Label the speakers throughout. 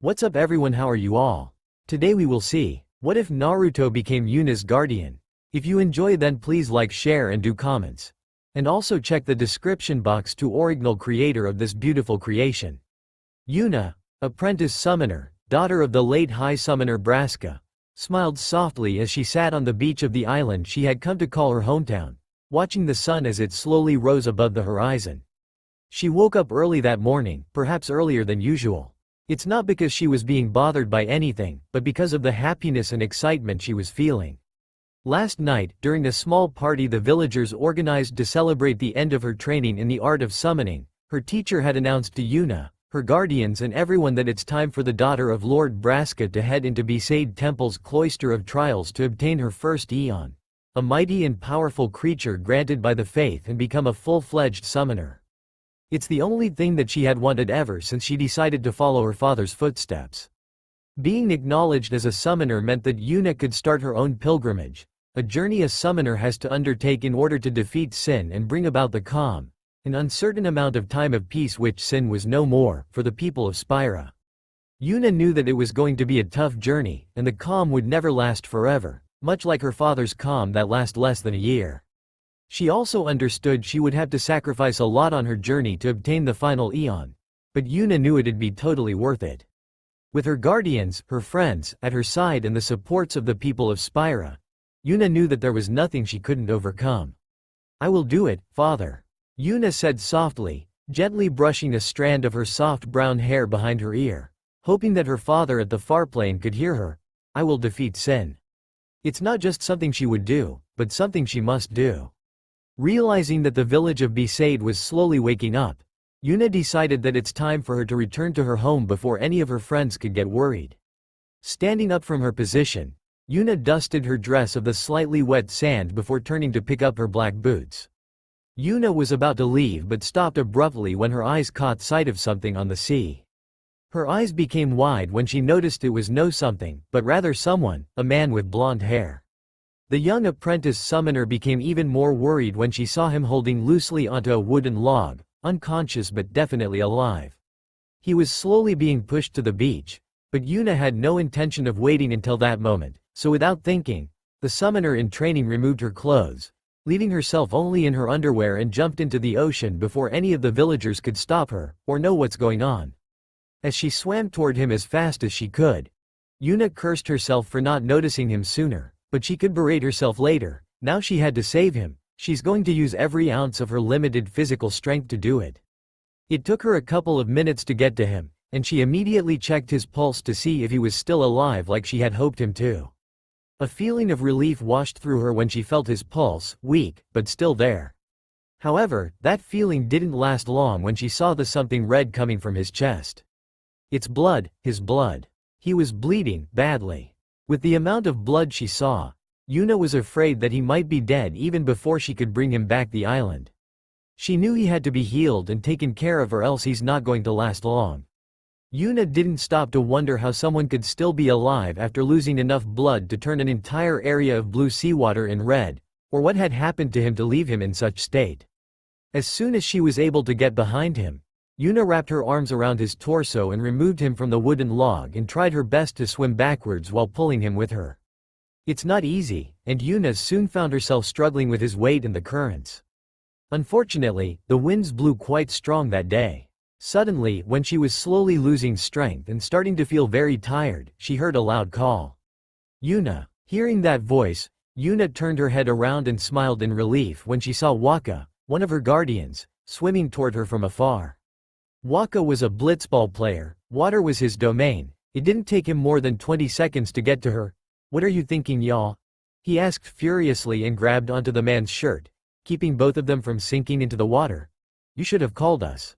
Speaker 1: What's up everyone, how are you all? Today we will see, what if Naruto became Yuna's guardian? If you enjoy then please like, share and do comments. And also check the description box to original creator of this beautiful creation. Yuna, apprentice summoner, daughter of the late High Summoner Braska, smiled softly as she sat on the beach of the island she had come to call her hometown, watching the sun as it slowly rose above the horizon. She woke up early that morning, perhaps earlier than usual. It's not because she was being bothered by anything, but because of the happiness and excitement she was feeling. Last night, during a small party the villagers organized to celebrate the end of her training in the art of summoning, her teacher had announced to Yuna, her guardians and everyone that it's time for the daughter of Lord Braska to head into Besaid Temple's Cloister of Trials to obtain her first Aeon, a mighty and powerful creature granted by the faith, and become a full-fledged summoner. It's the only thing that she had wanted ever since she decided to follow her father's footsteps. Being acknowledged as a summoner meant that Yuna could start her own pilgrimage, a journey a summoner has to undertake in order to defeat sin and bring about the calm, an uncertain amount of time of peace which sin was no more, for the people of Spira. Yuna knew that it was going to be a tough journey, and the calm would never last forever, much like her father's calm that lasted less than a year. She also understood she would have to sacrifice a lot on her journey to obtain the final Aeon, but Yuna knew it'd be totally worth it. With her guardians, her friends, at her side and the supports of the people of Spira, Yuna knew that there was nothing she couldn't overcome. "I will do it, father," Yuna said softly, gently brushing a strand of her soft brown hair behind her ear, hoping that her father at the far plane could hear her. "I will defeat sin." It's not just something she would do, but something she must do. Realizing that the village of Besaid was slowly waking up, Yuna decided that it's time for her to return to her home before any of her friends could get worried. Standing up from her position, Yuna dusted her dress of the slightly wet sand before turning to pick up her black boots. Yuna was about to leave but stopped abruptly when her eyes caught sight of something on the sea. Her eyes became wide when she noticed it was no something, but rather someone, a man with blonde hair. The young apprentice summoner became even more worried when she saw him holding loosely onto a wooden log, unconscious but definitely alive. He was slowly being pushed to the beach, but Yuna had no intention of waiting until that moment, so without thinking, the summoner in training removed her clothes, leaving herself only in her underwear, and jumped into the ocean before any of the villagers could stop her, or know what's going on. As she swam toward him as fast as she could, Yuna cursed herself for not noticing him sooner. But she could berate herself later. Now she had to save him. She's going to use every ounce of her limited physical strength to do it. It took her a couple of minutes to get to him, and she immediately checked his pulse to see if he was still alive like she had hoped him to. A feeling of relief washed through her when she felt his pulse, weak, but still there. However, that feeling didn't last long when she saw the something red coming from his chest. It's blood, his blood. He was bleeding, badly. With the amount of blood she saw, Yuna was afraid that he might be dead even before she could bring him back the island. She knew he had to be healed and taken care of or else he's not going to last long. Yuna didn't stop to wonder how someone could still be alive after losing enough blood to turn an entire area of blue seawater in red, or what had happened to him to leave him in such state. As soon as she was able to get behind him, Yuna wrapped her arms around his torso and removed him from the wooden log and tried her best to swim backwards while pulling him with her. It's not easy, and Yuna soon found herself struggling with his weight and the currents. Unfortunately, the winds blew quite strong that day. Suddenly, when she was slowly losing strength and starting to feel very tired, she heard a loud call. "Yuna." Hearing that voice, Yuna turned her head around and smiled in relief when she saw Waka, one of her guardians, swimming toward her from afar. Waka was a blitzball player. Water was his domain. It didn't take him more than 20 seconds to get to her. "What are you thinking, y'all?" he asked furiously and grabbed onto the man's shirt, keeping both of them from sinking into the water. "You should have called us."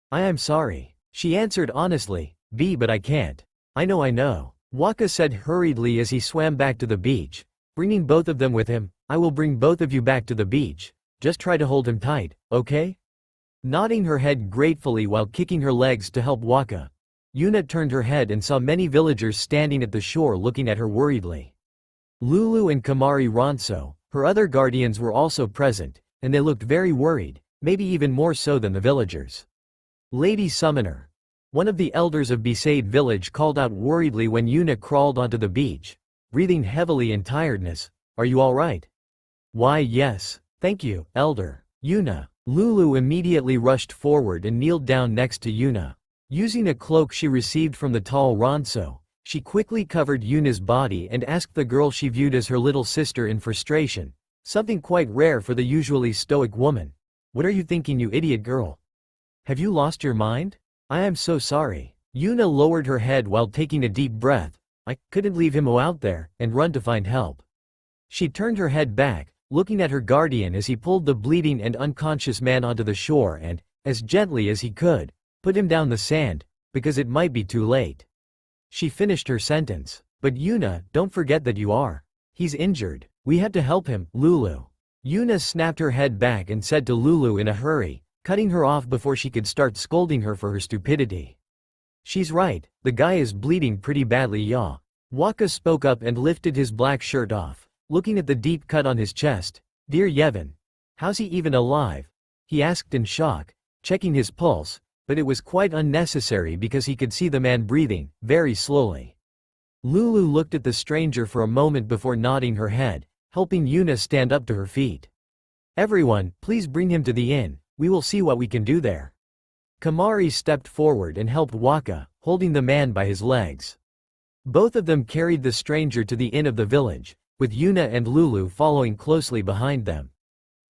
Speaker 1: "I am sorry," she answered honestly. But I can't." I know," Waka said hurriedly as he swam back to the beach, bringing both of them with him. "I will bring both of you back to the beach. Just try to hold him tight, okay?" Nodding her head gratefully while kicking her legs to help Waka, Yuna turned her head and saw many villagers standing at the shore looking at her worriedly. Lulu and Kamari Ronso, her other guardians, were also present, and they looked very worried, maybe even more so than the villagers. "Lady Summoner, One of the elders of Besaid village called out worriedly when Yuna crawled onto the beach, breathing heavily in tiredness. Are you alright? Why yes, thank you, elder. Yuna. Lulu immediately rushed forward and kneeled down next to Yuna. Using a cloak she received from the tall Ronso, she quickly covered Yuna's body and asked the girl she viewed as her little sister in frustration, something quite rare for the usually stoic woman. What are you thinking, you idiot girl? Have you lost your mind? I am so sorry. Yuna lowered her head while taking a deep breath. I couldn't leave him out there and run to find help. She turned her head back, looking at her guardian as he pulled the bleeding and unconscious man onto the shore and, as gently as he could, put him down the sand, because it might be too late. She finished her sentence. But Yuna, don't forget that you are. He's injured. We have to help him, Lulu. Yuna snapped her head back and said to Lulu in a hurry, cutting her off before she could start scolding her for her stupidity. She's right, the guy is bleeding pretty badly, ya. Waka spoke up and lifted his black shirt off, looking at the deep cut on his chest. Dear Yevon, how's he even alive? He asked in shock, checking his pulse, but it was quite unnecessary because he could see the man breathing, very slowly. Lulu looked at the stranger for a moment before nodding her head, helping Yuna stand up to her feet. Everyone, please bring him to the inn, we will see what we can do there. Kamari stepped forward and helped Waka, holding the man by his legs. Both of them carried the stranger to the inn of the village, with Yuna and Lulu following closely behind them.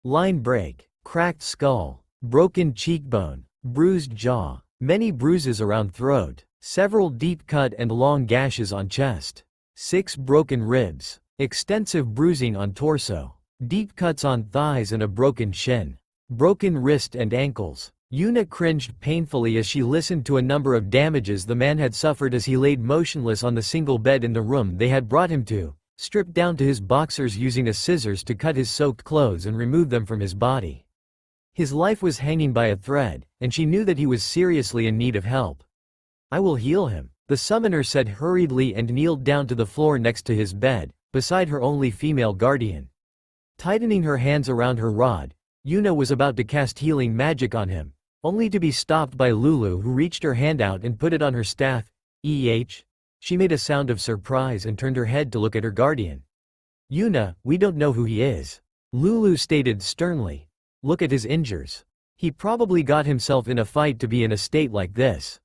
Speaker 1: Line break, cracked skull, broken cheekbone, bruised jaw, many bruises around throat, several deep cut and long gashes on chest, 6 broken ribs, extensive bruising on torso, deep cuts on thighs and a broken shin, broken wrist and ankles. Yuna cringed painfully as she listened to a number of damages the man had suffered as he laid motionless on the single bed in the room they had brought him to, stripped down to his boxers using a scissors to cut his soaked clothes and remove them from his body. His life was hanging by a thread, and she knew that he was seriously in need of help. I will heal him, the summoner said hurriedly and kneeled down to the floor next to his bed, beside her only female guardian. Tightening her hands around her rod, Yuna was about to cast healing magic on him, only to be stopped by Lulu, who reached her hand out and put it on her staff. She made a sound of surprise and turned her head to look at her guardian. Yuna, we don't know who he is. Lulu stated sternly. Look at his injuries. He probably got himself in a fight to be in a state like this.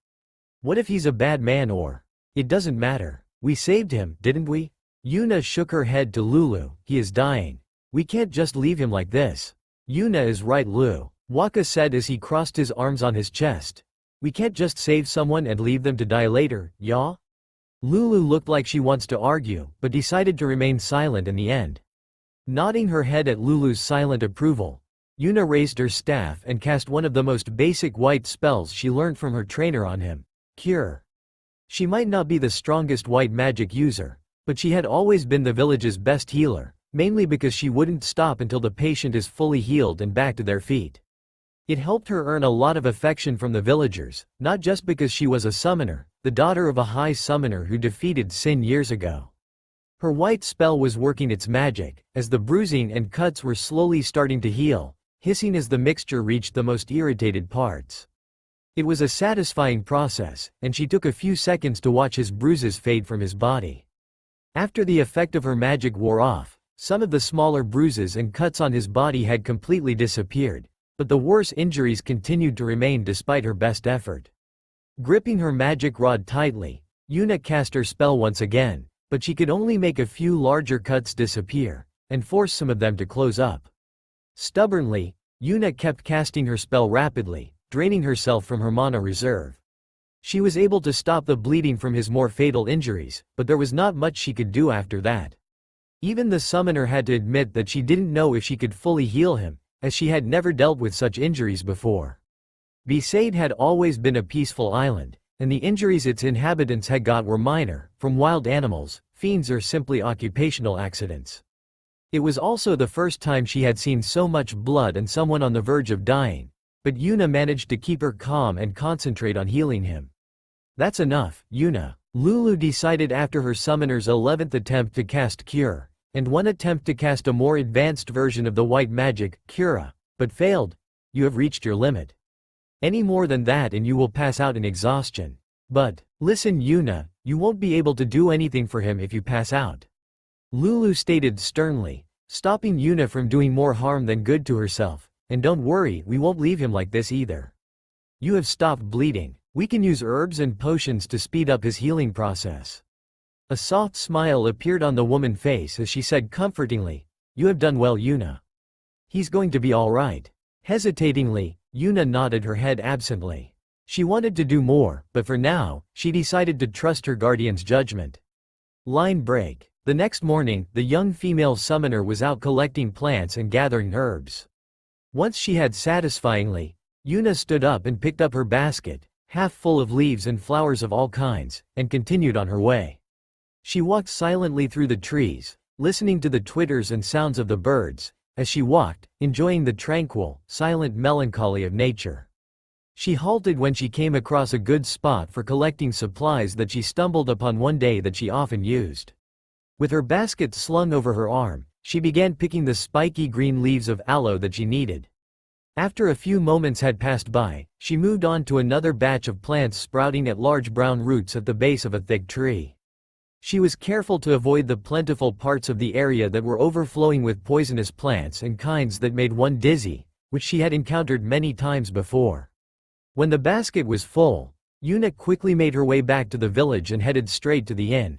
Speaker 1: What if he's a bad man or? It doesn't matter. We saved him, didn't we? Yuna shook her head to Lulu. He is dying. We can't just leave him like this. Yuna is right, Lu. Waka said as he crossed his arms on his chest. We can't just save someone and leave them to die later, ya? Lulu looked like she wants to argue, but decided to remain silent in the end. Nodding her head at Lulu's silent approval, Yuna raised her staff and cast one of the most basic white spells she learned from her trainer on him, Cure. She might not be the strongest white magic user, but she had always been the village's best healer, mainly because she wouldn't stop until the patient is fully healed and back to their feet. It helped her earn a lot of affection from the villagers, not just because she was a summoner, the daughter of a high summoner who defeated Sin years ago. Her white spell was working its magic, as the bruising and cuts were slowly starting to heal, hissing as the mixture reached the most irritated parts. It was a satisfying process, and she took a few seconds to watch his bruises fade from his body. After the effect of her magic wore off, some of the smaller bruises and cuts on his body had completely disappeared, but the worse injuries continued to remain despite her best effort. Gripping her magic rod tightly, Yuna cast her spell once again, but she could only make a few larger cuts disappear, and force some of them to close up. Stubbornly, Yuna kept casting her spell rapidly, draining herself from her mana reserve. She was able to stop the bleeding from his more fatal injuries, but there was not much she could do after that. Even the summoner had to admit that she didn't know if she could fully heal him, as she had never dealt with such injuries before. Besaid had always been a peaceful island, and the injuries its inhabitants had got were minor, from wild animals, fiends or simply occupational accidents. It was also the first time she had seen so much blood and someone on the verge of dying, but Yuna managed to keep her calm and concentrate on healing him. That's enough, Yuna, Lulu decided after her summoner's 11th attempt to cast Cure, and one attempt to cast a more advanced version of the white magic, Cura, but failed. You have reached your limit. Any more than that and you will pass out in exhaustion. But, listen Yuna, you won't be able to do anything for him if you pass out. Lulu stated sternly, stopping Yuna from doing more harm than good to herself. And don't worry, we won't leave him like this either. You have stopped bleeding. We can use herbs and potions to speed up his healing process. A soft smile appeared on the woman's face as she said comfortingly, you have done well Yuna. He's going to be all right. Hesitatingly, Yuna nodded her head absently. She wanted to do more, but for now, she decided to trust her guardian's judgment. Line break. The next morning, the young female summoner was out collecting plants and gathering herbs. Once she had satisfyingly, Yuna stood up and picked up her basket, half full of leaves and flowers of all kinds, and continued on her way. She walked silently through the trees, listening to the twitters and sounds of the birds, as she walked, enjoying the tranquil, silent melancholy of nature. She halted when she came across a good spot for collecting supplies that she stumbled upon one day that she often used. With her basket slung over her arm, she began picking the spiky green leaves of aloe that she needed. After a few moments had passed by, she moved on to another batch of plants sprouting at large brown roots at the base of a thick tree. She was careful to avoid the plentiful parts of the area that were overflowing with poisonous plants and kinds that made one dizzy, which she had encountered many times before. When the basket was full, Yuna quickly made her way back to the village and headed straight to the inn.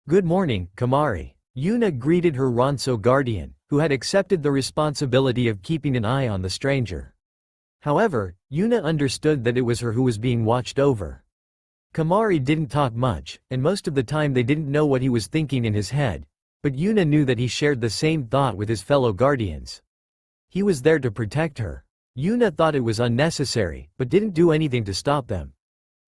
Speaker 1: Good morning, Kamari. Yuna greeted her Ronso guardian, who had accepted the responsibility of keeping an eye on the stranger. However, Yuna understood that it was her who was being watched over. Kamari didn't talk much, and most of the time they didn't know what he was thinking in his head, but Yuna knew that he shared the same thought with his fellow guardians. He was there to protect her. Yuna thought it was unnecessary, but didn't do anything to stop them.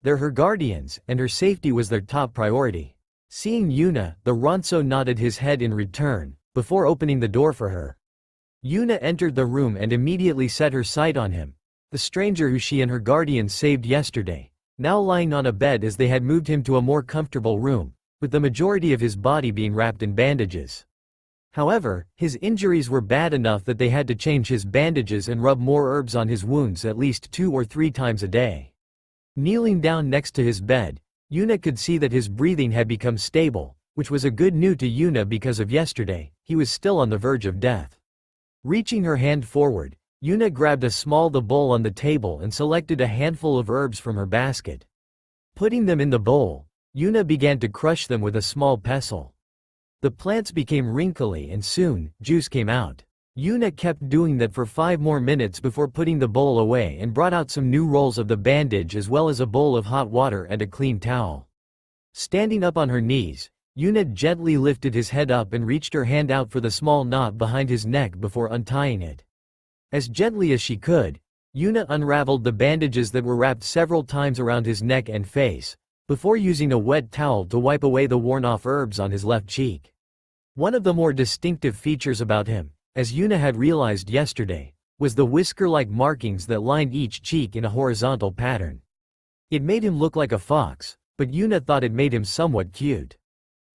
Speaker 1: They're her guardians, and her safety was their top priority. Seeing Yuna, the Ronso nodded his head in return, before opening the door for her. Yuna entered the room and immediately set her sight on him, the stranger who she and her guardians saved yesterday, now lying on a bed as they had moved him to a more comfortable room, with the majority of his body being wrapped in bandages. However, his injuries were bad enough that they had to change his bandages and rub more herbs on his wounds at least 2 or 3 times a day. Kneeling down next to his bed, Yuna could see that his breathing had become stable, which was a good news to Yuna because of yesterday, he was still on the verge of death. Reaching her hand forward, Yuna grabbed a small bowl on the table and selected a handful of herbs from her basket. Putting them in the bowl, Yuna began to crush them with a small pestle. The plants became wrinkly and soon, juice came out. Yuna kept doing that for 5 more minutes before putting the bowl away and brought out some new rolls of the bandage as well as a bowl of hot water and a clean towel. Standing up on her knees, Yuna gently lifted his head up and reached her hand out for the small knot behind his neck before untying it. As gently as she could, Yuna unraveled the bandages that were wrapped several times around his neck and face, before using a wet towel to wipe away the worn-off herbs on his left cheek. One of the more distinctive features about him, as Yuna had realized yesterday, was the whisker-like markings that lined each cheek in a horizontal pattern. It made him look like a fox, but Yuna thought it made him somewhat cute.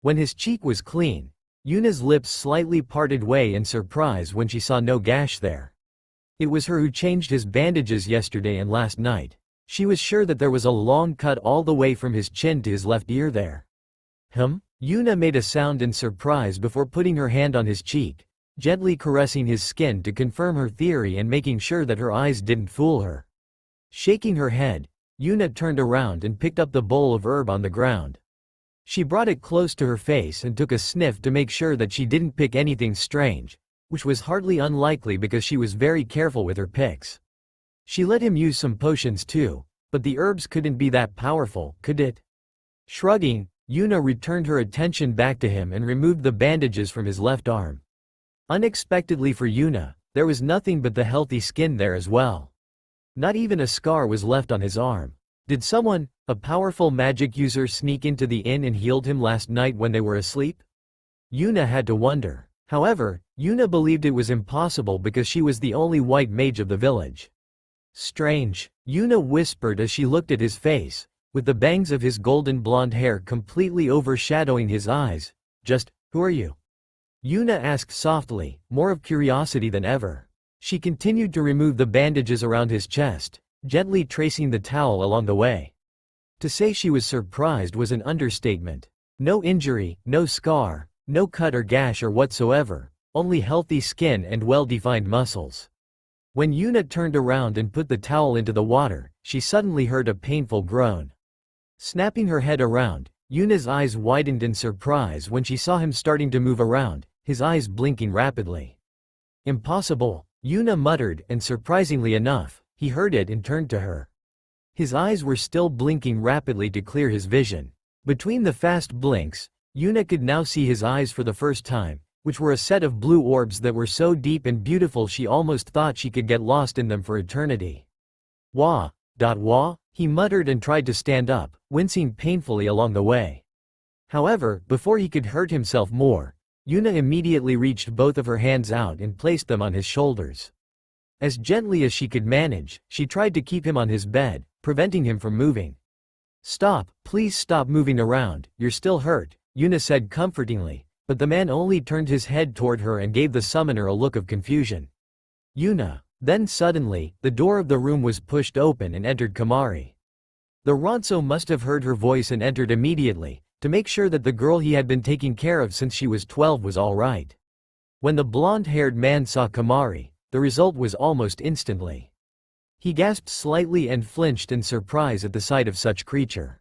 Speaker 1: When his cheek was clean, Yuna's lips slightly parted way in surprise when she saw no gash there. It was her who changed his bandages yesterday and last night. She was sure that there was a long cut all the way from his chin to his left ear there. Yuna made a sound in surprise before putting her hand on his cheek, gently caressing his skin to confirm her theory and making sure that her eyes didn't fool her. Shaking her head, Yuna turned around and picked up the bowl of herb on the ground. She brought it close to her face and took a sniff to make sure that she didn't pick anything strange, which was hardly unlikely because she was very careful with her picks. She let him use some potions too, but the herbs couldn't be that powerful, could it? Shrugging, Yuna returned her attention back to him and removed the bandages from his left arm. Unexpectedly for Yuna, there was nothing but the healthy skin there as well. Not even a scar was left on his arm. Did someone, a powerful magic user, sneak into the inn and healed him last night when they were asleep? Yuna had to wonder. However, Yuna believed it was impossible because she was the only white mage of the village. Strange, Yuna whispered as she looked at his face, with the bangs of his golden blonde hair completely overshadowing his eyes. Who are you? Yuna asked softly, more of curiosity than ever. She continued to remove the bandages around his chest, gently tracing the towel along the way. To say she was surprised was an understatement. No injury, no scar, no cut or gash or whatsoever, only healthy skin and well-defined muscles. When Yuna turned around and put the towel into the water, she suddenly heard a painful groan. Snapping her head around, Yuna's eyes widened in surprise when she saw him starting to move around, his eyes blinking rapidly. "Impossible," Yuna muttered, and surprisingly enough, he heard it and turned to her. His eyes were still blinking rapidly to clear his vision. Between the fast blinks, Yuna could now see his eyes for the first time, which were a set of blue orbs that were so deep and beautiful she almost thought she could get lost in them for eternity. "Wah, wah," he muttered and tried to stand up, wincing painfully along the way. However, before he could hurt himself more, Yuna immediately reached both of her hands out and placed them on his shoulders. As gently as she could manage, she tried to keep him on his bed, preventing him from moving. "Stop, please stop moving around, you're still hurt," Yuna said comfortingly, but the man only turned his head toward her and gave the summoner a look of confusion. "Yuna." Then suddenly, the door of the room was pushed open and entered Kamari. The Ronso must have heard her voice and entered immediately, to make sure that the girl he had been taking care of since she was 12 was all right. When the blonde-haired man saw Kamari, the result was almost instantly. He gasped slightly and flinched in surprise at the sight of such creature.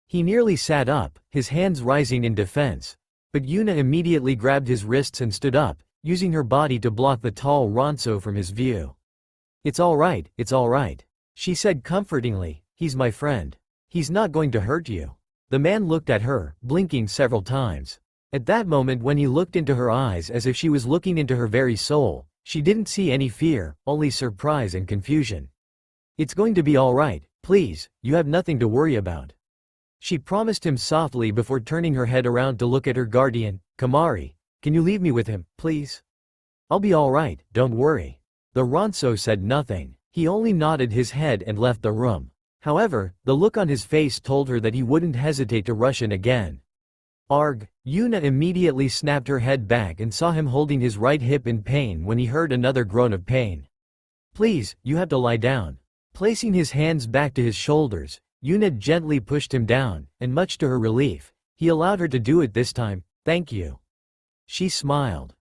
Speaker 1: He nearly sat up, his hands rising in defense, but Yuna immediately grabbed his wrists and stood up, using her body to block the tall Ronso from his view. It's all right," she said comfortingly, "he's my friend. He's not going to hurt you." The man looked at her, blinking several times. At that moment when he looked into her eyes as if she was looking into her very soul, she didn't see any fear, only surprise and confusion. "It's going to be all right, please, you have nothing to worry about," she promised him softly before turning her head around to look at her guardian. "Kamari, can you leave me with him, please? I'll be all right, don't worry." The Ronso said nothing. He only nodded his head and left the room. However, the look on his face told her that he wouldn't hesitate to rush in again. "Arg!" Yuna immediately snapped her head back and saw him holding his right hip in pain when he heard another groan of pain. "Please, you have to lie down." Placing his hands back to his shoulders, Yuna gently pushed him down, and much to her relief, he allowed her to do it this time. "Thank you." She smiled.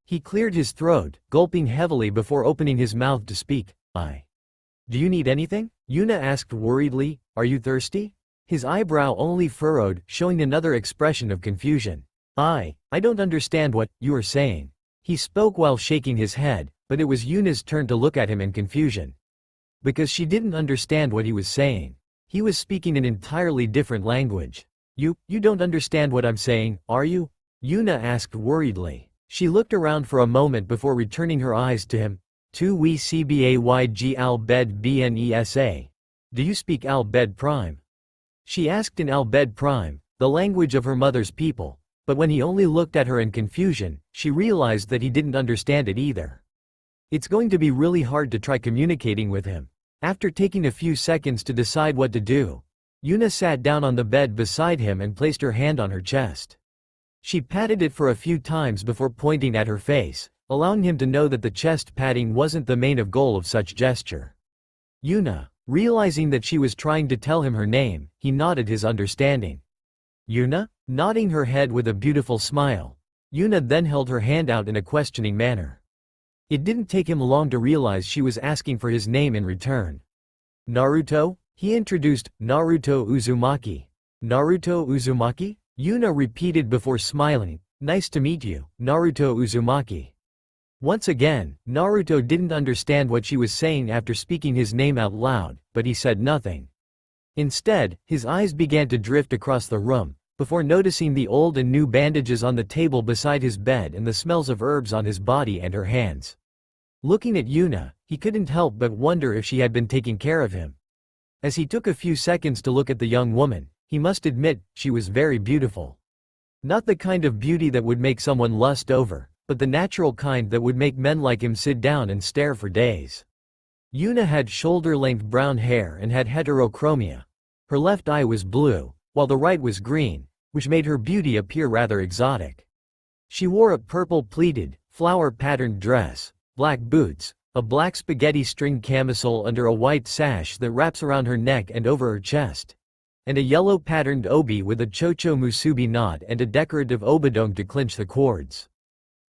Speaker 1: He cleared his throat, gulping heavily before opening his mouth to speak. Do you need anything?" Yuna asked worriedly. "Are you thirsty?" His eyebrow only furrowed, showing another expression of confusion. I don't understand what you are saying." He spoke while shaking his head, but it was Yuna's turn to look at him in confusion. Because she didn't understand what he was saying. He was speaking an entirely different language. You don't understand what I'm saying, are you?" Yuna asked worriedly. She looked around for a moment before returning her eyes to him. "Tu we cbayg al-bed bnesa. Do you speak al-bed prime?" She asked in al-bed prime, the language of her mother's people, but when he only looked at her in confusion, she realized that he didn't understand it either. It's going to be really hard to try communicating with him. After taking a few seconds to decide what to do, Yuna sat down on the bed beside him and placed her hand on her chest. She patted it for a few times before pointing at her face, allowing him to know that the chest patting wasn't the main goal of such gesture. Yuna, realizing that she was trying to tell him her name, he nodded his understanding. "Yuna?" Nodding her head with a beautiful smile, Yuna then held her hand out in a questioning manner. It didn't take him long to realize she was asking for his name in return. "Naruto?" He introduced, "Naruto Uzumaki." "Naruto Uzumaki?" Yuna repeated before smiling. "Nice to meet you, Naruto Uzumaki." Once again, Naruto didn't understand what she was saying after speaking his name out loud, but he said nothing. Instead, his eyes began to drift across the room, before noticing the old and new bandages on the table beside his bed and the smells of herbs on his body and her hands. Looking at Yuna, he couldn't help but wonder if she had been taking care of him. As he took a few seconds to look at the young woman, he must admit, she was very beautiful. Not the kind of beauty that would make someone lust over, but the natural kind that would make men like him sit down and stare for days. Yuna had shoulder-length brown hair and had heterochromia. Her left eye was blue, while the right was green, which made her beauty appear rather exotic. She wore a purple pleated, flower-patterned dress, black boots, a black spaghetti string camisole under a white sash that wraps around her neck and over her chest, and a yellow patterned obi with a chocho musubi knot and a decorative obadong to clinch the cords.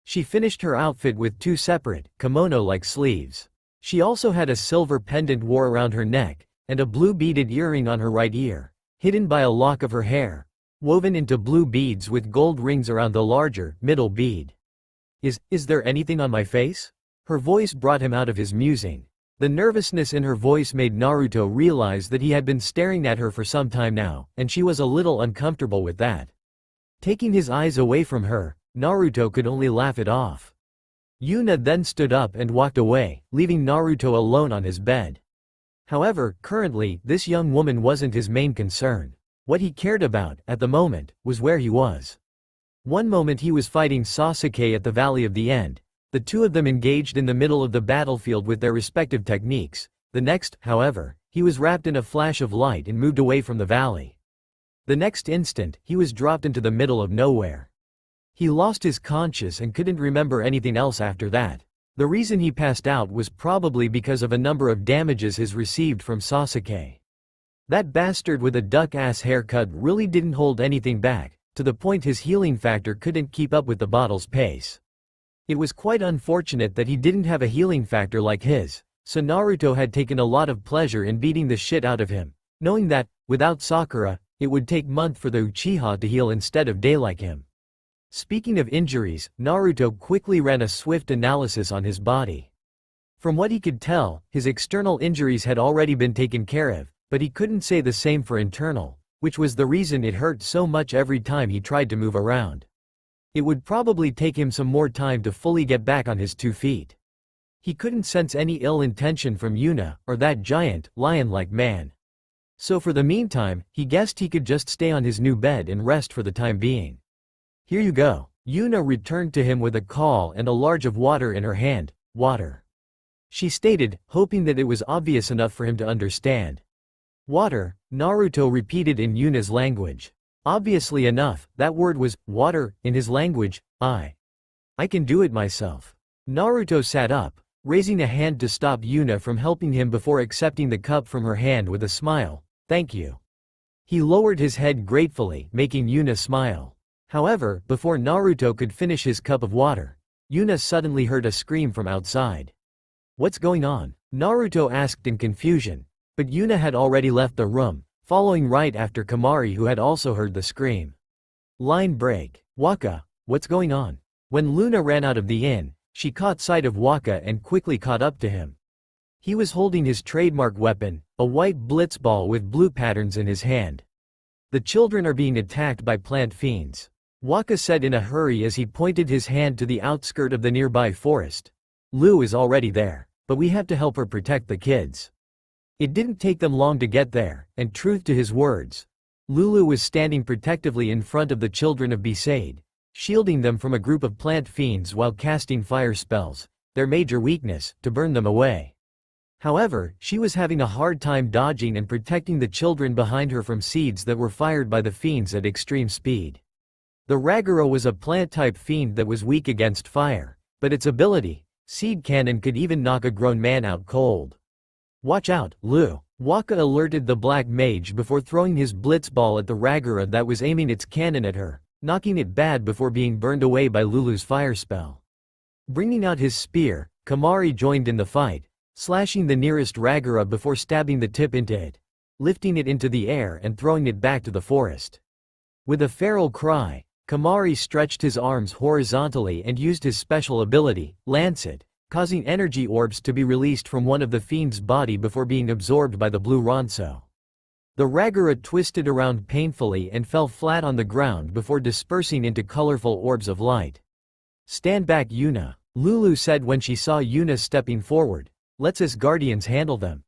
Speaker 1: She finished her outfit with 2 separate, kimono-like sleeves. She also had a silver pendant wore around her neck, and a blue beaded earring on her right ear, hidden by a lock of her hair, woven into blue beads with gold rings around the larger, middle bead. Is there anything on my face? Her voice brought him out of his musing. The nervousness in her voice made Naruto realize that he had been staring at her for some time now, and she was a little uncomfortable with that. Taking his eyes away from her, Naruto could only laugh it off. Yuna then stood up and walked away, leaving Naruto alone on his bed. However, currently, this young woman wasn't his main concern. What he cared about, at the moment, was where he was. One moment he was fighting Sasuke at the Valley of the End. The two of them engaged in the middle of the battlefield with their respective techniques. The next, however, he was wrapped in a flash of light and moved away from the valley. The next instant, he was dropped into the middle of nowhere. He lost his conscience and couldn't remember anything else after that. The reason he passed out was probably because of a number of damages he's received from Sasuke. That bastard with a duck-ass haircut really didn't hold anything back, to the point his healing factor couldn't keep up with the bottle's pace. It was quite unfortunate that he didn't have a healing factor like his, so Naruto had taken a lot of pleasure in beating the shit out of him, knowing that, without Sakura, it would take months for the Uchiha to heal instead of day like him. Speaking of injuries, Naruto quickly ran a swift analysis on his body. From what he could tell, his external injuries had already been taken care of, but he couldn't say the same for internal, which was the reason it hurt so much every time he tried to move around. It would probably take him some more time to fully get back on his 2 feet. He couldn't sense any ill intention from Yuna, or that giant, lion-like man. So for the meantime, he guessed he could just stay on his new bed and rest for the time being. Here you go. Yuna returned to him with a call and a large of water in her hand. Water, she stated, hoping that it was obvious enough for him to understand. Water, Naruto repeated in Yuna's language. Obviously enough, that word was water in his language. I can do it myself. Naruto sat up, raising a hand to stop Yuna from helping him before accepting the cup from her hand with a smile. Thank you. He lowered his head gratefully, making Yuna smile. However, before Naruto could finish his cup of water, Yuna suddenly heard a scream from outside. What's going on? Naruto asked in confusion, but Yuna had already left the room, following right after Kamari, who had also heard the scream. Line break. Waka, what's going on? When Luna ran out of the inn, she caught sight of Waka and quickly caught up to him. He was holding his trademark weapon, a white blitzball with blue patterns in his hand. The children are being attacked by plant fiends, Waka said in a hurry as he pointed his hand to the outskirt of the nearby forest. Lu is already there, but we have to help her protect the kids. It didn't take them long to get there, and truth to his words, Lulu was standing protectively in front of the children of Besaid, shielding them from a group of plant fiends while casting fire spells, their major weakness, to burn them away. However, she was having a hard time dodging and protecting the children behind her from seeds that were fired by the fiends at extreme speed. The Raguro was a plant-type fiend that was weak against fire, but its ability, Seed Cannon, could even knock a grown man out cold. Watch out, Lu. Waka alerted the black mage before throwing his blitzball at the Ragura that was aiming its cannon at her, knocking it bad before being burned away by Lulu's fire spell. Bringing out his spear, Kamari joined in the fight, slashing the nearest Ragura before stabbing the tip into it, lifting it into the air and throwing it back to the forest. With a feral cry, Kamari stretched his arms horizontally and used his special ability, Lancet, causing energy orbs to be released from one of the fiend's body before being absorbed by the blue Ronso. The Ragura twisted around painfully and fell flat on the ground before dispersing into colorful orbs of light. Stand back, Yuna, Lulu said when she saw Yuna stepping forward. Let's us guardians handle them.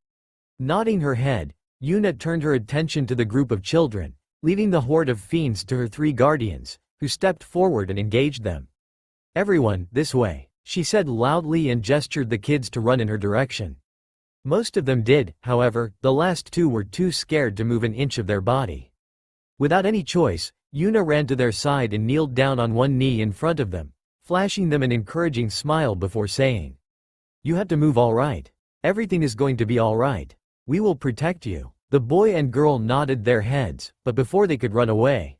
Speaker 1: Nodding her head, Yuna turned her attention to the group of children, leaving the horde of fiends to her 3 guardians, who stepped forward and engaged them. Everyone, this way, she said loudly and gestured the kids to run in her direction. Most of them did, however, the last 2 were too scared to move an inch of their body. Without any choice, Yuna ran to their side and kneeled down on one knee in front of them, flashing them an encouraging smile before saying, You have to move, alright. Everything is going to be alright. We will protect you. The boy and girl nodded their heads, but before they could run away.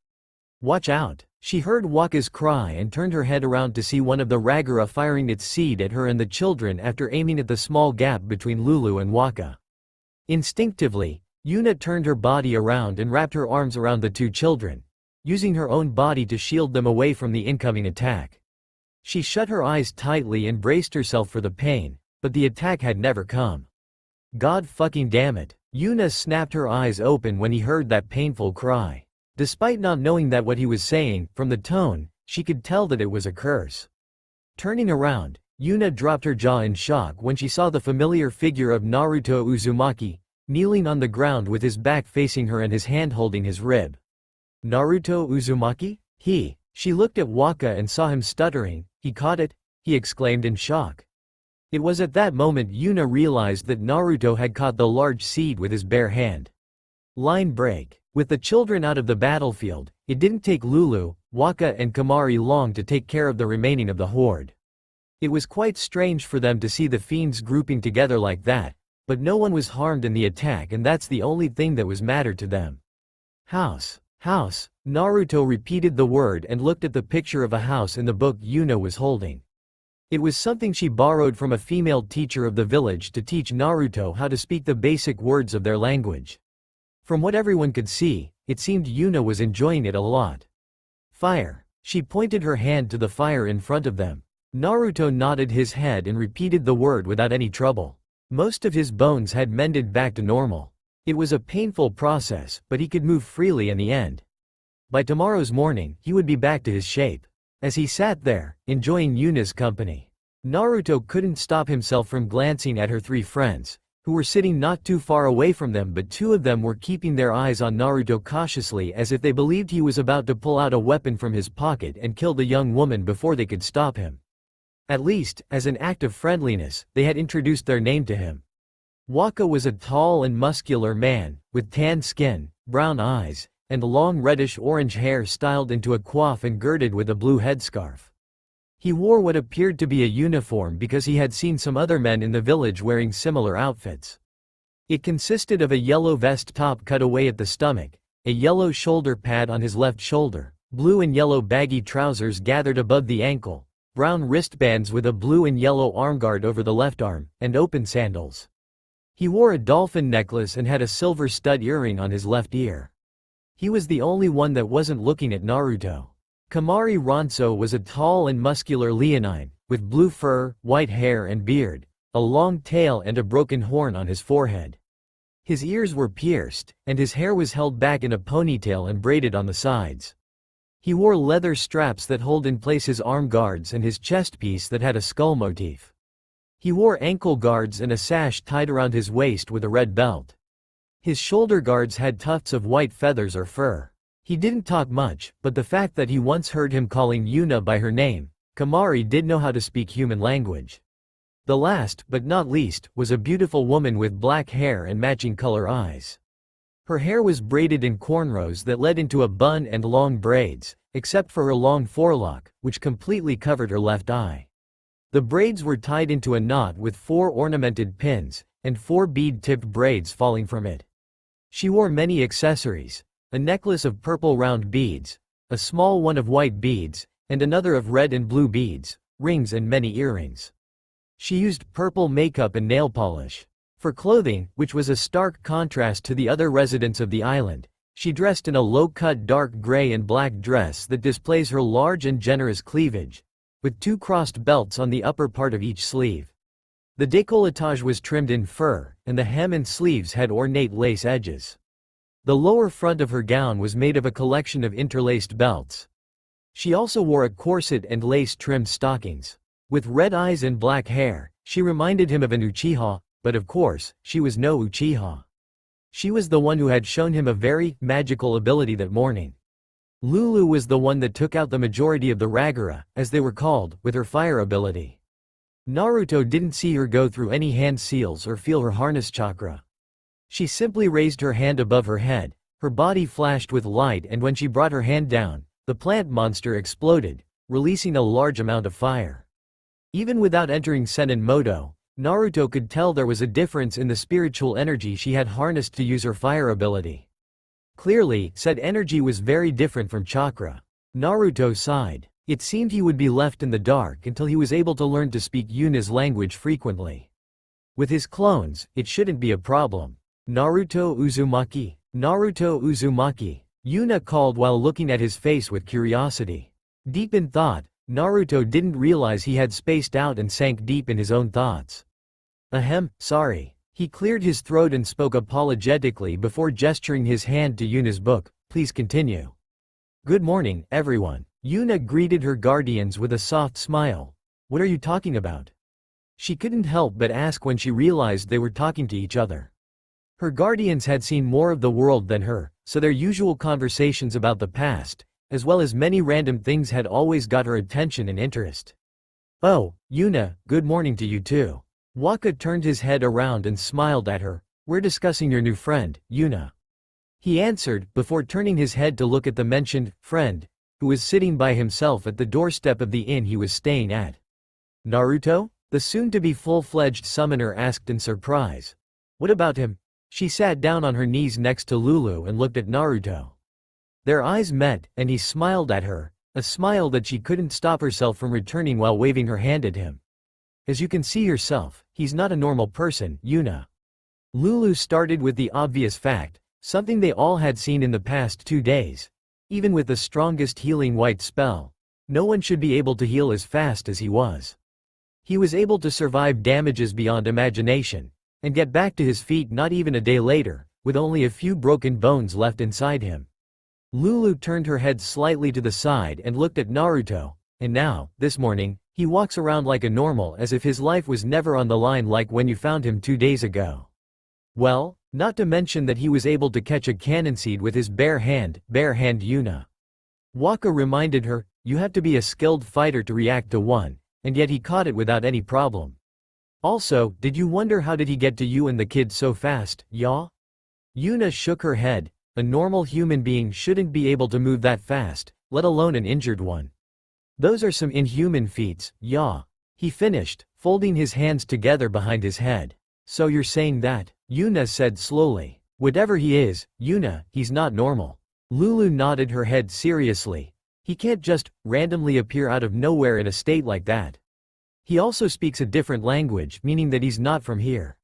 Speaker 1: Watch out! She heard Waka's cry and turned her head around to see one of the Ragara firing its seed at her and the children after aiming at the small gap between Lulu and Waka. Instinctively, Yuna turned her body around and wrapped her arms around the two children, using her own body to shield them away from the incoming attack. She shut her eyes tightly and braced herself for the pain, but the attack had never come. God fucking damn it! Yuna snapped her eyes open when he heard that painful cry. Despite not knowing that what he was saying, from the tone, she could tell that it was a curse. Turning around, Yuna dropped her jaw in shock when she saw the familiar figure of Naruto Uzumaki, kneeling on the ground with his back facing her and his hand holding his rib. Naruto Uzumaki? She looked at Waka and saw him stuttering. He caught it, he exclaimed in shock. It was at that moment Yuna realized that Naruto had caught the large seed with his bare hand. Line break. With the children out of the battlefield, it didn't take Lulu, Waka and Kamari long to take care of the remaining of the horde. It was quite strange for them to see the fiends grouping together like that, but no one was harmed in the attack and that's the only thing that was mattered to them. House. Naruto repeated the word and looked at the picture of a house in the book Yuna was holding. It was something she borrowed from a female teacher of the village to teach Naruto how to speak the basic words of their language. From what everyone could see, it seemed Yuna was enjoying it a lot. Fire. She pointed her hand to the fire in front of them. Naruto nodded his head and repeated the word without any trouble. Most of his bones had mended back to normal. It was a painful process, but he could move freely in the end. By tomorrow's morning, he would be back to his shape. As he sat there, enjoying Yuna's company, Naruto couldn't stop himself from glancing at her three friends, who were sitting not too far away from them, but two of them were keeping their eyes on Naruto cautiously as if they believed he was about to pull out a weapon from his pocket and kill the young woman before they could stop him. At least, as an act of friendliness, they had introduced their name to him. Waka was a tall and muscular man, with tan skin, brown eyes, and long reddish-orange hair styled into a coif and girded with a blue headscarf. He wore what appeared to be a uniform because he had seen some other men in the village wearing similar outfits. It consisted of a yellow vest top cut away at the stomach, a yellow shoulder pad on his left shoulder, blue and yellow baggy trousers gathered above the ankle, brown wristbands with a blue and yellow armguard over the left arm, and open sandals. He wore a dolphin necklace and had a silver stud earring on his left ear. He was the only one that wasn't looking at Naruto. Kamari Ronso was a tall and muscular leonine, with blue fur, white hair and beard, a long tail and a broken horn on his forehead. His ears were pierced, and his hair was held back in a ponytail and braided on the sides. He wore leather straps that hold in place his arm guards and his chest piece that had a skull motif. He wore ankle guards and a sash tied around his waist with a red belt. His shoulder guards had tufts of white feathers or fur. He didn't talk much, but the fact that he once heard him calling Yuna by her name, Kamari did know how to speak human language. The last, but not least, was a beautiful woman with black hair and matching color eyes. Her hair was braided in cornrows that led into a bun and long braids, except for her long forelock, which completely covered her left eye. The braids were tied into a knot with 4 ornamented pins, and 4 bead-tipped braids falling from it. She wore many accessories, a necklace of purple round beads, a small one of white beads, and another of red and blue beads, rings and many earrings. She used purple makeup and nail polish. For clothing, which was a stark contrast to the other residents of the island, she dressed in a low-cut dark gray and black dress that displays her large and generous cleavage, with 2 crossed belts on the upper part of each sleeve. The décolletage was trimmed in fur, and the hem and sleeves had ornate lace edges. The lower front of her gown was made of a collection of interlaced belts. She also wore a corset and lace-trimmed stockings. With red eyes and black hair, she reminded him of an Uchiha, but of course, she was no Uchiha. She was the one who had shown him a very magical ability that morning. Lulu was the one that took out the majority of the Ragara, as they were called, with her fire ability. Naruto didn't see her go through any hand seals or feel her harness chakra. She simply raised her hand above her head, her body flashed with light, and when she brought her hand down, the plant monster exploded, releasing a large amount of fire. Even without entering Senin Moto, Naruto could tell there was a difference in the spiritual energy she had harnessed to use her fire ability. Clearly, said energy was very different from chakra. Naruto sighed. It seemed he would be left in the dark until he was able to learn to speak Yuna's language frequently. With his clones, it shouldn't be a problem. Naruto Uzumaki. Naruto Uzumaki. Yuna called while looking at his face with curiosity. Deep in thought, Naruto didn't realize he had spaced out and sank deep in his own thoughts. Ahem, sorry. He cleared his throat and spoke apologetically before gesturing his hand to Yuna's book. Please continue. Good morning, everyone. Yuna greeted her guardians with a soft smile. What are you talking about? She couldn't help but ask when she realized they were talking to each other. Her guardians had seen more of the world than her, so their usual conversations about the past, as well as many random things, had always got her attention and interest. Oh, Yuna, good morning to you too. Waka turned his head around and smiled at her. We're discussing your new friend, Yuna. He answered, before turning his head to look at the mentioned friend, who was sitting by himself at the doorstep of the inn he was staying at. Naruto? The soon-to-be full-fledged summoner asked in surprise. What about him? She sat down on her knees next to Lulu and looked at Naruto. Their eyes met, and he smiled at her, a smile that she couldn't stop herself from returning while waving her hand at him. As you can see yourself, he's not a normal person, Yuna. Lulu started with the obvious fact, something they all had seen in the past 2 days. Even with the strongest healing white spell, no one should be able to heal as fast as he was. He was able to survive damages beyond imagination, and get back to his feet not even a day later, with only a few broken bones left inside him. Lulu turned her head slightly to the side and looked at Naruto, and now, this morning, he walks around like a normal, as if his life was never on the line, like when you found him 2 days ago. Well, not to mention that he was able to catch a cannon seed with his bare hand, Yuna. Waka reminded her, you have to be a skilled fighter to react to one, and yet he caught it without any problem. Also, did you wonder how did he get to you and the kid so fast, ya? Yuna shook her head. A normal human being shouldn't be able to move that fast, let alone an injured one. Those are some inhuman feats, ya. He finished, folding his hands together behind his head. So you're saying that? Yuna said slowly. Whatever he is, Yuna, he's not normal. Lulu nodded her head seriously. He can't just randomly appear out of nowhere in a state like that. He also speaks a different language, meaning that he's not from here.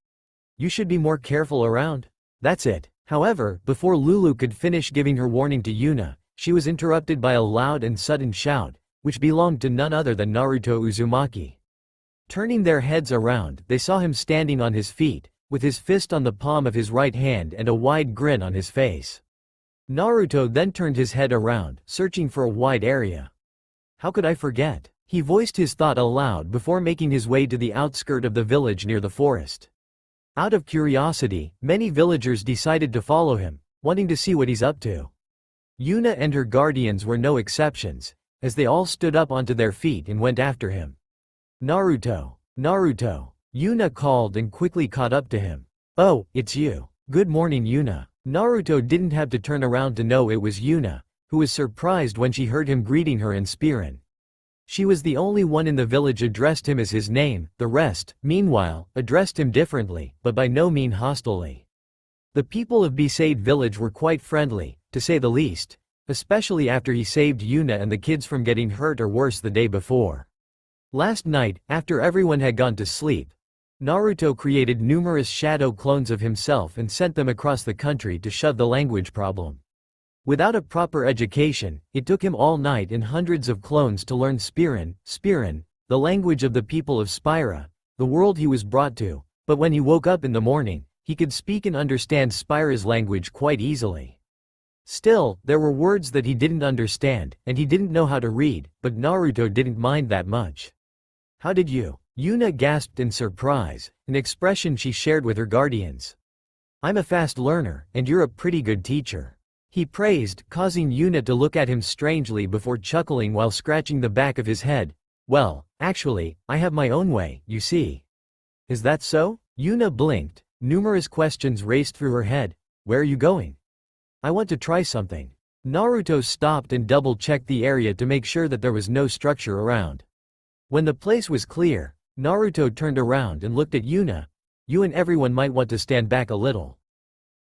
Speaker 1: You should be more careful around. That's it. However, before Lulu could finish giving her warning to Yuna, she was interrupted by a loud and sudden shout, which belonged to none other than Naruto Uzumaki. Turning their heads around, they saw him standing on his feet, with his fist on the palm of his right hand and a wide grin on his face. Naruto then turned his head around, searching for a wide area. How could I forget? He voiced his thought aloud before making his way to the outskirt of the village near the forest. Out of curiosity, many villagers decided to follow him, wanting to see what he's up to. Yuna and her guardians were no exceptions, as they all stood up onto their feet and went after him. Naruto! Naruto! Yuna called and quickly caught up to him. Oh, it's you. Good morning, Yuna. Naruto didn't have to turn around to know it was Yuna, who was surprised when she heard him greeting her in Spirin. She was the only one in the village addressed him as his name, the rest, meanwhile, addressed him differently, but by no means hostilely. The people of Besaid village were quite friendly, to say the least, especially after he saved Yuna and the kids from getting hurt or worse the day before. Last night, after everyone had gone to sleep, Naruto created numerous shadow clones of himself and sent them across the country to shove the language problem. Without a proper education, it took him all night and hundreds of clones to learn Spirin, the language of the people of Spira, the world he was brought to, but when he woke up in the morning, he could speak and understand Spira's language quite easily. Still, there were words that he didn't understand, and he didn't know how to read, but Naruto didn't mind that much. How did you? Yuna gasped in surprise, an expression she shared with her guardians. I'm a fast learner, and you're a pretty good teacher. He praised, causing Yuna to look at him strangely before chuckling while scratching the back of his head. Well, actually, I have my own way, you see. Is that so? Yuna blinked. Numerous questions raced through her head. Where are you going? I want to try something. Naruto stopped and double-checked the area to make sure that there was no structure around. When the place was clear, Naruto turned around and looked at Yuna. You and everyone might want to stand back a little.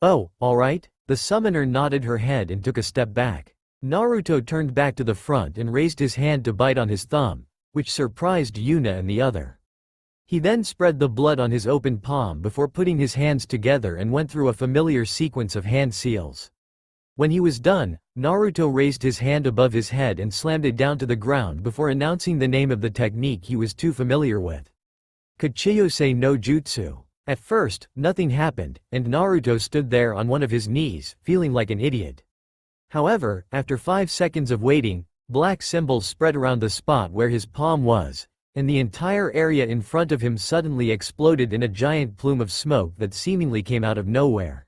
Speaker 1: Oh, alright? The summoner nodded her head and took a step back. Naruto turned back to the front and raised his hand to bite on his thumb, which surprised Yuna and the other. He then spread the blood on his open palm before putting his hands together and went through a familiar sequence of hand seals. When he was done, Naruto raised his hand above his head and slammed it down to the ground before announcing the name of the technique he was too familiar with. Kachiyose no Jutsu. At first, nothing happened, and Naruto stood there on one of his knees, feeling like an idiot. However, after 5 seconds of waiting, black symbols spread around the spot where his palm was, and the entire area in front of him suddenly exploded in a giant plume of smoke that seemingly came out of nowhere.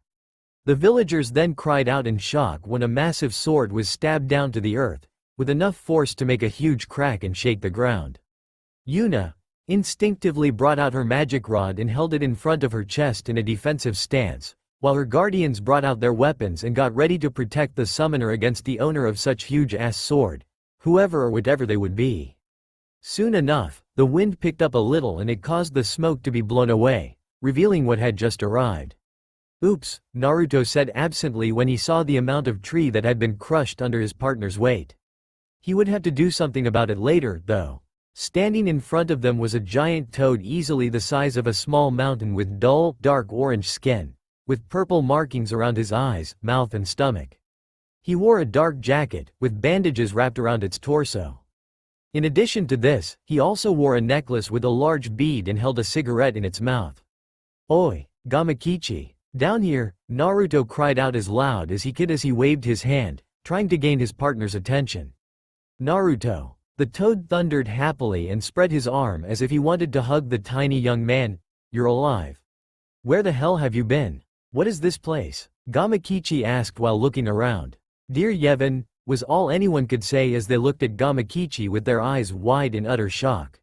Speaker 1: The villagers then cried out in shock when a massive sword was stabbed down to the earth, with enough force to make a huge crack and shake the ground. Yuna instinctively brought out her magic rod and held it in front of her chest in a defensive stance, while her guardians brought out their weapons and got ready to protect the summoner against the owner of such huge-ass sword, whoever or whatever they would be. Soon enough, the wind picked up a little and it caused the smoke to be blown away, revealing what had just arrived. Oops, Naruto said absently when he saw the amount of tree that had been crushed under his partner's weight. He would have to do something about it later, though. Standing in front of them was a giant toad easily the size of a small mountain with dull, dark orange skin, with purple markings around his eyes, mouth and stomach. He wore a dark jacket, with bandages wrapped around its torso. In addition to this, he also wore a necklace with a large bead and held a cigarette in its mouth. Oi, Gamakichi. Down here, Naruto cried out as loud as he could as he waved his hand, trying to gain his partner's attention. Naruto. The toad thundered happily and spread his arm as if he wanted to hug the tiny young man. You're alive. Where the hell have you been? What is this place? Gamakichi asked while looking around. Dear Yevon, was all anyone could say as they looked at Gamakichi with their eyes wide in utter shock.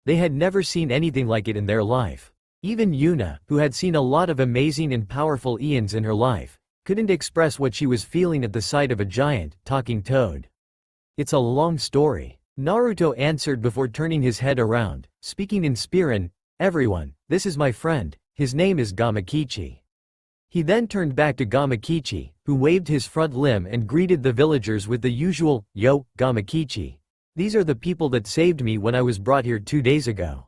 Speaker 1: They had never seen anything like it in their life. Even Yuna, who had seen a lot of amazing and powerful Ians in her life, couldn't express what she was feeling at the sight of a giant, talking toad. It's a long story. Naruto answered before turning his head around, speaking in Spirin. Everyone, this is my friend, his name is Gamakichi. He then turned back to Gamakichi, who waved his front limb and greeted the villagers with the usual, Yo, Gamakichi. These are the people that saved me when I was brought here 2 days ago.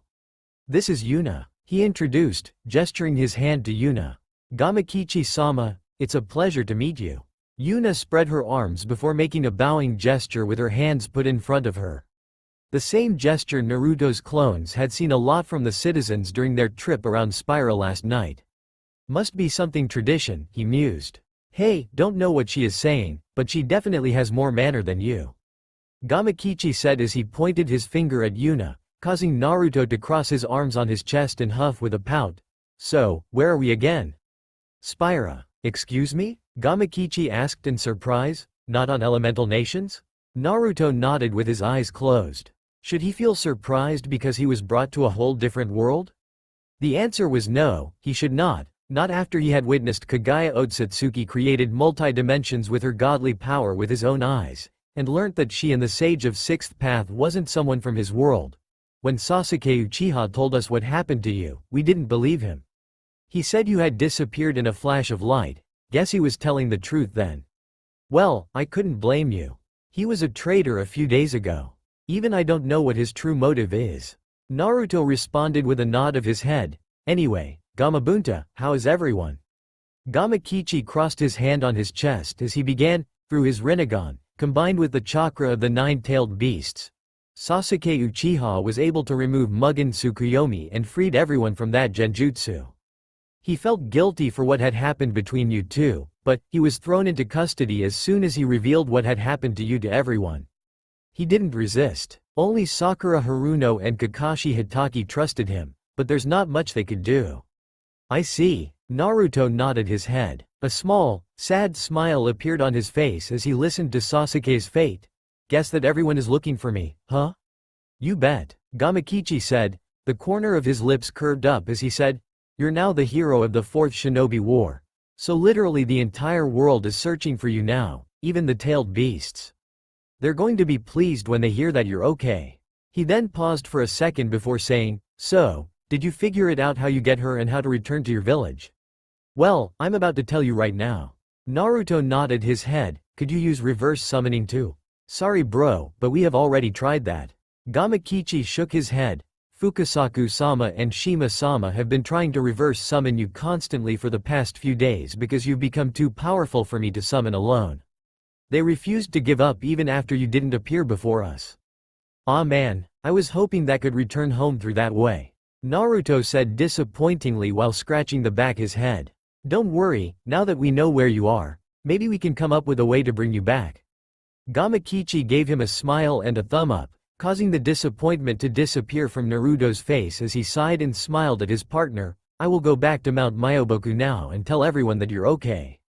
Speaker 1: This is Yuna. He introduced, gesturing his hand to Yuna. Gamakichi-sama, it's a pleasure to meet you. Yuna spread her arms before making a bowing gesture with her hands put in front of her. The same gesture Naruto's clones had seen a lot from the citizens during their trip around Spira last night. Must be something tradition, he mused. Hey, don't know what she is saying, but she definitely has more manner than you. Gamakichi said as he pointed his finger at Yuna, causing Naruto to cross his arms on his chest and huff with a pout. So, where are we again? Spira. Excuse me? Gamakichi asked in surprise. Not on Elemental Nations? Naruto nodded with his eyes closed. Should he feel surprised because he was brought to a whole different world? The answer was no, he should not after he had witnessed Kagaya Otsutsuki created multi-dimensions with her godly power with his own eyes, and learnt that she and the Sage of Sixth Path wasn't someone from his world. When Sasuke Uchiha told us what happened to you, we didn't believe him. He said you had disappeared in a flash of light. Guess he was telling the truth then. Well, I couldn't blame you. He was a traitor a few days ago. Even I don't know what his true motive is. Naruto responded with a nod of his head. Anyway, Gamabunta, how is everyone? Gamakichi crossed his hand on his chest as he began, through his Rinnegan, combined with the chakra of the nine-tailed beasts. Sasuke Uchiha was able to remove Mugen Tsukuyomi and freed everyone from that genjutsu. He felt guilty for what had happened between you two, but he was thrown into custody as soon as he revealed what had happened to you to everyone. He didn't resist. Only Sakura Haruno and Kakashi Hitaki trusted him, but there's not much they could do. I see. Naruto nodded his head. A small, sad smile appeared on his face as he listened to Sasuke's fate. Guess that everyone is looking for me, huh? You bet. Gamakichi said. The corner of his lips curved up as he said, you're now the hero of the Fourth Shinobi War. So literally the entire world is searching for you now, even the tailed beasts. They're going to be pleased when they hear that you're okay. He then paused for a second before saying, "So, did you figure it out how you get her and how to return to your village?" "Well, I'm about to tell you right now." Naruto nodded his head. "Could you use reverse summoning too?" "Sorry bro, but we have already tried that." Gamakichi shook his head. "Fukasaku-sama and Shima-sama have been trying to reverse summon you constantly for the past few days because you've become too powerful for me to summon alone. They refused to give up even after you didn't appear before us." "Aw man, I was hoping that could return home through that way," Naruto said disappointingly while scratching the back of his head. "Don't worry, now that we know where you are, maybe we can come up with a way to bring you back." Gamakichi gave him a smile and a thumb up, causing the disappointment to disappear from Naruto's face as he sighed and smiled at his partner. "I will go back to Mount Myoboku now and tell everyone that you're okay.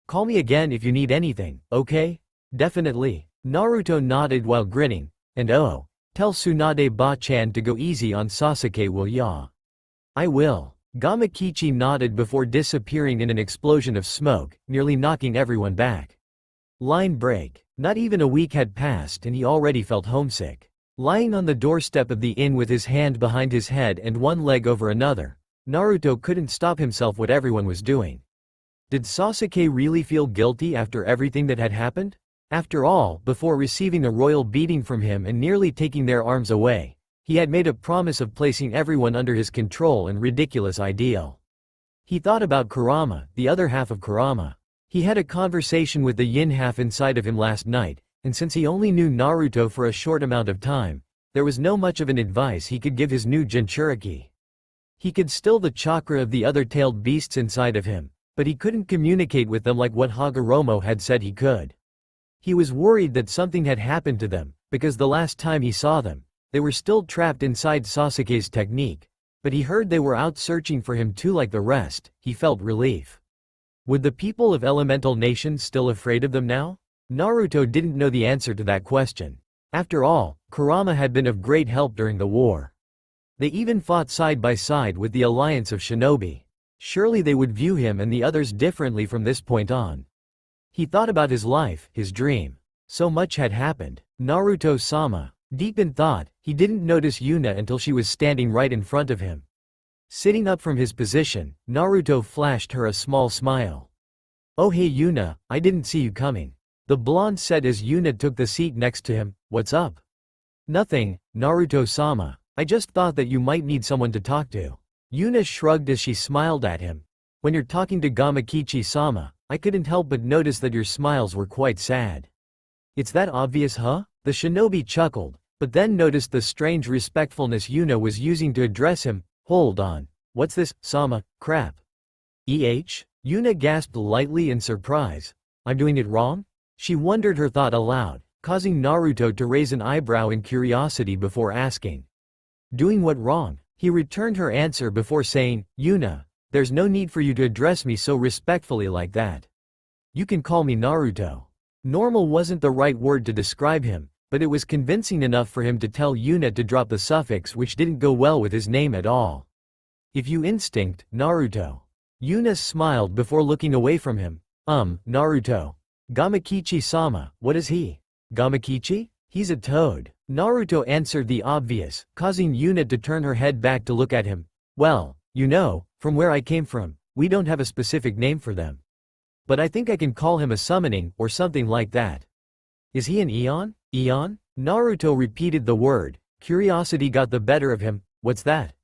Speaker 1: Call me again if you need anything, okay?" "Definitely." Naruto nodded while grinning. "And oh, tell Tsunade Ba-chan to go easy on Sasuke, will ya?" "I will." Gamakichi nodded before disappearing in an explosion of smoke, nearly knocking everyone back. Line break. Not even a week had passed and he already felt homesick. Lying on the doorstep of the inn with his hand behind his head and one leg over another, Naruto couldn't stop himself what everyone was doing. Did Sasuke really feel guilty after everything that had happened? After all, before receiving a royal beating from him and nearly taking their arms away, he had made a promise of placing everyone under his control and ridiculous ideal. He thought about Kurama, the other half of Kurama. He had a conversation with the yin half inside of him last night, and since he only knew Naruto for a short amount of time, there was no much of an advice he could give his new Jinchuriki. He could still the chakra of the other tailed beasts inside of him, but he couldn't communicate with them like what Hagoromo had said he could. He was worried that something had happened to them, because the last time he saw them, they were still trapped inside Sasuke's technique, but he heard they were out searching for him too like the rest. He felt relief. Would the people of elemental nations still afraid of them now? Naruto didn't know the answer to that question. After all, Kurama had been of great help during the war. They even fought side by side with the alliance of shinobi. Surely they would view him and the others differently from this point on. He thought about his life, his dream. So much had happened. Naruto-sama. Deep in thought, he didn't notice Yuna until she was standing right in front of him. Sitting up from his position, Naruto flashed her a small smile. "Oh hey Yuna, I didn't see you coming," the blonde said as Yuna took the seat next to him. "What's up?" "Nothing, Naruto-sama. I just thought that you might need someone to talk to." Yuna shrugged as she smiled at him. "When you're talking to Gamakichi-sama, I couldn't help but notice that your smiles were quite sad." "It's that obvious, huh?" The shinobi chuckled, but then noticed the strange respectfulness Yuna was using to address him. "Hold on. What's this, Sama, crap?" Yuna gasped lightly in surprise. "I'm doing it wrong?" She wondered her thought aloud, causing Naruto to raise an eyebrow in curiosity before asking. "Doing what wrong?" He returned her answer before saying, "Yuna, there's no need for you to address me so respectfully like that. You can call me Naruto." Normal wasn't the right word to describe him, but it was convincing enough for him to tell Yuna to drop the suffix which didn't go well with his name at all. "If you instinct, Naruto." Yuna smiled before looking away from him. Naruto. Gamakichi-sama, what is he?" "Gamakichi? He's a toad." Naruto answered the obvious, causing Yuna to turn her head back to look at him. "Well, you know, from where I came from, we don't have a specific name for them. But I think I can call him a summoning, or something like that." "Is he an Eon?" "Eon?" Naruto repeated the word. Curiosity got the better of him. "What's that?"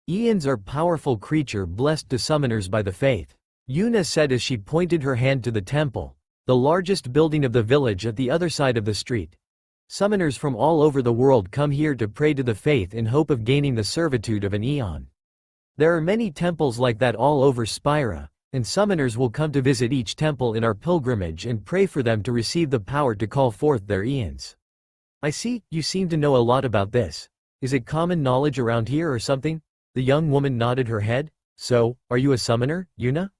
Speaker 1: "Eons are powerful creature blessed to summoners by the faith," Yuna said as she pointed her hand to the temple, the largest building of the village at the other side of the street. "Summoners from all over the world come here to pray to the faith in hope of gaining the servitude of an Eon. There are many temples like that all over Spira, and summoners will come to visit each temple in our pilgrimage and pray for them to receive the power to call forth their Eons." "I see, you seem to know a lot about this. Is it common knowledge around here or something?" The young woman nodded her head. "So, are you a summoner, Yuna?"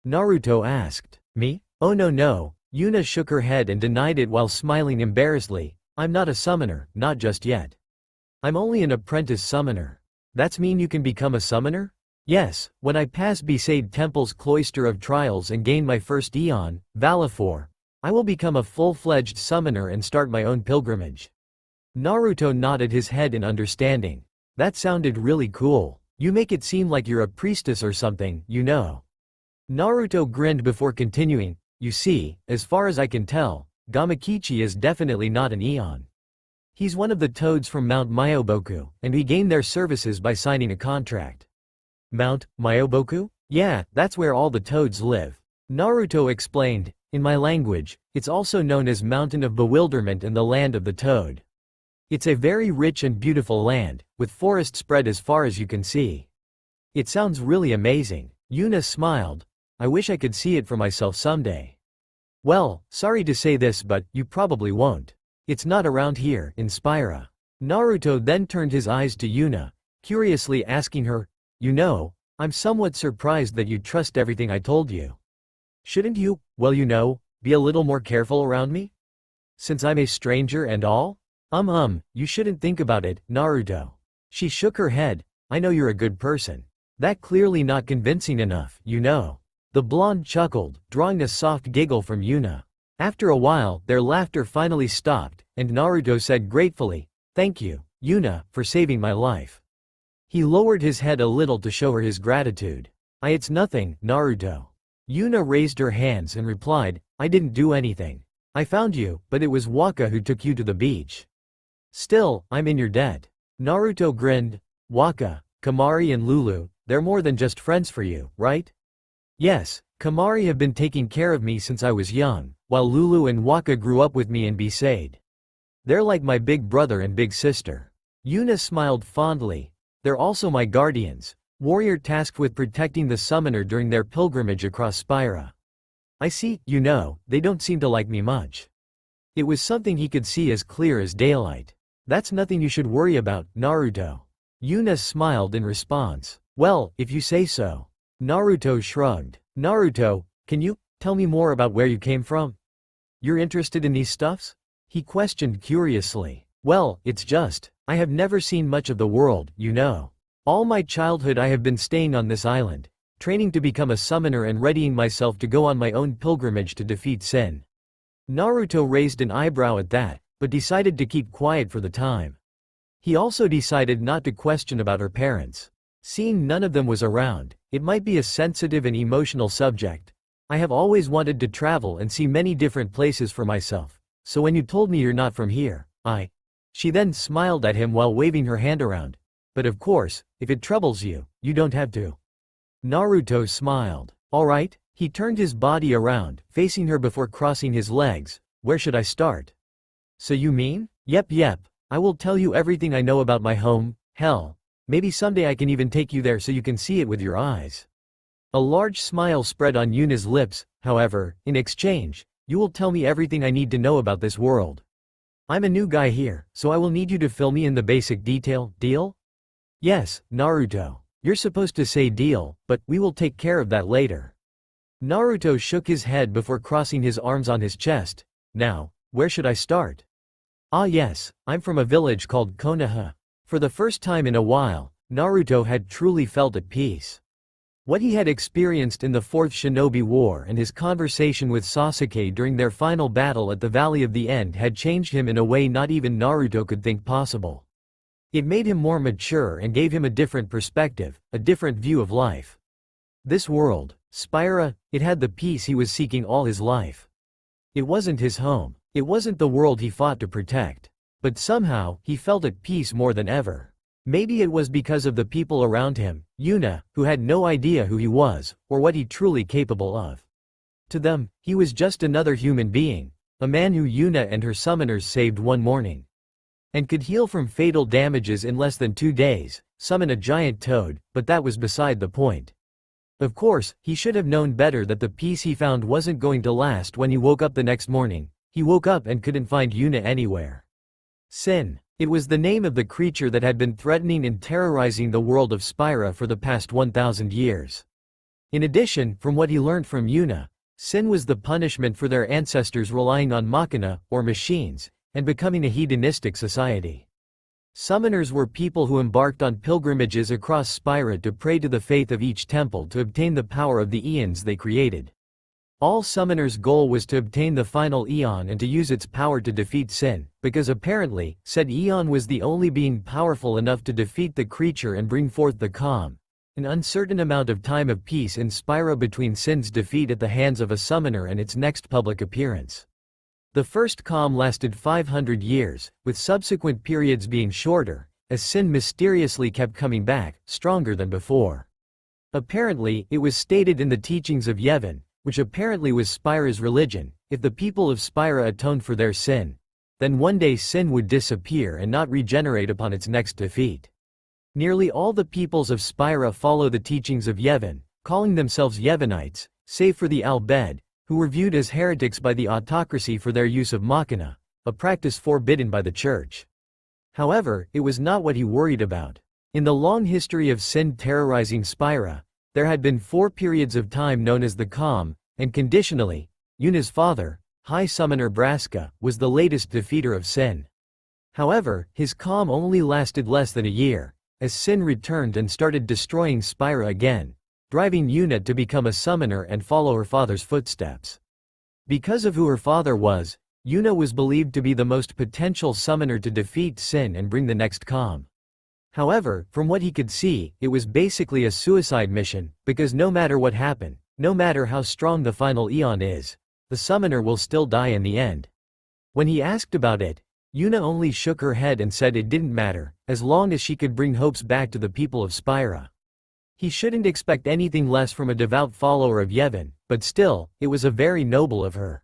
Speaker 1: Naruto asked. "Me? Oh no. Yuna shook her head and denied it while smiling embarrassedly. "I'm not a summoner, not just yet. I'm only an apprentice summoner." "That's mean you can become a summoner?" "Yes, when I pass Besaid Temple's Cloister of Trials and gain my first Eon, Valifor, I will become a full-fledged summoner and start my own pilgrimage." Naruto nodded his head in understanding. That sounded really cool. You make it seem like you're a priestess or something, you know. Naruto grinned before continuing, you see, as far as I can tell, Gamakichi is definitely not an Eon. He's one of the toads from Mount Myoboku, and we gained their services by signing a contract. Mount Myoboku? Yeah, that's where all the toads live. Naruto explained, in my language, it's also known as Mountain of Bewilderment and the Land of the Toad. It's a very rich and beautiful land, with forests spread as far as you can see. It sounds really amazing. Yuna smiled. I wish I could see it for myself someday. Well, sorry to say this but you probably won't. It's not around here, in Spira. Naruto then turned his eyes to Yuna, curiously asking her, you know, I'm somewhat surprised that you trust everything I told you. Shouldn't you, well you know, be a little more careful around me? Since I'm a stranger and all? You shouldn't think about it, Naruto. She shook her head, I know you're a good person. That clearly not convincing enough, you know. The blonde chuckled, drawing a soft giggle from Yuna. After a while, their laughter finally stopped, and Naruto said gratefully, thank you, Yuna, for saving my life. He lowered his head a little to show her his gratitude. It's nothing, Naruto. Yuna raised her hands and replied, I didn't do anything. I found you, but it was Waka who took you to the beach. Still, I'm in your debt. Naruto grinned. Waka, Kamari and Lulu, they're more than just friends for you, right? Yes, Kamari have been taking care of me since I was young, while Lulu and Waka grew up with me in Besaid. They're like my big brother and big sister. Yuna smiled fondly. They're also my guardians, warrior tasked with protecting the summoner during their pilgrimage across Spira. I see, you know, they don't seem to like me much. It was something he could see as clear as daylight. That's nothing you should worry about, Naruto. Yuna smiled in response. Well, if you say so. Naruto shrugged. Naruto, can you tell me more about where you came from? You're interested in these stuffs? He questioned curiously. Well, it's just, I have never seen much of the world, you know. All my childhood I have been staying on this island, training to become a summoner and readying myself to go on my own pilgrimage to defeat Sin. Naruto raised an eyebrow at that, but decided to keep quiet for the time. He also decided not to question about her parents. Seeing none of them was around, it might be a sensitive and emotional subject. I have always wanted to travel and see many different places for myself, so when you told me you're not from here, She then smiled at him while waving her hand around. But of course, if it troubles you, you don't have to. Naruto smiled. Alright, he turned his body around, facing her before crossing his legs. Where should I start? So you mean? Yep, I will tell you everything I know about my home, hell. Maybe someday I can even take you there so you can see it with your eyes. A large smile spread on Yuna's lips, however, in exchange, you will tell me everything I need to know about this world. I'm a new guy here, so I will need you to fill me in the basic detail, deal? Yes, Naruto. You're supposed to say deal, but we will take care of that later. Naruto shook his head before crossing his arms on his chest. Now, where should I start? Yes, I'm from a village called Konoha. For the first time in a while, Naruto had truly felt at peace. What he had experienced in the Fourth Shinobi War and his conversation with Sasuke during their final battle at the Valley of the End had changed him in a way not even Naruto could think possible. It made him more mature and gave him a different perspective, a different view of life. This world, Spira, it had the peace he was seeking all his life. It wasn't his home. It wasn't the world he fought to protect. But somehow, he felt at peace more than ever. Maybe it was because of the people around him, Yuna, who had no idea who he was, or what he truly capable of. To them, he was just another human being, a man who Yuna and her summoners saved one morning. And could heal from fatal damages in less than 2 days, summon a giant toad, but that was beside the point. Of course, he should have known better that the peace he found wasn't going to last when he woke up the next morning. He woke up and couldn't find Yuna anywhere. Sin. It was the name of the creature that had been threatening and terrorizing the world of Spira for the past 1,000 years. In addition, from what he learned from Yuna, Sin was the punishment for their ancestors relying on machina, or machines, and becoming a hedonistic society. Summoners were people who embarked on pilgrimages across Spira to pray to the faith of each temple to obtain the power of the eons they created. All summoners' goal was to obtain the final Aeon and to use its power to defeat Sin, because apparently, said Aeon was the only being powerful enough to defeat the creature and bring forth the calm, an uncertain amount of time of peace in Spyro between Sin's defeat at the hands of a summoner and its next public appearance. The first calm lasted 500 years, with subsequent periods being shorter, as Sin mysteriously kept coming back, stronger than before. Apparently, it was stated in the teachings of Yevon, which apparently was Spyro's religion, if the people of Spyro atoned for their sin, then one day Sin would disappear and not regenerate upon its next defeat. Nearly all the peoples of Spyro follow the teachings of Yevon, calling themselves Yevonites, save for the Al-Bed, who were viewed as heretics by the autocracy for their use of machina, a practice forbidden by the church. However, it was not what he worried about. In the long history of Sin terrorizing Spyro, there had been 4 periods of time known as the Calm, and conditionally, Yuna's father, High Summoner Braska, was the latest defeater of Sin. However, his calm only lasted less than a year, as Sin returned and started destroying Spyro again, driving Yuna to become a summoner and follow her father's footsteps. Because of who her father was, Yuna was believed to be the most potential summoner to defeat Sin and bring the next calm. However, from what he could see, it was basically a suicide mission, because no matter what happened, no matter how strong the final Aeon is, the summoner will still die in the end. When he asked about it, Yuna only shook her head and said it didn't matter, as long as she could bring hopes back to the people of Spyro. He shouldn't expect anything less from a devout follower of Yevon, but still, it was a very noble of her.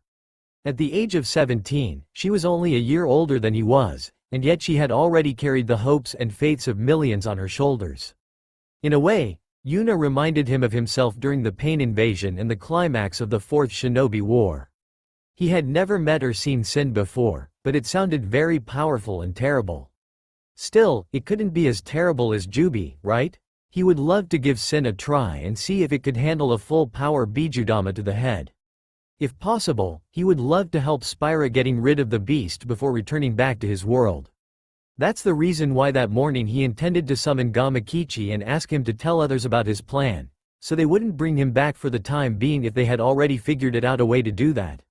Speaker 1: At the age of 17, she was only a year older than he was, and yet she had already carried the hopes and faiths of millions on her shoulders. In a way, Yuna reminded him of himself during the Pain Invasion and the climax of the Fourth Shinobi War. He had never met or seen Sin before, but it sounded very powerful and terrible. Still, it couldn't be as terrible as Jubi, right? He would love to give Sin a try and see if it could handle a full power Bijudama to the head. If possible, he would love to help Spyro getting rid of the beast before returning back to his world. That's the reason why that morning he intended to summon Gamakichi and ask him to tell others about his plan, so they wouldn't bring him back for the time being if they had already figured out a way to do that.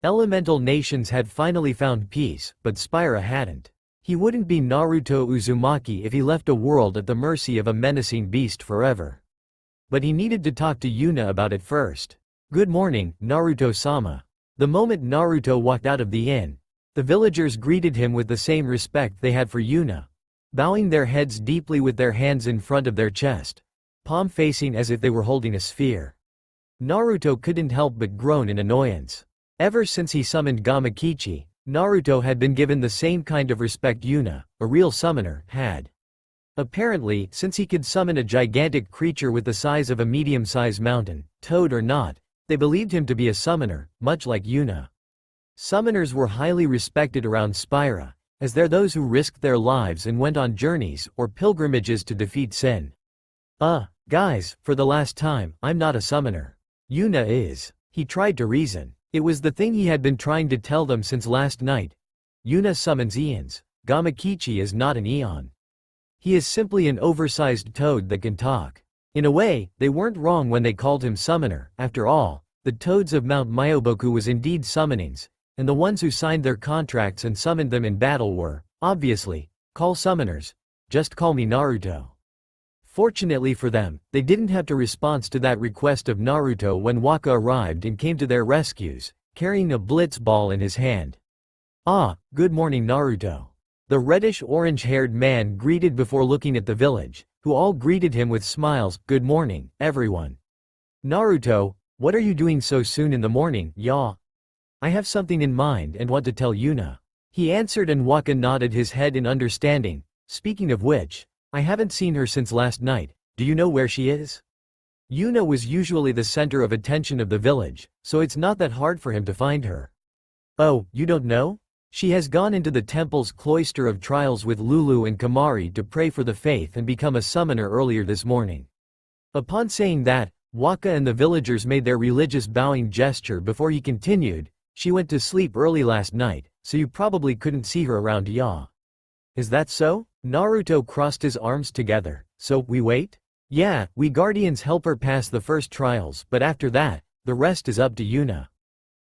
Speaker 1: Elemental nations had finally found peace, but Spyro hadn't. He wouldn't be Naruto Uzumaki if he left a world at the mercy of a menacing beast forever. But he needed to talk to Yuna about it first. "Good morning, Naruto-sama." The moment Naruto walked out of the inn, the villagers greeted him with the same respect they had for Yuna, bowing their heads deeply with their hands in front of their chest, palm facing as if they were holding a sphere. Naruto couldn't help but groan in annoyance. Ever since he summoned Gamakichi, Naruto had been given the same kind of respect Yuna, a real summoner, had. Apparently, since he could summon a gigantic creature with the size of a medium-sized mountain, toad or not, they believed him to be a summoner, much like Yuna. Summoners were highly respected around Spyro, as they're those who risked their lives and went on journeys or pilgrimages to defeat Sin. Guys, for the last time, I'm not a summoner. Yuna is. He tried to reason. It was the thing he had been trying to tell them since last night. Yuna summons Aeons. Gamakichi is not an Aeon. He is simply an oversized toad that can talk. In a way, they weren't wrong when they called him summoner. After all, the toads of Mount Myoboku was indeed summonings, and the ones who signed their contracts and summoned them in battle were, obviously, called summoners. Just call me Naruto. Fortunately for them, they didn't have to respond to that request of Naruto when Waka arrived and came to their rescues, carrying a blitz ball in his hand. Good morning Naruto. The reddish-orange-haired man greeted before looking at the village, who all greeted him with smiles. "Good morning, everyone." "Naruto, what are you doing so soon in the morning, ya?" "I have something in mind and want to tell Yuna." He answered, and Waka nodded his head in understanding. "Speaking of which, I haven't seen her since last night. Do you know where she is?" Yuna was usually the center of attention of the village, so it's not that hard for him to find her. "Oh, you don't know? She has gone into the temple's cloister of trials with Lulu and Kamari to pray for the faith and become a summoner earlier this morning." Upon saying that, Waka and the villagers made their religious bowing gesture before he continued. "She went to sleep early last night, so you probably couldn't see her around, ya." "Is that so?" Naruto crossed his arms together. "So, we wait?" "Yeah, we Guardians help her pass the first trials, but after that, the rest is up to Yuna.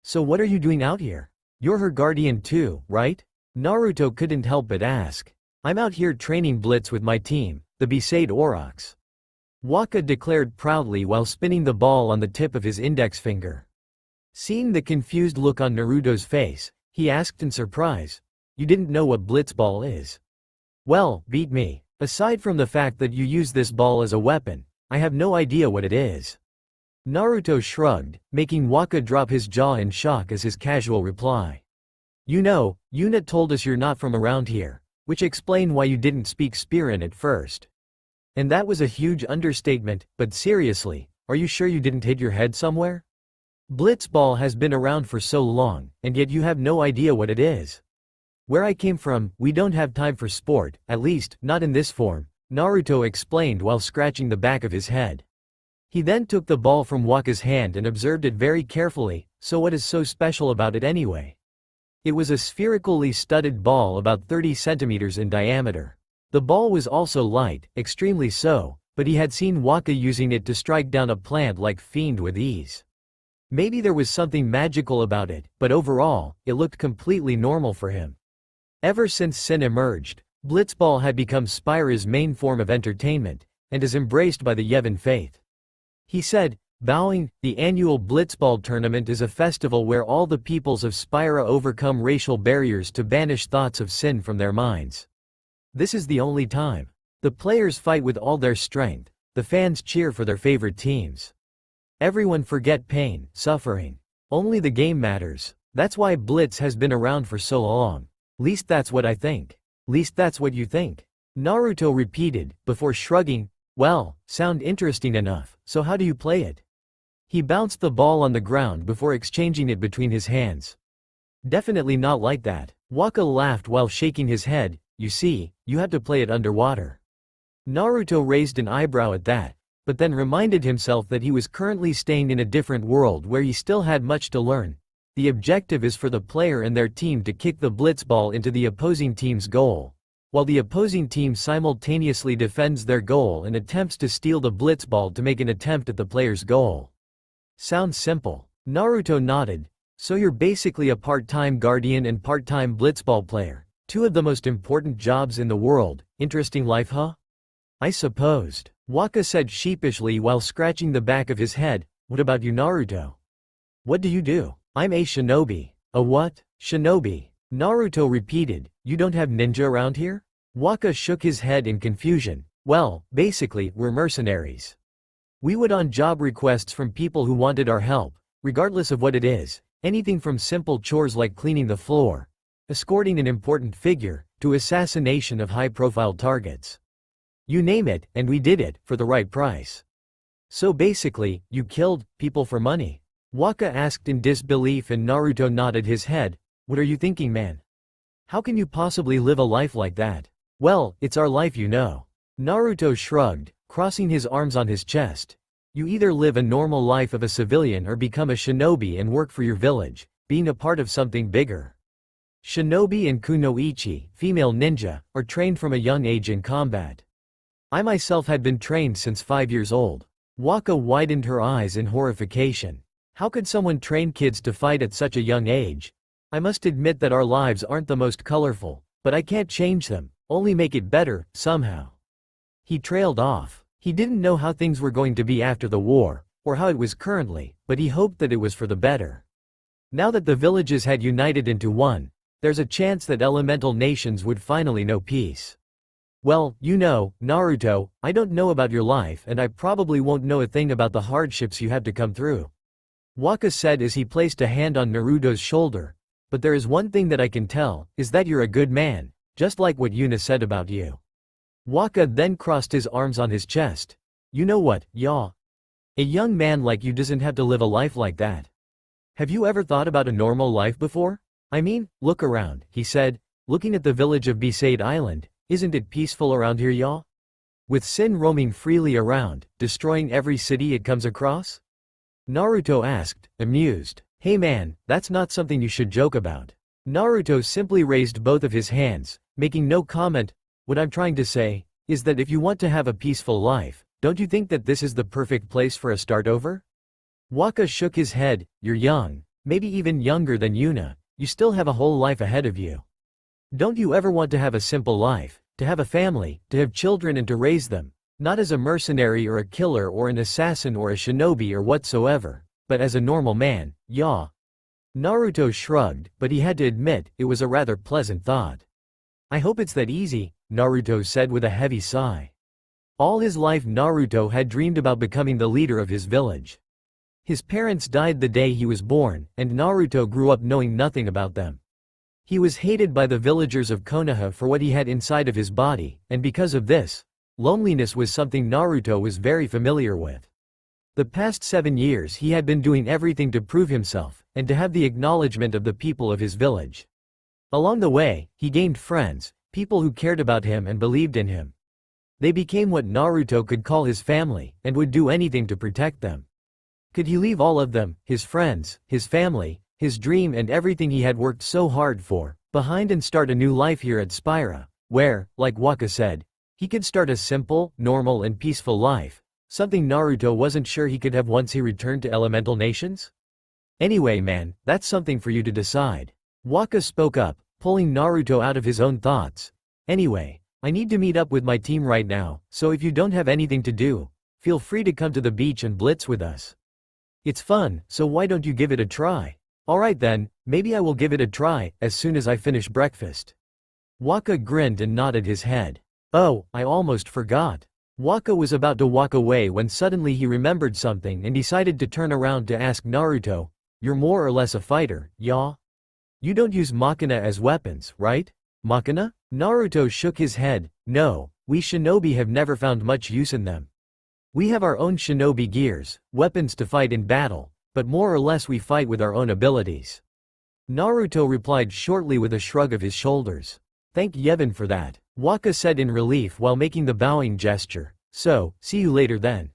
Speaker 1: So what are you doing out here? You're her guardian too, right? Naruto couldn't help but ask. I'm out here training Blitz with my team, the Besaid Aurochs. Waka declared proudly while spinning the ball on the tip of his index finger. Seeing the confused look on Naruto's face, he asked in surprise, "You didn't know what blitzball is?" "Well, beat me. Aside from the fact that you use this ball as a weapon, I have no idea what it is." Naruto shrugged, making Waka drop his jaw in shock as his casual reply. "You know, Yuna told us you're not from around here, which explained why you didn't speak Spirin at first. And that was a huge understatement, but seriously, are you sure you didn't hit your head somewhere? Blitzball has been around for so long, and yet you have no idea what it is." "Where I came from, we don't have time for sport, at least, not in this form," Naruto explained while scratching the back of his head. He then took the ball from Waka's hand and observed it very carefully. "So what is so special about it anyway?" It was a spherically studded ball about 30 centimeters in diameter. The ball was also light, extremely so, but he had seen Waka using it to strike down a plant like fiend with ease. Maybe there was something magical about it, but overall, it looked completely normal for him. Ever since Sin emerged, blitzball had become Spira's main form of entertainment, and is embraced by the Yevon faith. He said, bowing, "The annual blitzball tournament is a festival where all the peoples of Spira overcome racial barriers to banish thoughts of sin from their minds. This is the only time. The players fight with all their strength, the fans cheer for their favorite teams. Everyone forget pain, suffering. Only the game matters. That's why Blitz has been around for so long. Least that's what I think." "Least that's what you think?" Naruto repeated, before shrugging. "Well, sound interesting enough, so how do you play it?" He bounced the ball on the ground before exchanging it between his hands. "Definitely not like that." Waka laughed while shaking his head. "You see, you have to play it underwater." Naruto raised an eyebrow at that, but then reminded himself that he was currently staying in a different world where he still had much to learn. The objective is for the player and their team to kick the blitzball into the opposing team's goal, while the opposing team simultaneously defends their goal and attempts to steal the blitzball to make an attempt at the player's goal. Sounds simple. Naruto nodded. "So you're basically a part-time guardian and part-time blitzball player. Two of the most important jobs in the world. Interesting life, huh?" "I supposed," Waka said sheepishly while scratching the back of his head. "What about you, Naruto?" "What do you do?" "I'm a shinobi." "A what?" "Shinobi." Naruto repeated. "You don't have ninja around here?" Waka shook his head in confusion. "Well, basically, we're mercenaries. We would on job requests from people who wanted our help, regardless of what it is, anything from simple chores like cleaning the floor, escorting an important figure, to assassination of high-profile targets. You name it, and we did it, for the right price." "So basically, you killed people for money?" Waka asked in disbelief, and Naruto nodded his head. "What are you thinking, man? How can you possibly live a life like that?" "Well, it's our life, you know." Naruto shrugged, crossing his arms on his chest. "You either live a normal life of a civilian or become a shinobi and work for your village, being a part of something bigger. Shinobi and kunoichi, female ninja, are trained from a young age in combat. I myself had been trained since 5 years old." Waka widened her eyes in horrification. "How could someone train kids to fight at such a young age? I must admit that our lives aren't the most colorful, but I can't change them, only make it better, somehow." He trailed off. He didn't know how things were going to be after the war, or how it was currently, but he hoped that it was for the better. Now that the villages had united into one, there's a chance that elemental nations would finally know peace. "Well, you know, Naruto, I don't know about your life and I probably won't know a thing about the hardships you had to come through," Waka said as he placed a hand on Naruto's shoulder. "But there is one thing that I can tell, is that you're a good man, just like what Yuna said about you." Waka then crossed his arms on his chest. "You know what, yaw? A young man like you doesn't have to live a life like that. Have you ever thought about a normal life before? I mean, look around," he said, looking at the village of Besaid Island. "Isn't it peaceful around here, yaw? With Sin roaming freely around, destroying every city it comes across?" Naruto asked, amused. "Hey man, that's not something you should joke about." Naruto simply raised both of his hands, making no comment. "What I'm trying to say is that if you want to have a peaceful life, don't you think that this is the perfect place for a start over?" Waka shook his head. You're young, maybe even younger than Yuna, you still have a whole life ahead of you. Don't you ever want to have a simple life, to have a family, to have children and to raise them, not as a mercenary or a killer or an assassin or a shinobi or whatsoever, but as a normal man, ya? Naruto shrugged, but he had to admit, it was a rather pleasant thought. I hope it's that easy, Naruto said with a heavy sigh. All his life Naruto had dreamed about becoming the leader of his village. His parents died the day he was born, and Naruto grew up knowing nothing about them. He was hated by the villagers of Konoha for what he had inside of his body, and because of this, loneliness was something Naruto was very familiar with. The past 7 years he had been doing everything to prove himself, and to have the acknowledgement of the people of his village. Along the way, he gained friends, people who cared about him and believed in him. They became what Naruto could call his family, and would do anything to protect them. Could he leave all of them, his friends, his family, his dream and everything he had worked so hard for, behind and start a new life here at Spira, where, like Waka said, he could start a simple, normal and peaceful life, something Naruto wasn't sure he could have once he returned to Elemental Nations? Anyway man, that's something for you to decide. Waka spoke up, pulling Naruto out of his own thoughts. Anyway, I need to meet up with my team right now, so if you don't have anything to do, feel free to come to the beach and blitz with us. It's fun, so why don't you give it a try? Alright then, maybe I will give it a try, as soon as I finish breakfast. Waka grinned and nodded his head. Oh, I almost forgot. Waka was about to walk away when suddenly he remembered something and decided to turn around to ask Naruto, you're more or less a fighter, ya? You don't use Makina as weapons, right? Makina? Naruto shook his head. No, we shinobi have never found much use in them. We have our own shinobi gears, weapons to fight in battle, but more or less we fight with our own abilities. Naruto replied shortly with a shrug of his shoulders. Thank Yevon for that, Waka said in relief while making the bowing gesture. So, see you later then.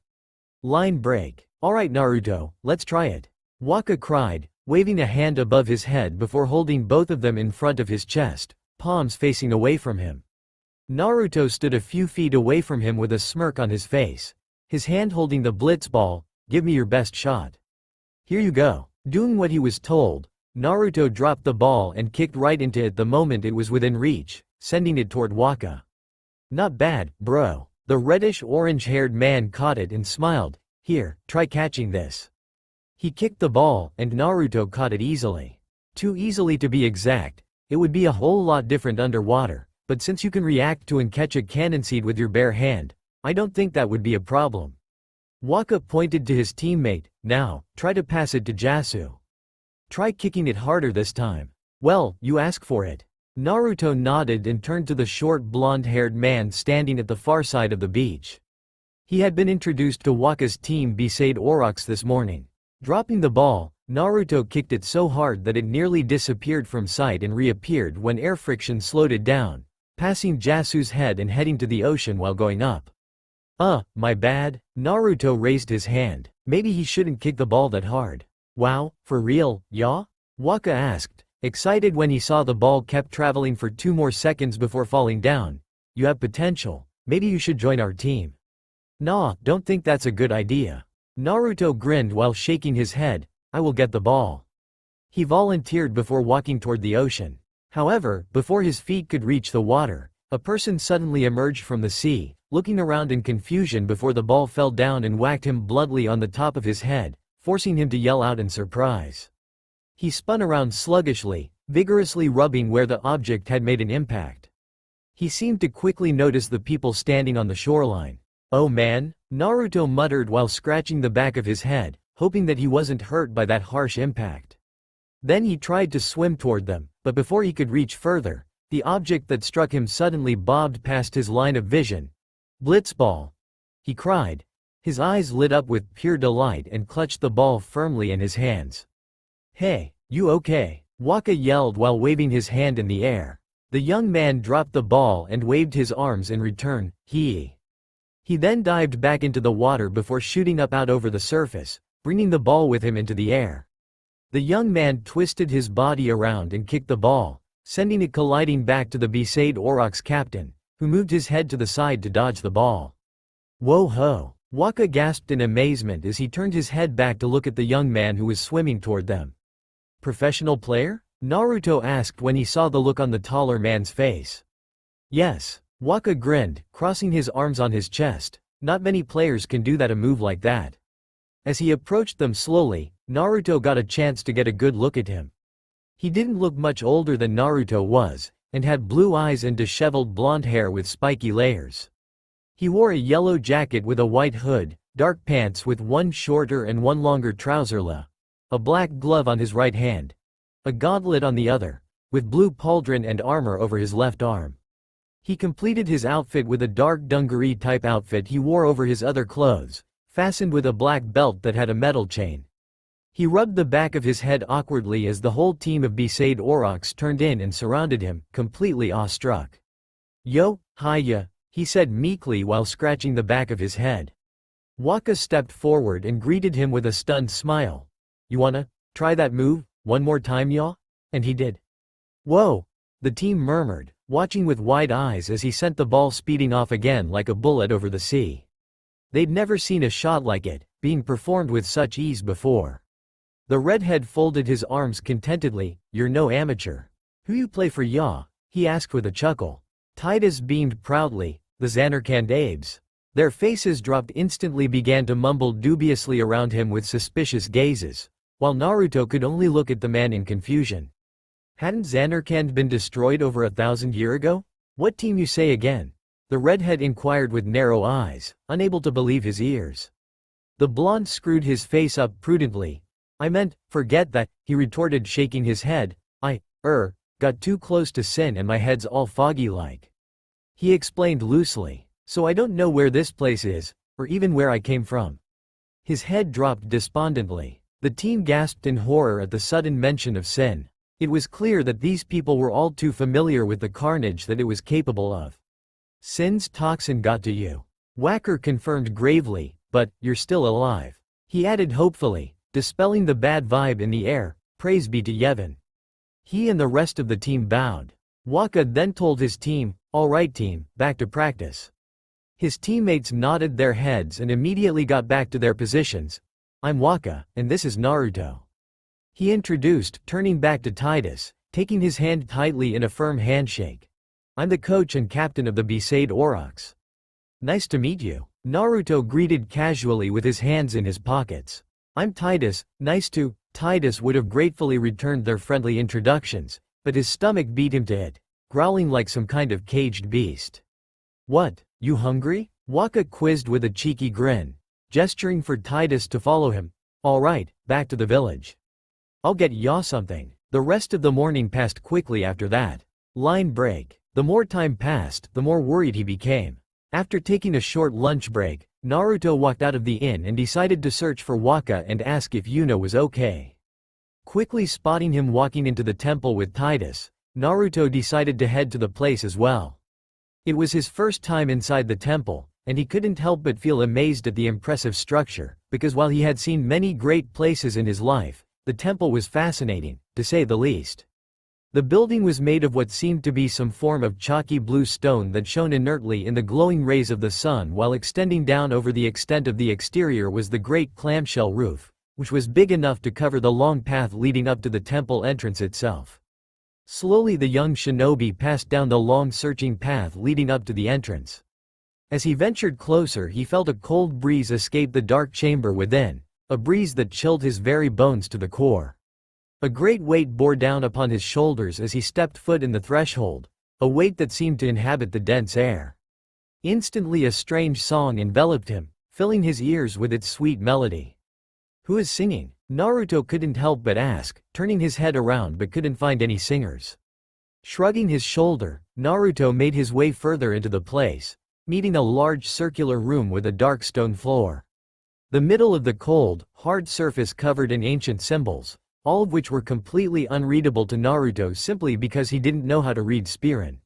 Speaker 1: Line break. Alright Naruto, let's try it. Waka cried, waving a hand above his head before holding both of them in front of his chest, palms facing away from him. Naruto stood a few feet away from him with a smirk on his face, his hand holding the blitz ball. Give me your best shot. Here you go. Doing what he was told, Naruto dropped the ball and kicked right into it the moment it was within reach, sending it toward Waka. Not bad, bro. The reddish-orange-haired man caught it and smiled. Here, try catching this. He kicked the ball, and Naruto caught it easily. Too easily to be exact. It would be a whole lot different underwater, but since you can react to and catch a cannon seed with your bare hand, I don't think that would be a problem. Waka pointed to his teammate. Now, try to pass it to Jasu. Try kicking it harder this time. Well, you ask for it. Naruto nodded and turned to the short blonde-haired man standing at the far side of the beach. He had been introduced to Waka's team beside Orox this morning. Dropping the ball, Naruto kicked it so hard that it nearly disappeared from sight and reappeared when air friction slowed it down, passing Jasu's head and heading to the ocean while going up. My bad. Naruto raised his hand. Maybe he shouldn't kick the ball that hard. Wow, for real, ya? Waka asked, excited when he saw the ball kept traveling for 2 more seconds before falling down. You have potential. Maybe you should join our team. Nah, don't think that's a good idea. Naruto grinned while shaking his head. I will get the ball. He volunteered before walking toward the ocean. However, before his feet could reach the water, a person suddenly emerged from the sea, looking around in confusion before the ball fell down and whacked him bloodily on the top of his head, forcing him to yell out in surprise. He spun around sluggishly, vigorously rubbing where the object had made an impact. He seemed to quickly notice the people standing on the shoreline. Oh man, Naruto muttered while scratching the back of his head, hoping that he wasn't hurt by that harsh impact. Then he tried to swim toward them, but before he could reach further, the object that struck him suddenly bobbed past his line of vision. Blitzball! He cried. His eyes lit up with pure delight and clutched the ball firmly in his hands. Hey, you okay? Waka yelled while waving his hand in the air. The young man dropped the ball and waved his arms in return. He then dived back into the water before shooting up out over the surface, bringing the ball with him into the air. The young man twisted his body around and kicked the ball, sending it colliding back to the beside Orox captain, who moved his head to the side to dodge the ball. Whoa ho! Waka gasped in amazement as he turned his head back to look at the young man who was swimming toward them. Professional player? Naruto asked when he saw the look on the taller man's face. Yes. Waka grinned, crossing his arms on his chest. Not many players can do a move like that. As he approached them slowly, Naruto got a chance to get a good look at him. He didn't look much older than Naruto was, and had blue eyes and disheveled blonde hair with spiky layers. He wore a yellow jacket with a white hood, dark pants with one shorter and one longer trouserla, a black glove on his right hand, a gauntlet on the other, with blue pauldron and armor over his left arm. He completed his outfit with a dark dungaree-type outfit he wore over his other clothes, fastened with a black belt that had a metal chain. He rubbed the back of his head awkwardly as the whole team of Besaid Aurochs turned in and surrounded him, completely awestruck. "Yo, hiya," he said meekly while scratching the back of his head. Waka stepped forward and greeted him with a stunned smile. "You wanna try that move one more time, yaw?" And he did. "Whoa," the team murmured, watching with wide eyes as he sent the ball speeding off again like a bullet over the sea. They'd never seen a shot like it, being performed with such ease before. The redhead folded his arms contentedly. "You're no amateur. Who you play for, yaw?" he asked with a chuckle. Titus beamed proudly. "The Zanarkand Abes." Their faces dropped instantly, began to mumble dubiously around him with suspicious gazes, while Naruto could only look at the man in confusion. Hadn't Zanarkand been destroyed over 1,000 years ago? "What team you say again?" the redhead inquired with narrow eyes, unable to believe his ears. The blonde screwed his face up prudently. "I meant, forget that," he retorted, shaking his head. "I got too close to Sin and my head's all foggy like." He explained loosely. "So I don't know where this place is, or even where I came from." His head dropped despondently. The team gasped in horror at the sudden mention of Sin. It was clear that these people were all too familiar with the carnage that it was capable of. "Sin's toxin got to you," Wacker confirmed gravely, "but you're still alive," he added hopefully, dispelling the bad vibe in the air. "Praise be to Yevon." He and the rest of the team bowed. Waka then told his team, "All right team, back to practice." His teammates nodded their heads and immediately got back to their positions. "I'm Waka, and this is Naruto," he introduced, turning back to Titus, taking his hand tightly in a firm handshake. "I'm the coach and captain of the Besaid Aurochs." "Nice to meet you," Naruto greeted casually with his hands in his pockets. "I'm Titus, nice to..." Titus would have gratefully returned their friendly introductions, but his stomach beat him to it, growling like some kind of caged beast. "What, you hungry?" Waka quizzed with a cheeky grin, gesturing for Titus to follow him. "All right, back to the village. I'll get yaw something." The rest of the morning passed quickly after that. Line break. The more time passed, the more worried he became. After taking a short lunch break, Naruto walked out of the inn and decided to search for Waka and ask if Yuna was okay. Quickly spotting him walking into the temple with Titus, Naruto decided to head to the place as well. It was his first time inside the temple, and he couldn't help but feel amazed at the impressive structure, because while he had seen many great places in his life, the temple was fascinating, to say the least. The building was made of what seemed to be some form of chalky blue stone that shone inertly in the glowing rays of the sun, while extending down over the extent of the exterior was the great clamshell roof, which was big enough to cover the long path leading up to the temple entrance itself. Slowly the young shinobi passed down the long searching path leading up to the entrance. As he ventured closer, he felt a cold breeze escape the dark chamber within, a breeze that chilled his very bones to the core. A great weight bore down upon his shoulders as he stepped foot in the threshold, a weight that seemed to inhabit the dense air. Instantly a strange song enveloped him, filling his ears with its sweet melody. "Who is singing?" Naruto couldn't help but ask, turning his head around but couldn't find any singers. Shrugging his shoulder, Naruto made his way further into the place, meeting a large circular room with a dark stone floor. The middle of the cold, hard surface covered in ancient symbols, all of which were completely unreadable to Naruto simply because he didn't know how to read Spirin.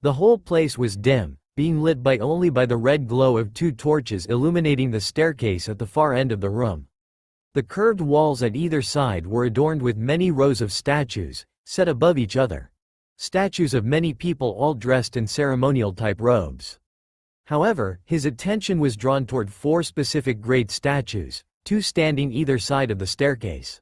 Speaker 1: The whole place was dim, being lit only by the red glow of two torches illuminating the staircase at the far end of the room. The curved walls at either side were adorned with many rows of statues, set above each other. Statues of many people all dressed in ceremonial-type robes. However, his attention was drawn toward 4 specific great statues, 2 standing either side of the staircase.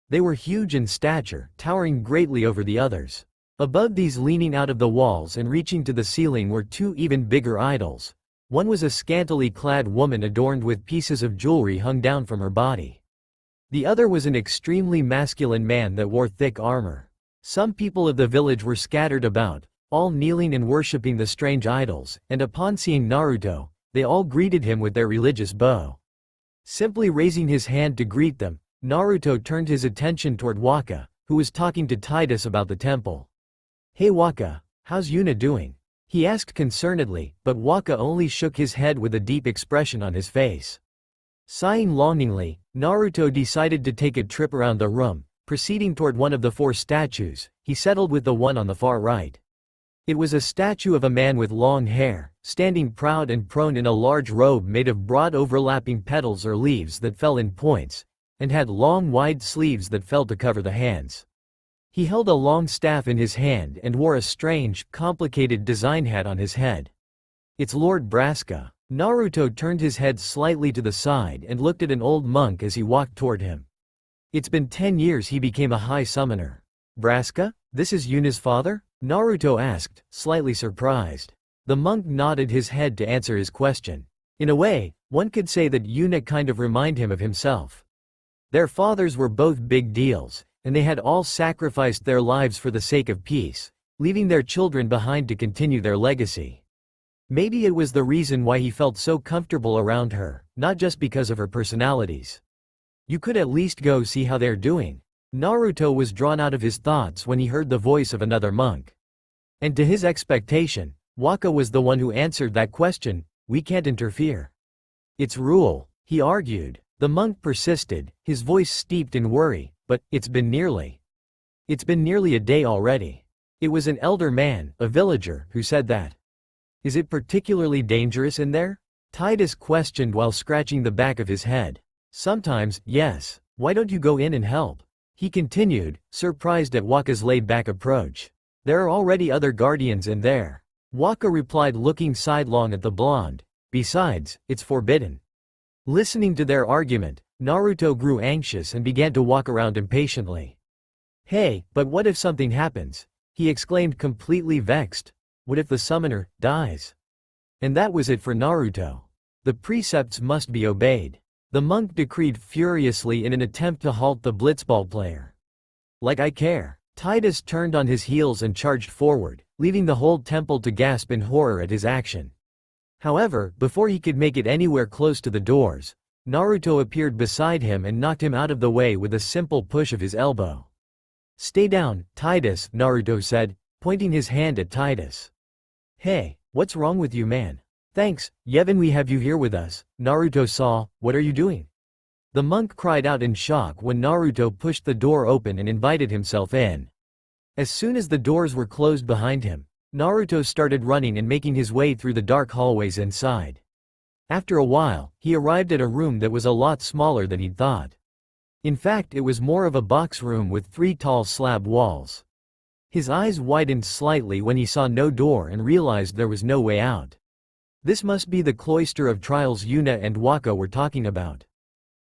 Speaker 1: They were huge in stature, towering greatly over the others. Above these, leaning out of the walls and reaching to the ceiling, were 2 even bigger idols. One was a scantily clad woman adorned with pieces of jewelry hung down from her body. The other was an extremely masculine man that wore thick armor. Some people of the village were scattered about, all kneeling and worshipping the strange idols, and upon seeing Naruto, they all greeted him with their religious bow. Simply raising his hand to greet them, Naruto turned his attention toward Waka, who was talking to Titus about the temple. "Hey Waka, how's Yuna doing?" he asked concernedly, but Waka only shook his head with a deep expression on his face. Sighing longingly, Naruto decided to take a trip around the room. Proceeding toward one of the 4 statues, he settled with the one on the far right. It was a statue of a man with long hair, standing proud and prone in a large robe made of broad overlapping petals or leaves that fell in points, and had long wide sleeves that fell to cover the hands. He held a long staff in his hand and wore a strange, complicated design hat on his head. "It's Lord Braska." Naruto turned his head slightly to the side and looked at an old monk as he walked toward him. "It's been 10 years he became a high summoner." "Braska? This is Yuna's father?" Naruto asked, slightly surprised. The monk nodded his head to answer his question. In a way, one could say that Yuna kind of reminded him of himself. Their fathers were both big deals, and they had all sacrificed their lives for the sake of peace, leaving their children behind to continue their legacy. Maybe it was the reason why he felt so comfortable around her, not just because of her personalities. "You could at least go see how they're doing." Naruto was drawn out of his thoughts when he heard the voice of another monk. And to his expectation, Waka was the one who answered that question. "We can't interfere. It's rule," he argued. The monk persisted, his voice steeped in worry, "But, it's been nearly a day already." It was an elder man, a villager, who said that. "Is it particularly dangerous in there?" Titus questioned while scratching the back of his head. "Sometimes, yes. Why don't you go in and help?" he continued, surprised at Waka's laid-back approach. "There are already other guardians in there." Waka replied, looking sidelong at the blonde. "Besides, it's forbidden." Listening to their argument, Naruto grew anxious and began to walk around impatiently. "Hey, but what if something happens?" he exclaimed, completely vexed. "What if the summoner dies?" And that was it for Naruto. The precepts must be obeyed. The monk decreed furiously in an attempt to halt the blitzball player. "Like I care." Titus turned on his heels and charged forward, leaving the whole temple to gasp in horror at his action. However, before he could make it anywhere close to the doors, Naruto appeared beside him and knocked him out of the way with a simple push of his elbow. "Stay down, Titus," Naruto said, pointing his hand at Titus. "Hey, what's wrong with you, man?" "Thanks, Yevon, we have you here with us." Naruto saw. "What are you doing?" The monk cried out in shock when Naruto pushed the door open and invited himself in. As soon as the doors were closed behind him, Naruto started running and making his way through the dark hallways inside. After a while, he arrived at a room that was a lot smaller than he'd thought. In fact, it was more of a box room with 3 tall slab walls. His eyes widened slightly when he saw no door and realized there was no way out. This must be the cloister of trials Yuna and Waka were talking about.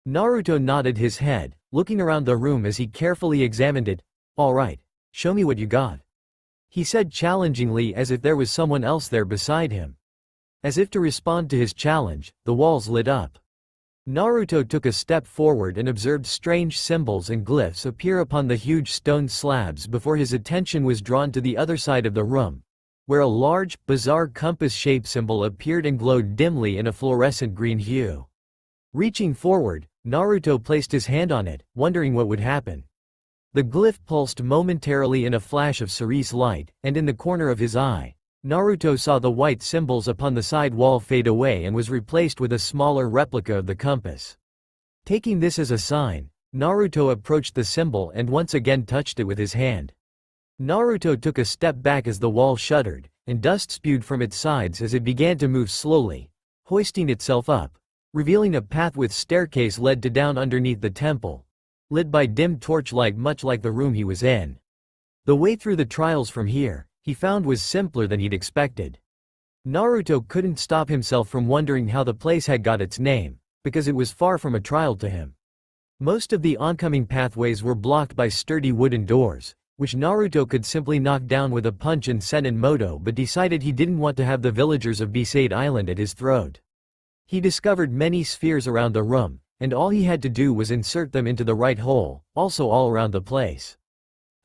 Speaker 1: Naruto nodded his head, looking around the room as he carefully examined it. "All right, show me what you got," he said challengingly, as if there was someone else there beside him. As if to respond to his challenge, the walls lit up. Naruto took a step forward and observed strange symbols and glyphs appear upon the huge stone slabs before his attention was drawn to the other side of the room, where a large, bizarre compass-shaped symbol appeared and glowed dimly in a fluorescent green hue. Reaching forward, Naruto placed his hand on it, wondering what would happen. The glyph pulsed momentarily in a flash of cerise light, and in the corner of his eye, Naruto saw the white symbols upon the side wall fade away and was replaced with a smaller replica of the compass. Taking this as a sign, Naruto approached the symbol and once again touched it with his hand. Naruto took a step back as the wall shuddered, and dust spewed from its sides as it began to move slowly, hoisting itself up, revealing a path with staircase led to down underneath the temple, lit by dim torchlight much like the room he was in. The way through the trials from here, he found, was simpler than he'd expected. Naruto couldn't stop himself from wondering how the place had got its name, because it was far from a trial to him. Most of the oncoming pathways were blocked by sturdy wooden doors, which Naruto could simply knock down with a punch and Senin Moto, but decided he didn't want to have the villagers of Besaid Island at his throat. He discovered many spheres around the room, and all he had to do was insert them into the right hole, also all around the place.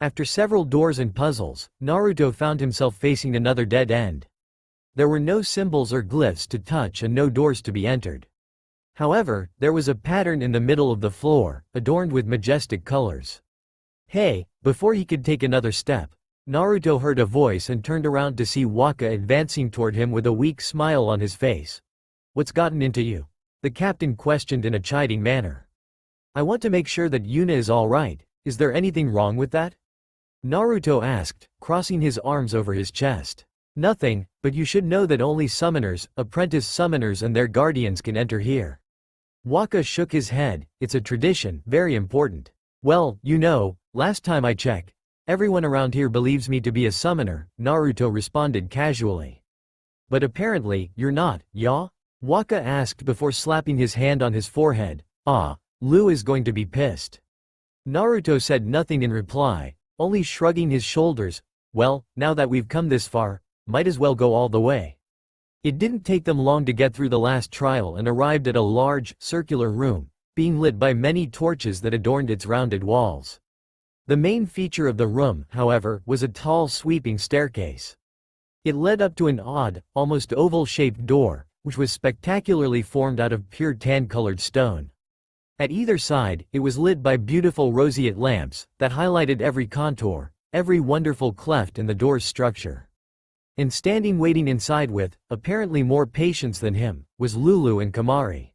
Speaker 1: After several doors and puzzles, Naruto found himself facing another dead end. There were no symbols or glyphs to touch and no doors to be entered. However, there was a pattern in the middle of the floor, adorned with majestic colors. Hey! Before he could take another step, Naruto heard a voice and turned around to see Waka advancing toward him with a weak smile on his face. "What's gotten into you?" the captain questioned in a chiding manner. "I want to make sure that Yuna is alright. Is there anything wrong with that?" Naruto asked, crossing his arms over his chest. "Nothing, but you should know that only summoners, apprentice summoners and their guardians can enter here." Waka shook his head. "It's a tradition, very important. Well, you know, last time I checked, everyone around here believes me to be a summoner," Naruto responded casually. "But apparently, you're not, yeah?" Waka asked before slapping his hand on his forehead. Lu is going to be pissed." Naruto said nothing in reply, only shrugging his shoulders. "Well, now that we've come this far, might as well go all the way." It didn't take them long to get through the last trial and arrived at a large, circular room, being lit by many torches that adorned its rounded walls. The main feature of the room, however, was a tall sweeping staircase. It led up to an odd, almost oval-shaped door, which was spectacularly formed out of pure tan-colored stone. At either side, it was lit by beautiful roseate lamps that highlighted every contour, every wonderful cleft in the door's structure. And standing waiting inside with, apparently more patience than him, was Lulu and Kamari.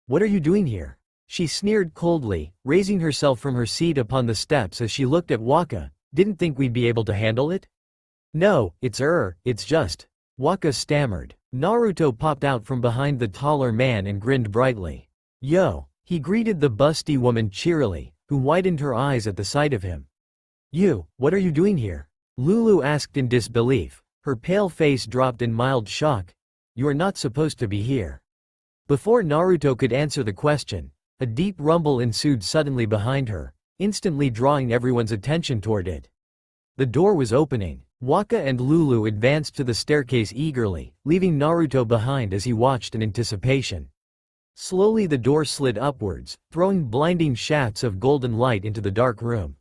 Speaker 1: "What are you doing here?" she sneered coldly, raising herself from her seat upon the steps as she looked at Waka. "Didn't think we'd be able to handle it?" "No, it's just," Waka stammered. Naruto popped out from behind the taller man and grinned brightly. "Yo!" he greeted the busty woman cheerily, who widened her eyes at the sight of him. "You, what are you doing here?" Lulu asked in disbelief. Her pale face dropped in mild shock. "You are not supposed to be here." Before Naruto could answer the question, a deep rumble ensued suddenly behind her, instantly drawing everyone's attention toward it. The door was opening. Waka and Lulu advanced to the staircase eagerly, leaving Naruto behind as he watched in anticipation. Slowly the door slid upwards, throwing blinding shafts of golden light into the dark room.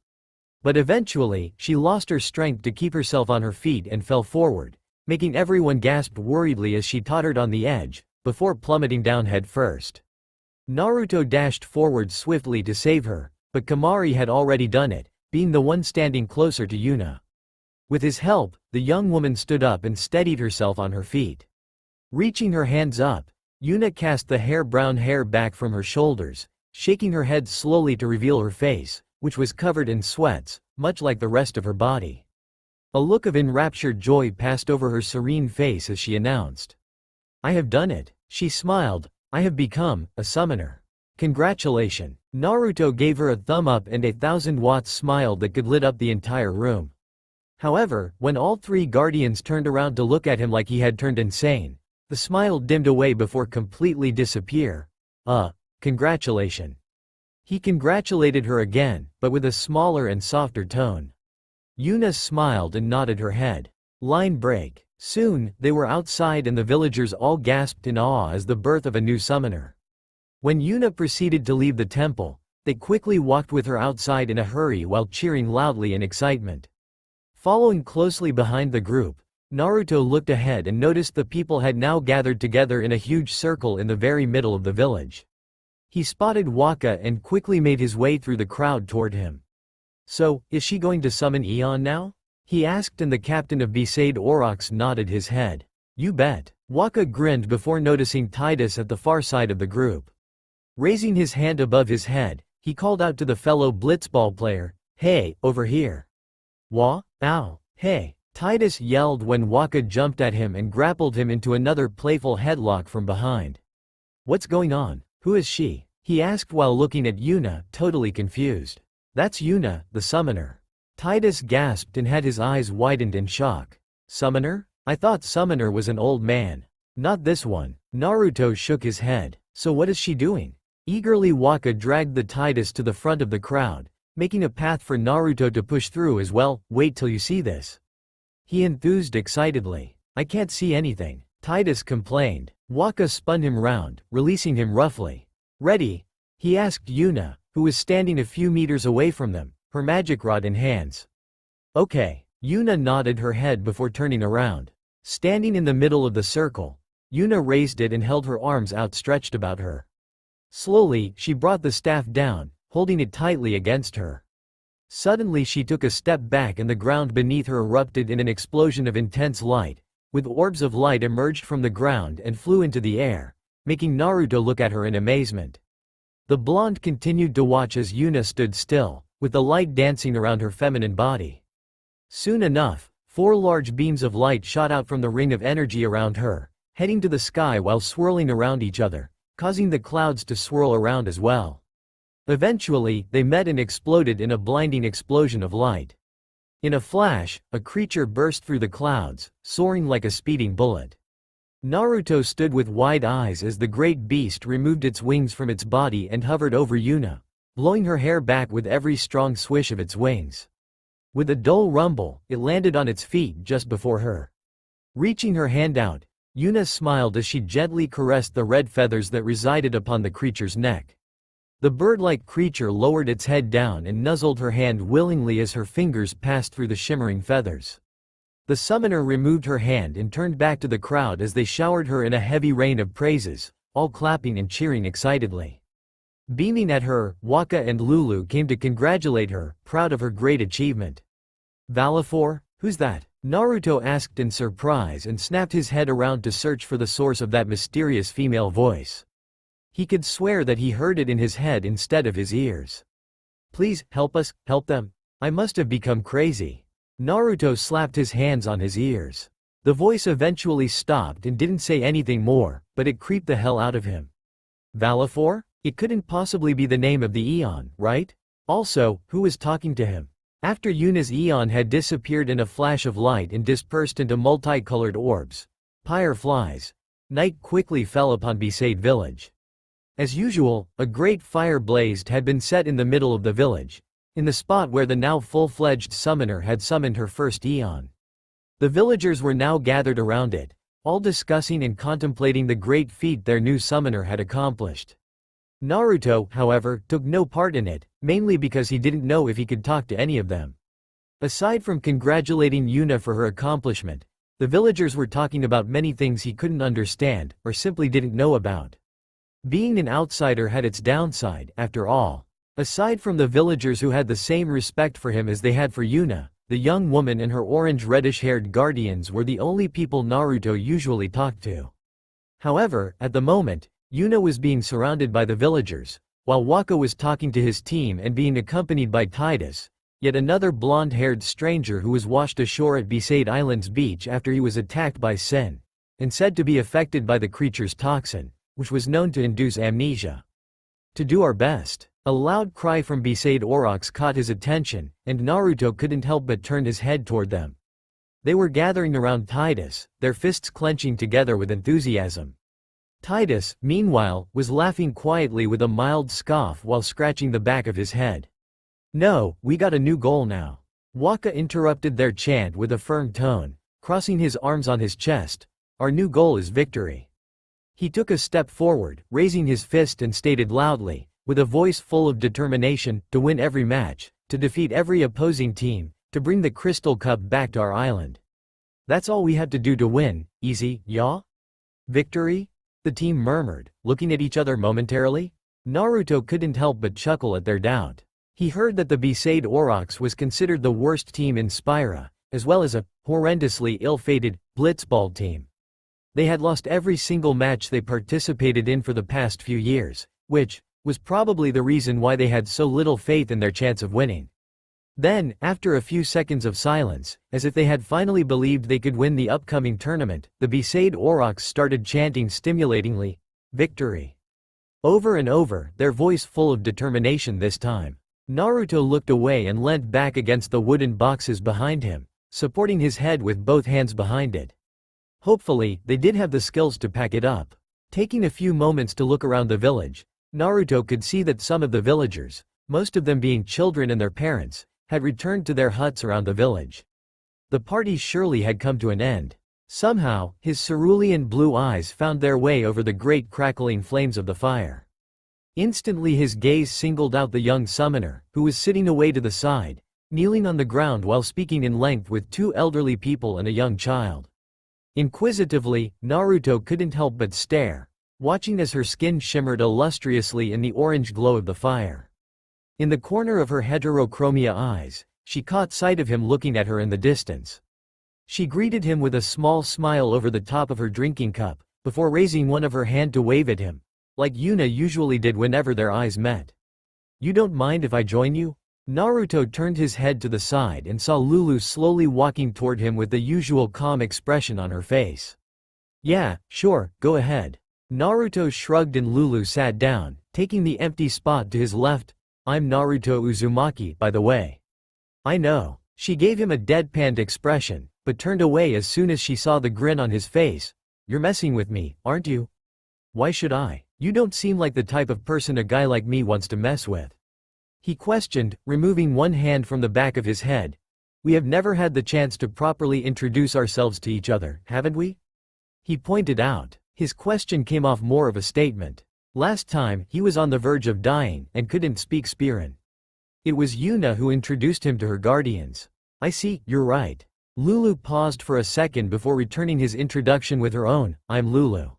Speaker 1: But eventually, she lost her strength to keep herself on her feet and fell forward, making everyone gasp worriedly as she tottered on the edge, before plummeting down head first. Naruto dashed forward swiftly to save her, but Kamari had already done it, being the one standing closer to Yuna. With his help, the young woman stood up and steadied herself on her feet. Reaching her hands up, Yuna cast the brown hair back from her shoulders, shaking her head slowly to reveal her face, which was covered in sweats, much like the rest of her body. A look of enraptured joy passed over her serene face as she announced, "I have done it." She smiled. "I have become a summoner. Congratulations." Naruto gave her a thumb up and a 1,000-watt smile that could lit up the entire room. However, when all three guardians turned around to look at him like he had turned insane, the smile dimmed away before completely disappear. Congratulations." He congratulated her again, but with a smaller and softer tone. Yuna smiled and nodded her head. Line break. Soon, they were outside and the villagers all gasped in awe as the birth of a new summoner. When Yuna proceeded to leave the temple, they quickly walked with her outside in a hurry while cheering loudly in excitement. Following closely behind the group, Naruto looked ahead and noticed the people had now gathered together in a huge circle in the very middle of the village. He spotted Waka and quickly made his way through the crowd toward him. "So, is she going to summon Eon now?" he asked, and the captain of Besaid Aurochs nodded his head. "You bet." Waka grinned before noticing Titus at the far side of the group. Raising his hand above his head, he called out to the fellow blitzball player, "Hey, over here." Ow, hey," Titus yelled when Waka jumped at him and grappled him into another playful headlock from behind. "What's going on? Who is she?" he asked while looking at Yuna, totally confused. "That's Yuna, the summoner." Titus gasped and had his eyes widened in shock. "Summoner? I thought Summoner was an old man. Not this one. Naruto shook his head. So what is she doing? Eagerly Waka dragged the Titus to the front of the crowd, making a path for Naruto to push through as well. Wait till you see this. He enthused excitedly. I can't see anything, Titus complained. Waka spun him round, releasing him roughly. Ready? He asked Yuna, who was standing a few meters away from them, her magic rod in hands. Okay. Yuna nodded her head before turning around. Standing in the middle of the circle, Yuna raised it and held her arms outstretched about her. Slowly, she brought the staff down, holding it tightly against her. Suddenly she took a step back and the ground beneath her erupted in an explosion of intense light, with orbs of light emerged from the ground and flew into the air, making Naruto look at her in amazement. The blonde continued to watch as Yuna stood still, with the light dancing around her feminine body. Soon enough, 4 large beams of light shot out from the ring of energy around her, heading to the sky while swirling around each other, causing the clouds to swirl around as well. Eventually, they met and exploded in a blinding explosion of light. In a flash, a creature burst through the clouds, soaring like a speeding bullet. Naruto stood with wide eyes as the great beast removed its wings from its body and hovered over Yuna, blowing her hair back with every strong swish of its wings. With a dull rumble, it landed on its feet just before her. Reaching her hand out, Yuna smiled as she gently caressed the red feathers that resided upon the creature's neck. The bird-like creature lowered its head down and nuzzled her hand willingly as her fingers passed through the shimmering feathers. The summoner removed her hand and turned back to the crowd as they showered her in a heavy rain of praises, all clapping and cheering excitedly. Beaming at her, Waka and Lulu came to congratulate her, proud of her great achievement. Valifor? Who's that? Naruto asked in surprise and snapped his head around to search for the source of that mysterious female voice. He could swear that he heard it in his head instead of his ears. Please, help us, help them. I must have become crazy. Naruto slapped his hands on his ears. The voice eventually stopped and didn't say anything more, but it creeped the hell out of him. Valifor? It couldn't possibly be the name of the Eon, right? Also, who was talking to him? After Yuna's Eon had disappeared in a flash of light and dispersed into multicolored orbs, pyre flies, night quickly fell upon Besaid village. As usual, a great fire blazed had been set in the middle of the village, in the spot where the now full-fledged summoner had summoned her first Eon. The villagers were now gathered around it, all discussing and contemplating the great feat their new summoner had accomplished. Naruto, however, took no part in it, mainly because he didn't know if he could talk to any of them. Aside from congratulating Yuna for her accomplishment, the villagers were talking about many things he couldn't understand, or simply didn't know about. Being an outsider had its downside, after all. Aside from the villagers who had the same respect for him as they had for Yuna, the young woman and her orange-reddish-haired guardians were the only people Naruto usually talked to. However, at the moment, Yuna was being surrounded by the villagers, while Waka was talking to his team and being accompanied by Titus, yet another blonde-haired stranger who was washed ashore at Besaid Island's beach after he was attacked by Sen, and said to be affected by the creature's toxin, which was known to induce amnesia. To do our best. A loud cry from Besaid Aurochs caught his attention, and Naruto couldn't help but turn his head toward them. They were gathering around Titus, their fists clenching together with enthusiasm. Titus, meanwhile, was laughing quietly with a mild scoff while scratching the back of his head. No, we got a new goal now. Waka interrupted their chant with a firm tone, crossing his arms on his chest. Our new goal is victory. He took a step forward, raising his fist and stated loudly, with a voice full of determination, to win every match, to defeat every opposing team, to bring the Crystal Cup back to our island. That's all we have to do to win, easy, yeah? Victory? The team murmured, looking at each other momentarily. Naruto couldn't help but chuckle at their doubt. He heard that the Besaid Aurochs was considered the worst team in Spira, as well as a horrendously ill-fated blitzball team. They had lost every single match they participated in for the past few years, which was probably the reason why they had so little faith in their chance of winning. Then, after a few seconds of silence, as if they had finally believed they could win the upcoming tournament, the Besaid Aurochs started chanting stimulatingly, "Victory!" Over and over, their voice full of determination this time. Naruto looked away and leant back against the wooden boxes behind him, supporting his head with both hands behind it. Hopefully, they did have the skills to pack it up. Taking a few moments to look around the village, Naruto could see that some of the villagers, most of them being children and their parents, had returned to their huts around the village. The party surely had come to an end. Somehow, his cerulean blue eyes found their way over the great crackling flames of the fire. Instantly his gaze singled out the young summoner, who was sitting away to the side, kneeling on the ground while speaking in length with two elderly people and a young child. Inquisitively, Naruto couldn't help but stare, watching as her skin shimmered illustriously in the orange glow of the fire. In the corner of her heterochromia eyes, she caught sight of him looking at her in the distance. She greeted him with a small smile over the top of her drinking cup, before raising one of her hand to wave at him, like Yuna usually did whenever their eyes met. "You don't mind if I join you?" Naruto turned his head to the side and saw Lulu slowly walking toward him with the usual calm expression on her face. "Yeah, sure, go ahead." Naruto shrugged and Lulu sat down, taking the empty spot to his left. "I'm Naruto Uzumaki, by the way." "I know." She gave him a deadpanned expression, but turned away as soon as she saw the grin on his face. "You're messing with me, aren't you?" "Why should I? You don't seem like the type of person a guy like me wants to mess with," he questioned, removing one hand from the back of his head. "We have never had the chance to properly introduce ourselves to each other, haven't we?" he pointed out. His question came off more of a statement. Last time, he was on the verge of dying and couldn't speak Spirin. It was Yuna who introduced him to her guardians. "I see, you're right." Lulu paused for a second before returning his introduction with her own, "I'm Lulu.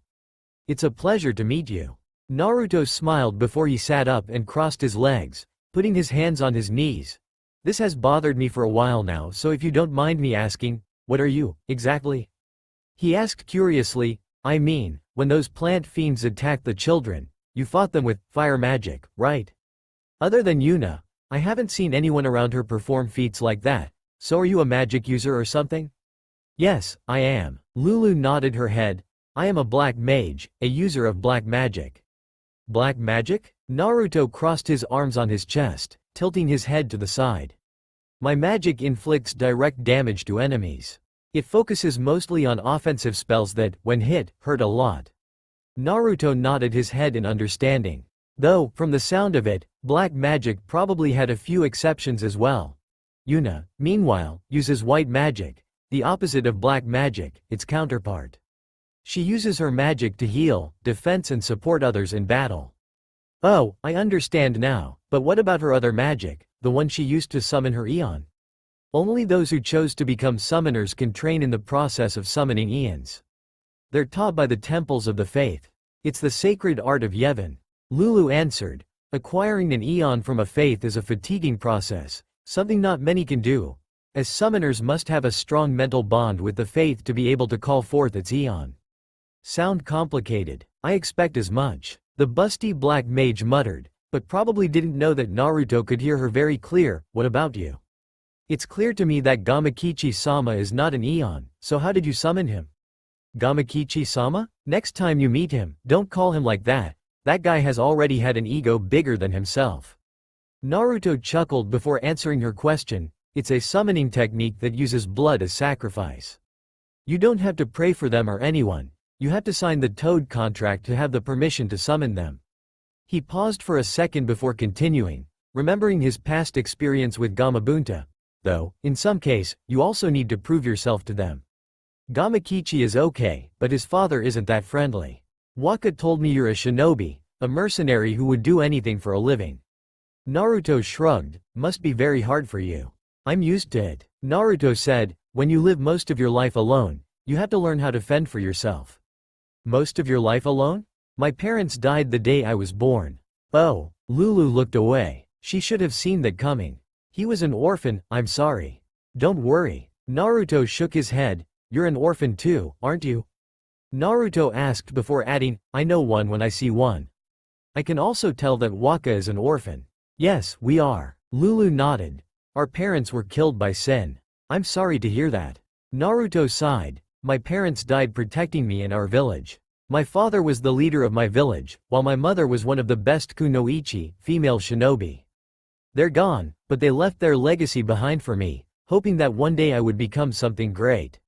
Speaker 1: It's a pleasure to meet you." Naruto smiled before he sat up and crossed his legs, putting his hands on his knees. "This has bothered me for a while now, so if you don't mind me asking, what are you, exactly?" he asked curiously. "I mean, when those plant fiends attacked the children, you fought them with fire magic, right? Other than Yuna, I haven't seen anyone around her perform feats like that, so are you a magic user or something?" "Yes, I am." Lulu nodded her head. "I am a black mage, a user of black magic." "Black magic?" Naruto crossed his arms on his chest, tilting his head to the side. "My magic inflicts direct damage to enemies. It focuses mostly on offensive spells that, when hit, hurt a lot." Naruto nodded his head in understanding. Though, from the sound of it, black magic probably had a few exceptions as well. Yuna, meanwhile, uses white magic, the opposite of black magic, its counterpart. She uses her magic to heal, defense and support others in battle. "Oh, I understand now, but what about her other magic, the one she used to summon her Aeon?" "Only those who chose to become summoners can train in the process of summoning Aeons. They're taught by the temples of the faith. It's the sacred art of Yevon," Lulu answered. "Acquiring an Aeon from a faith is a fatiguing process, something not many can do, as summoners must have a strong mental bond with the faith to be able to call forth its Aeon." "Sound complicated. I expect as much," the busty black mage muttered, but probably didn't know that Naruto could hear her very clear. "What about you? It's clear to me that Gamakichi-sama is not an Aeon, so how did you summon him?" "Gamakichi-sama? Next time you meet him, don't call him like that. That guy has already had an ego bigger than himself." Naruto chuckled before answering her question. "It's a summoning technique that uses blood as sacrifice. You don't have to pray for them or anyone. You have to sign the Toad contract to have the permission to summon them." He paused for a second before continuing, remembering his past experience with Gamabunta. "Though, in some case, you also need to prove yourself to them. Gamakichi is okay, but his father isn't that friendly. Waka told me you're a shinobi, a mercenary who would do anything for a living." Naruto shrugged. "Must be very hard for you." "I'm used to it," Naruto said. "When you live most of your life alone, you have to learn how to fend for yourself." "Most of your life alone? My parents died the day I was born." "Oh." Lulu looked away. She should have seen that coming. "He was an orphan, I'm sorry." "Don't worry." Naruto shook his head. "You're an orphan too, aren't you?" Naruto asked before adding, "I know one when I see one." "I can also tell that Waka is an orphan." "Yes, we are." Lulu nodded. "Our parents were killed by Sen." "I'm sorry to hear that." Naruto sighed. "My parents died protecting me in our village. My father was the leader of my village, while my mother was one of the best kunoichi, female shinobi. They're gone, but they left their legacy behind for me, hoping that one day I would become something great."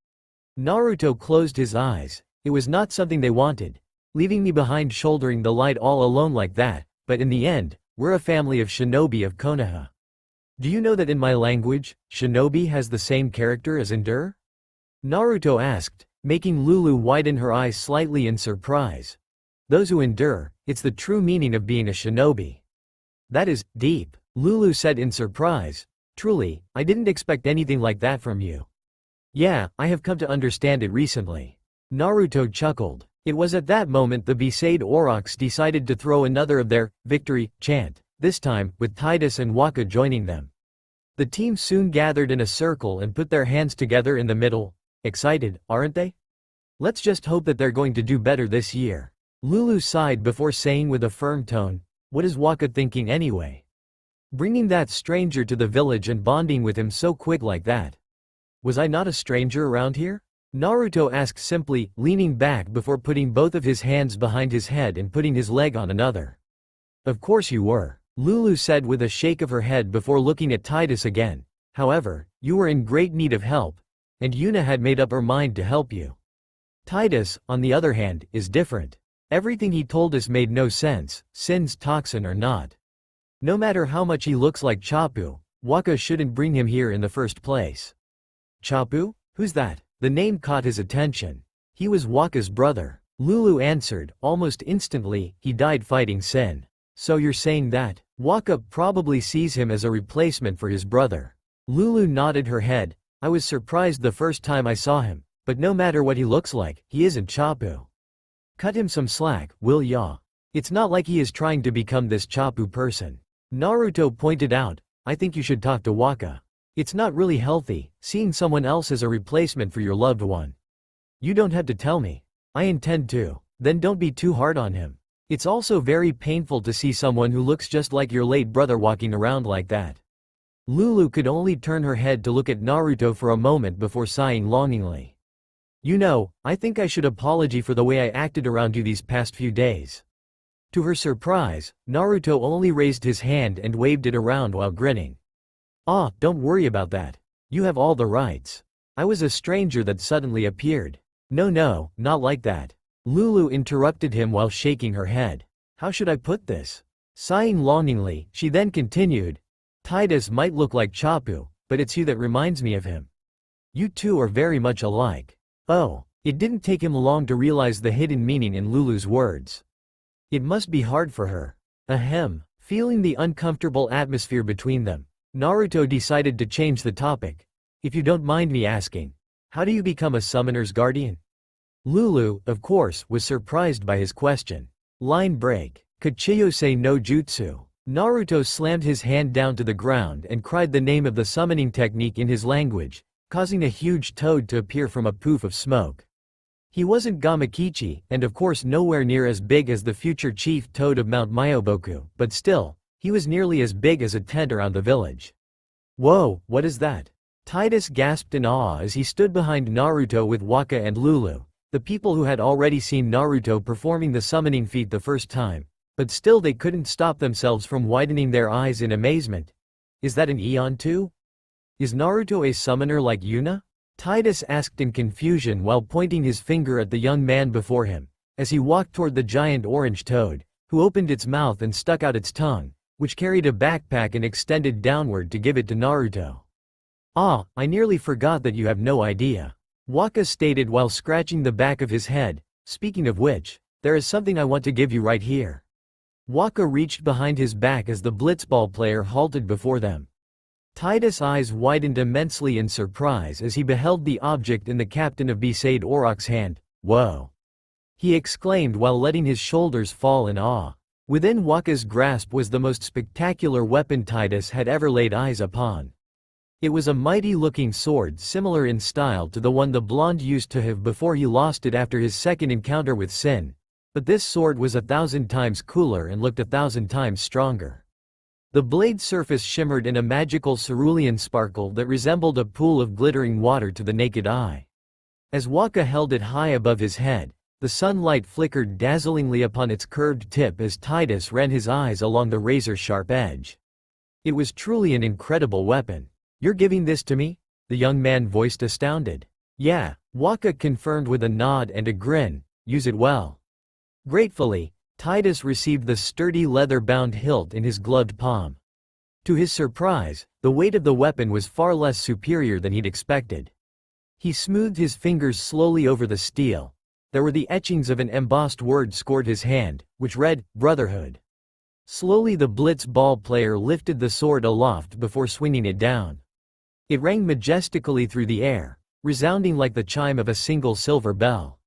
Speaker 1: Naruto closed his eyes. It was not something they wanted, leaving me behind shouldering the light all alone like that, but in the end, we're a family of shinobi of Konoha. Do you know that in my language, shinobi has the same character as endure? Naruto asked, making Lulu widen her eyes slightly in surprise. Those who endure, it's the true meaning of being a shinobi. That is deep, Lulu said in surprise. Truly, I didn't expect anything like that from you. Yeah, I have come to understand it recently. Naruto chuckled. It was at that moment the Besaid Aurochs decided to throw another of their victory chant, this time with Titus and Waka joining them. The team soon gathered in a circle and put their hands together in the middle. Excited, aren't they? Let's just hope that they're going to do better this year. Lulu sighed before saying with a firm tone, what is Waka thinking anyway? Bringing that stranger to the village and bonding with him so quick like that. Was I not a stranger around here? Naruto asked simply, leaning back before putting both of his hands behind his head and putting his leg on another. Of course you were, Lulu said with a shake of her head before looking at Titus again. However, you were in great need of help, and Yuna had made up her mind to help you. Titus, on the other hand, is different. Everything he told us made no sense, Sin's toxin or not. No matter how much he looks like Chappu, Waka shouldn't bring him here in the first place. Chappu? Who's that? The name caught his attention. He was Waka's brother. Lulu answered, almost instantly, he died fighting Sin. So you're saying that? Waka probably sees him as a replacement for his brother. Lulu nodded her head. I was surprised the first time I saw him, but no matter what he looks like, he isn't Chappu. Cut him some slack, will ya? It's not like he is trying to become this Chappu person. Naruto pointed out, I think you should talk to Waka. It's not really healthy, seeing someone else as a replacement for your loved one. You don't have to tell me. I intend to. Then don't be too hard on him. It's also very painful to see someone who looks just like your late brother walking around like that. Lulu could only turn her head to look at Naruto for a moment before sighing longingly. You know, I think I should apologize for the way I acted around you these past few days. To her surprise, Naruto only raised his hand and waved it around while grinning. Ah, don't worry about that. You have all the rights. I was a stranger that suddenly appeared. No, not like that. Lulu interrupted him while shaking her head. How should I put this? Sighing longingly, she then continued. Titus might look like Chappu, but it's you that reminds me of him. You two are very much alike. Oh, it didn't take him long to realize the hidden meaning in Lulu's words. It must be hard for her. Ahem. Feeling the uncomfortable atmosphere between them, Naruto decided to change the topic. If you don't mind me asking, how do you become a summoner's guardian? Lulu, of course, was surprised by his question. Line break. Kachiyose no jutsu. Naruto slammed his hand down to the ground and cried the name of the summoning technique in his language, causing a huge toad to appear from a poof of smoke. He wasn't Gamakichi, and of course nowhere near as big as the future chief toad of Mount Myoboku, but still, he was nearly as big as a tent around the village. Whoa, what is that? Titus gasped in awe as he stood behind Naruto with Waka and Lulu, the people who had already seen Naruto performing the summoning feat the first time, but still they couldn't stop themselves from widening their eyes in amazement. Is that an Eon too? Is Naruto a summoner like Yuna? Titus asked in confusion while pointing his finger at the young man before him, as he walked toward the giant orange toad, who opened its mouth and stuck out its tongue, which carried a backpack and extended downward to give it to Naruto. Ah, I nearly forgot that you have no idea. Waka stated while scratching the back of his head, speaking of which, there is something I want to give you right here. Waka reached behind his back as the blitzball player halted before them. Titus' eyes widened immensely in surprise as he beheld the object in the captain of Besaid Aurochs' hand. Whoa! He exclaimed while letting his shoulders fall in awe. Within Waka's grasp was the most spectacular weapon Titus had ever laid eyes upon. It was a mighty-looking sword similar in style to the one the blonde used to have before he lost it after his second encounter with Sin, but this sword was 1,000 times cooler and looked 1,000 times stronger. The blade surface shimmered in a magical cerulean sparkle that resembled a pool of glittering water to the naked eye. As Waka held it high above his head, the sunlight flickered dazzlingly upon its curved tip as Titus ran his eyes along the razor-sharp edge. It was truly an incredible weapon. You're giving this to me? The young man voiced astounded. Yeah, Waka confirmed with a nod and a grin, use it well. Gratefully, Titus received the sturdy leather-bound hilt in his gloved palm. To his surprise, the weight of the weapon was far less superior than he'd expected. He smoothed his fingers slowly over the steel. There were the etchings of an embossed word scored his hand, which read, Brotherhood. Slowly the blitz ball player lifted the sword aloft before swinging it down. It rang majestically through the air, resounding like the chime of a single silver bell.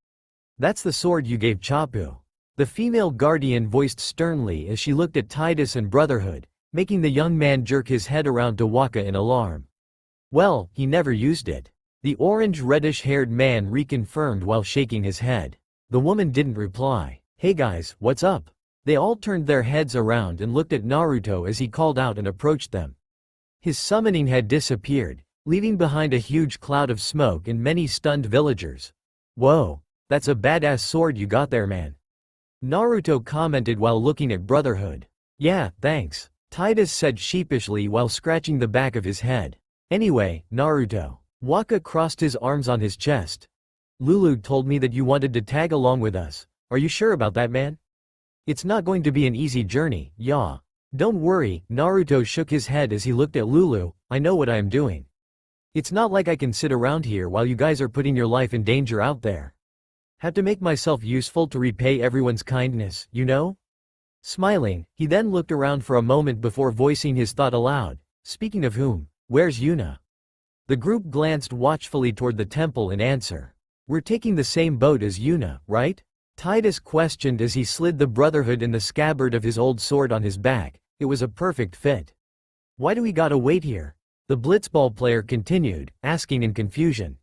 Speaker 1: That's the sword you gave Chapu. The female guardian voiced sternly as she looked at Titus and Brotherhood, making the young man jerk his head around to Waka in alarm. Well, he never used it. The orange reddish-haired man reconfirmed while shaking his head. The woman didn't reply. Hey guys, what's up? They all turned their heads around and looked at Naruto as he called out and approached them. His summoning had disappeared, leaving behind a huge cloud of smoke and many stunned villagers. Whoa, that's a badass sword you got there, man. Naruto commented while looking at Brotherhood. Yeah, thanks, Titus said sheepishly while scratching the back of his head. Anyway, Naruto. Waka crossed his arms on his chest. Lulu told me that you wanted to tag along with us. Are you sure about that, man? It's not going to be an easy journey, yeah. Don't worry, Naruto shook his head as he looked at Lulu, I know what I am doing. It's not like I can sit around here while you guys are putting your life in danger out there. Have to make myself useful to repay everyone's kindness, you know? Smiling, he then looked around for a moment before voicing his thought aloud. Speaking of whom, where's Yuna? The group glanced watchfully toward the temple in answer. We're taking the same boat as Yuna, right? Titus questioned as he slid the Brotherhood in the scabbard of his old sword on his back. It was a perfect fit. Why do we gotta wait here? The blitzball player continued, asking in confusion.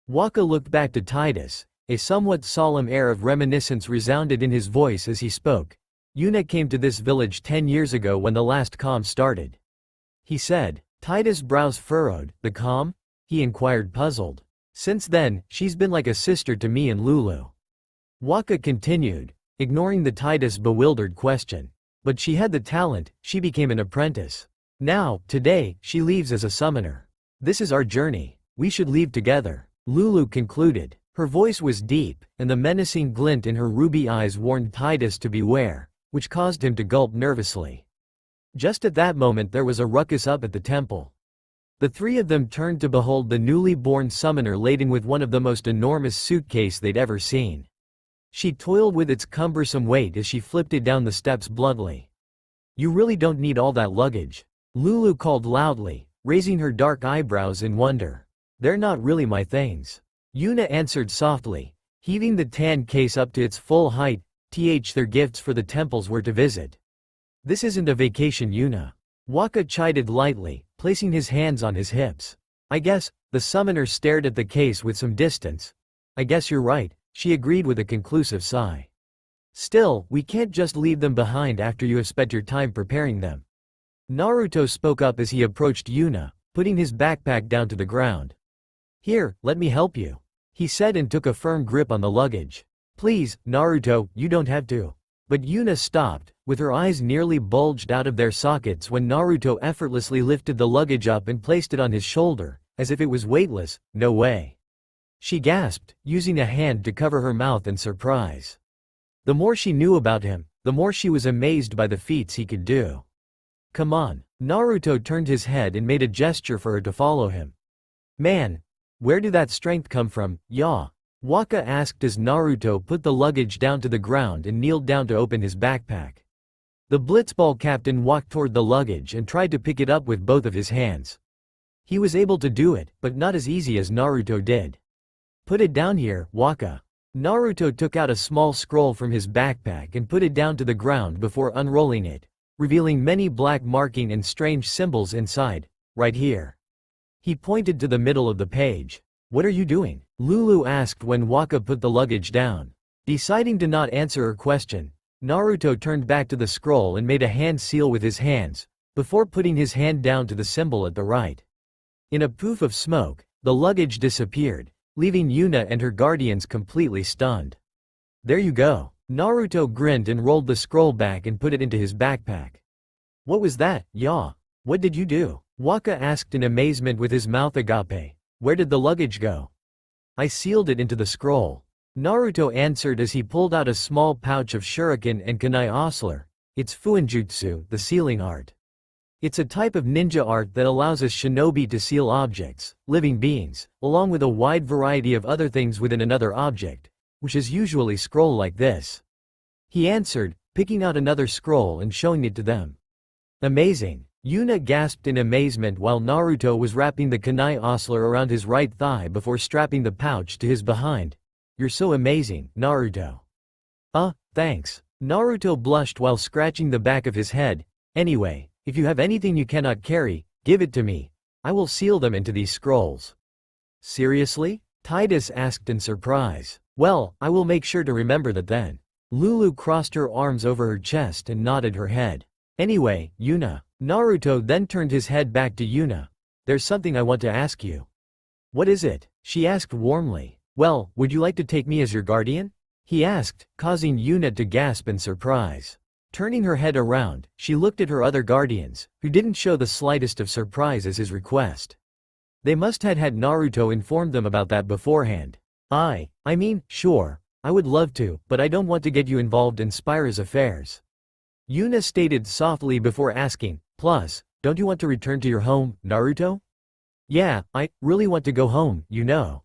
Speaker 1: Waka looked back to Titus. A somewhat solemn air of reminiscence resounded in his voice as he spoke. Yuna came to this village 10 years ago when the last calm started. He said. Titus' brows furrowed. The calm? He inquired, puzzled. Since then, she's been like a sister to me and Lulu. Waka continued, ignoring the Titus' bewildered question. But she had the talent, she became an apprentice. Now, today, she leaves as a summoner. This is our journey. We should leave together. Lulu concluded. Her voice was deep, and the menacing glint in her ruby eyes warned Titus to beware, which caused him to gulp nervously. Just at that moment there was a ruckus up at the temple. The three of them turned to behold the newly born summoner laden with one of the most enormous suitcases they'd ever seen. She toiled with its cumbersome weight as she flipped it down the steps bluntly. You really don't need all that luggage. Lulu called loudly, raising her dark eyebrows in wonder. They're not really my things. Yuna answered softly, heaving the tan case up to its full height. They're gifts for the temples we're to visit. This isn't a vacation, Yuna. Waka chided lightly, placing his hands on his hips. I guess, the summoner stared at the case with some distance. I guess you're right, she agreed with a conclusive sigh. Still, we can't just leave them behind after you have spent your time preparing them. Naruto spoke up as he approached Yuna, putting his backpack down to the ground. Here, let me help you, he said and took a firm grip on the luggage. Please, Naruto, you don't have to. But Yuna stopped, with her eyes nearly bulged out of their sockets when Naruto effortlessly lifted the luggage up and placed it on his shoulder, as if it was weightless. No way. She gasped, using a hand to cover her mouth in surprise. The more she knew about him, the more she was amazed by the feats he could do. Come on. Naruto turned his head and made a gesture for her to follow him. Man, where did that strength come from, ya? Waka asked as Naruto put the luggage down to the ground and kneeled down to open his backpack. The blitzball captain walked toward the luggage and tried to pick it up with both of his hands. He was able to do it, but not as easy as Naruto did. Put it down here, Waka. Naruto took out a small scroll from his backpack and put it down to the ground before unrolling it, revealing many black marking and strange symbols inside. Right here. He pointed to the middle of the page. What are you doing? Lulu asked when Waka put the luggage down. Deciding to not answer her question, Naruto turned back to the scroll and made a hand seal with his hands, before putting his hand down to the symbol at the right. In a poof of smoke, the luggage disappeared, leaving Yuna and her guardians completely stunned. There you go. Naruto grinned and rolled the scroll back and put it into his backpack. What was that, ya? What did you do? Waka asked in amazement with his mouth agape. Where did the luggage go? I sealed it into the scroll. Naruto answered as he pulled out a small pouch of shuriken and kunai osler. It's fuinjutsu, the sealing art. It's a type of ninja art that allows a shinobi to seal objects, living beings, along with a wide variety of other things within another object, which is usually scroll like this. He answered, picking out another scroll and showing it to them. Amazing! Yuna gasped in amazement while Naruto was wrapping the kunai osler around his right thigh before strapping the pouch to his behind. You're so amazing, Naruto. Thanks. Naruto blushed while scratching the back of his head. Anyway, if you have anything you cannot carry, give it to me. I will seal them into these scrolls. Seriously? Tidus asked in surprise. Well, I will make sure to remember that then. Lulu crossed her arms over her chest and nodded her head. Anyway, Yuna. Naruto then turned his head back to Yuna. There's something I want to ask you. What is it? She asked warmly. Well, would you like to take me as your guardian? He asked, causing Yuna to gasp in surprise. Turning her head around, she looked at her other guardians, who didn't show the slightest of surprise as his request. They must have had Naruto informed them about that beforehand. I mean, sure, I would love to, but I don't want to get you involved in Spira's affairs. Yuna stated softly before asking, plus, don't you want to return to your home, Naruto? Yeah, I really want to go home, you know.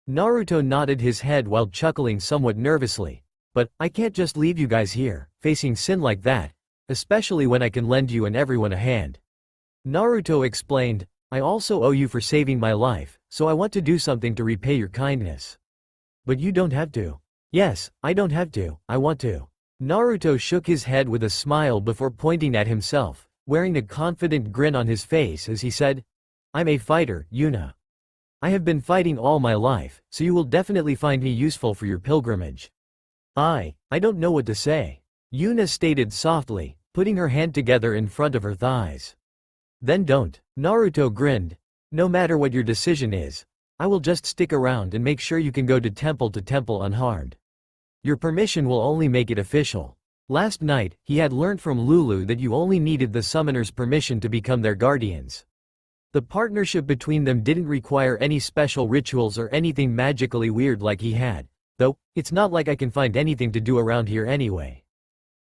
Speaker 1: Naruto nodded his head while chuckling somewhat nervously. But, I can't just leave you guys here, facing sin like that, especially when I can lend you and everyone a hand. Naruto explained, I also owe you for saving my life, so I want to do something to repay your kindness. But you don't have to. Yes, I don't have to, I want to. Naruto shook his head with a smile before pointing at himself, wearing a confident grin on his face as he said, I'm a fighter, Yuna. I have been fighting all my life, so you will definitely find me useful for your pilgrimage. I don't know what to say. Yuna stated softly, putting her hand together in front of her thighs. Then don't. Naruto grinned. No matter what your decision is, I will just stick around and make sure you can go to temple unharmed. Your permission will only make it official. Last night, he had learned from Lulu that you only needed the summoner's permission to become their guardians. The partnership between them didn't require any special rituals or anything magically weird like he had. Though, it's not like I can find anything to do around here anyway.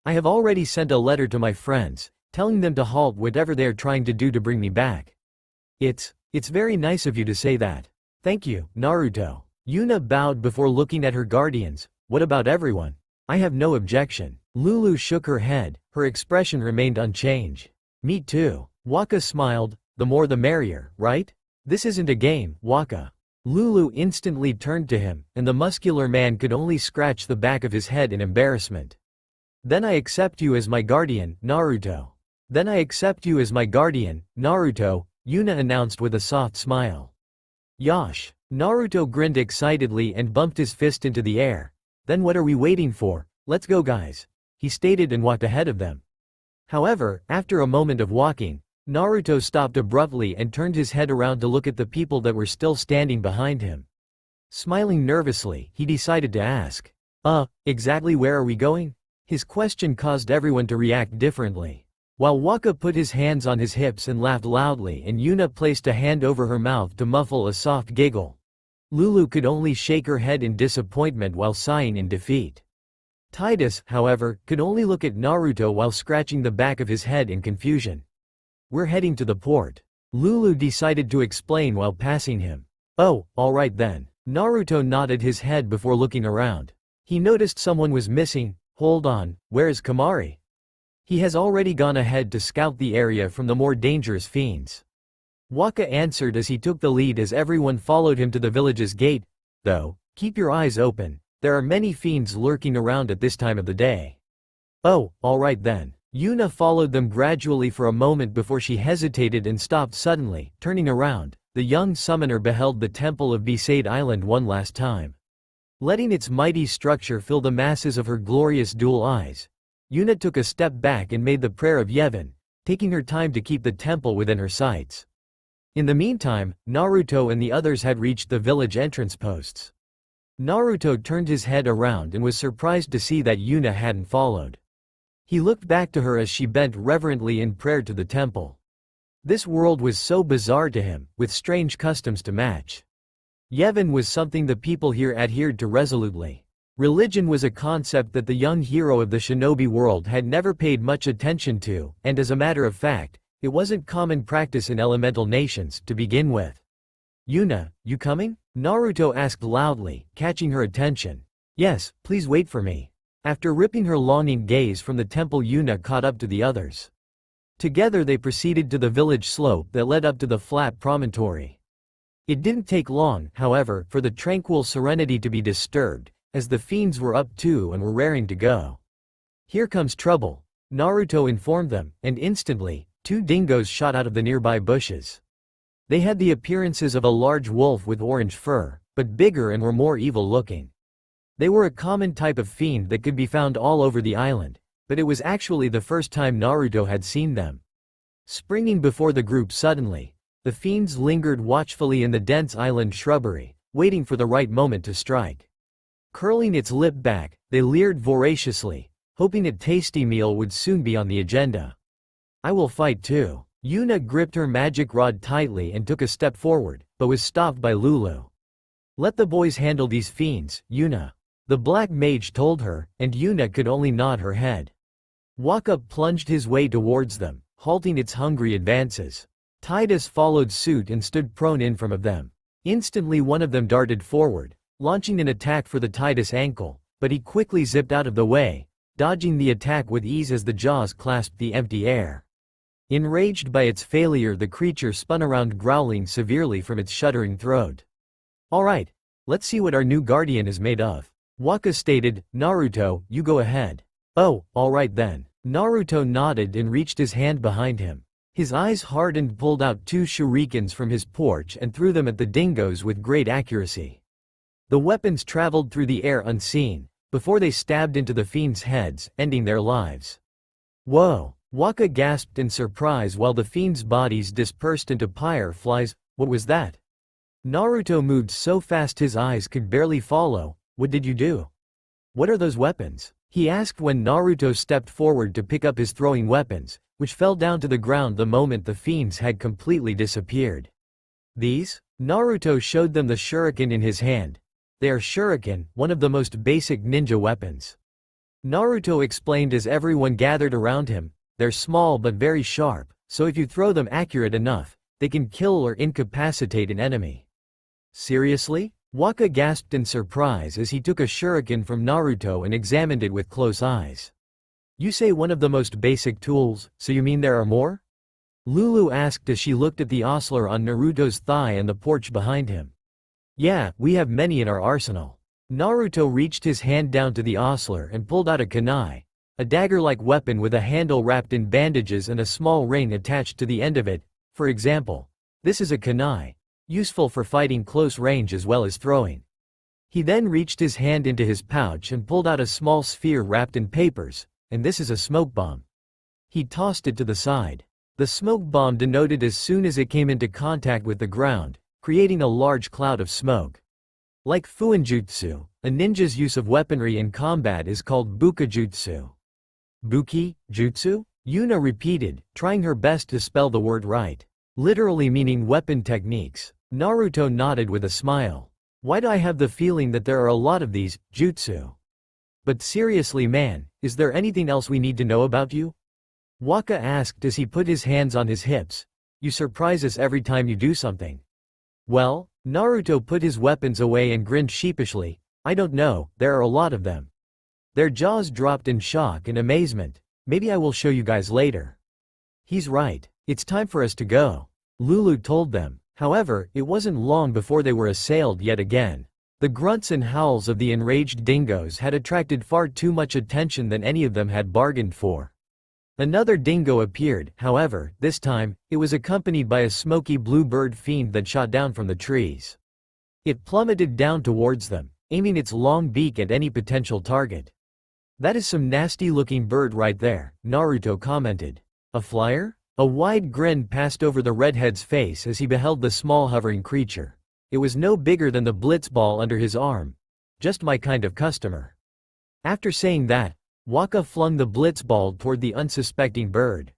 Speaker 1: I have already sent a letter to my friends, telling them to halt whatever they are trying to do to bring me back. It's very nice of you to say that. Thank you, Naruto. Yuna bowed before looking at her guardians. What about everyone? I have no objection. Lulu shook her head, her expression remained unchanged. Me too. Waka smiled, the more the merrier, right? This isn't a game, Waka. Lulu instantly turned to him, and the muscular man could only scratch the back of his head in embarrassment. Then I accept you as my guardian, Naruto. Then I accept you as my guardian, Naruto, Yuna announced with a soft smile. Yosh! Naruto grinned excitedly and bumped his fist into the air. Then what are we waiting for? Let's go guys. He stated and walked ahead of them. However, after a moment of walking, Naruto stopped abruptly and turned his head around to look at the people that were still standing behind him. Smiling nervously, he decided to ask, exactly where are we going? His question caused everyone to react differently. While Waka put his hands on his hips and laughed loudly and Yuna placed a hand over her mouth to muffle a soft giggle. Lulu could only shake her head in disappointment while sighing in defeat. Tidus, however, could only look at Naruto while scratching the back of his head in confusion. We're heading to the port. Lulu decided to explain while passing him. Oh, alright then. Naruto nodded his head before looking around. He noticed someone was missing. Hold on, where is Kamari? He has already gone ahead to scout the area from the more dangerous fiends. Waka answered as he took the lead as everyone followed him to the village's gate. Though, keep your eyes open. There are many fiends lurking around at this time of the day. Oh, alright then. Yuna followed them gradually for a moment before she hesitated and stopped suddenly. Turning around, the young summoner beheld the temple of Besaid Island one last time. Letting its mighty structure fill the masses of her glorious dual eyes, Yuna took a step back and made the prayer of Yevon, taking her time to keep the temple within her sights. In the meantime, Naruto and the others had reached the village entrance posts. Naruto turned his head around and was surprised to see that Yuna hadn't followed. He looked back to her as she bent reverently in prayer to the temple. This world was so bizarre to him, with strange customs to match. Yevon was something the people here adhered to resolutely. Religion was a concept that the young hero of the shinobi world had never paid much attention to, and as a matter of fact, it wasn't common practice in elemental nations to begin with. Yuna, you coming? Naruto asked loudly, catching her attention. Yes, please wait for me. After ripping her longing gaze from the temple, Yuna caught up to the others. Together they proceeded to the village slope that led up to the flat promontory. It didn't take long, however, for the tranquil serenity to be disturbed, as the fiends were up too and were raring to go. Here comes trouble, Naruto informed them, and instantly, two dingoes shot out of the nearby bushes. They had the appearances of a large wolf with orange fur, but bigger and were more evil-looking. They were a common type of fiend that could be found all over the island, but it was actually the first time Naruto had seen them. Springing before the group suddenly, the fiends lingered watchfully in the dense island shrubbery, waiting for the right moment to strike. Curling its lip back, they leered voraciously, hoping a tasty meal would soon be on the agenda. I will fight too. Yuna gripped her magic rod tightly and took a step forward, but was stopped by Lulu. Let the boys handle these fiends, Yuna. The black mage told her, and Yuna could only nod her head. Waka plunged his way towards them, halting its hungry advances. Tidus followed suit and stood prone in front of them. Instantly one of them darted forward, launching an attack for the Tidus ankle, but he quickly zipped out of the way, dodging the attack with ease as the jaws clasped the empty air. Enraged by its failure, the creature spun around, growling severely from its shuddering throat. Alright, let's see what our new guardian is made of. Waka stated. Naruto, you go ahead. Oh, alright then. Naruto nodded and reached his hand behind him. His eyes hardened, pulled out two shurikens from his porch and threw them at the dingoes with great accuracy. The weapons traveled through the air unseen, before they stabbed into the fiends' heads, ending their lives. Whoa! Waka gasped in surprise while the fiends' bodies dispersed into fireflies. What was that? Naruto moved so fast his eyes could barely follow. What did you do? What are those weapons? He asked when Naruto stepped forward to pick up his throwing weapons, which fell down to the ground the moment the fiends had completely disappeared. These? Naruto showed them the shuriken in his hand. They are shuriken, one of the most basic ninja weapons. Naruto explained as everyone gathered around him. They're small but very sharp, so if you throw them accurate enough, they can kill or incapacitate an enemy. Seriously? Waka gasped in surprise as he took a shuriken from Naruto and examined it with close eyes. You say one of the most basic tools, so you mean there are more? Lulu asked as she looked at the ostler on Naruto's thigh and the porch behind him. Yeah, we have many in our arsenal. Naruto reached his hand down to the ostler and pulled out a kunai, a dagger-like weapon with a handle wrapped in bandages and a small ring attached to the end of it. For example, this is a kunai, useful for fighting close range as well as throwing. He then reached his hand into his pouch and pulled out a small sphere wrapped in papers, and this is a smoke bomb. He tossed it to the side. The smoke bomb denoted as soon as it came into contact with the ground, creating a large cloud of smoke. Like Fuinjutsu, a ninja's use of weaponry in combat is called Bukajutsu. Buki, jutsu? Yuna repeated, trying her best to spell the word right. Literally meaning weapon techniques. Naruto nodded with a smile. Why do I have the feeling that there are a lot of these, jutsu? But seriously man, is there anything else we need to know about you? Waka asked as he put his hands on his hips. You surprise us every time you do something. Well, Naruto put his weapons away and grinned sheepishly. I don't know, there are a lot of them. Their jaws dropped in shock and amazement. Maybe I will show you guys later. He's right. It's time for us to go. Lulu told them. However, it wasn't long before they were assailed yet again. The grunts and howls of the enraged dingoes had attracted far too much attention than any of them had bargained for. Another dingo appeared, however, this time, it was accompanied by a smoky blue bird fiend that shot down from the trees. It plummeted down towards them, aiming its long beak at any potential target. That is some nasty-looking bird right there, Naruto commented. A flyer? A wide grin passed over the redhead's face as he beheld the small hovering creature. It was no bigger than the blitzball under his arm. Just my kind of customer. After saying that, Waka flung the blitzball toward the unsuspecting bird.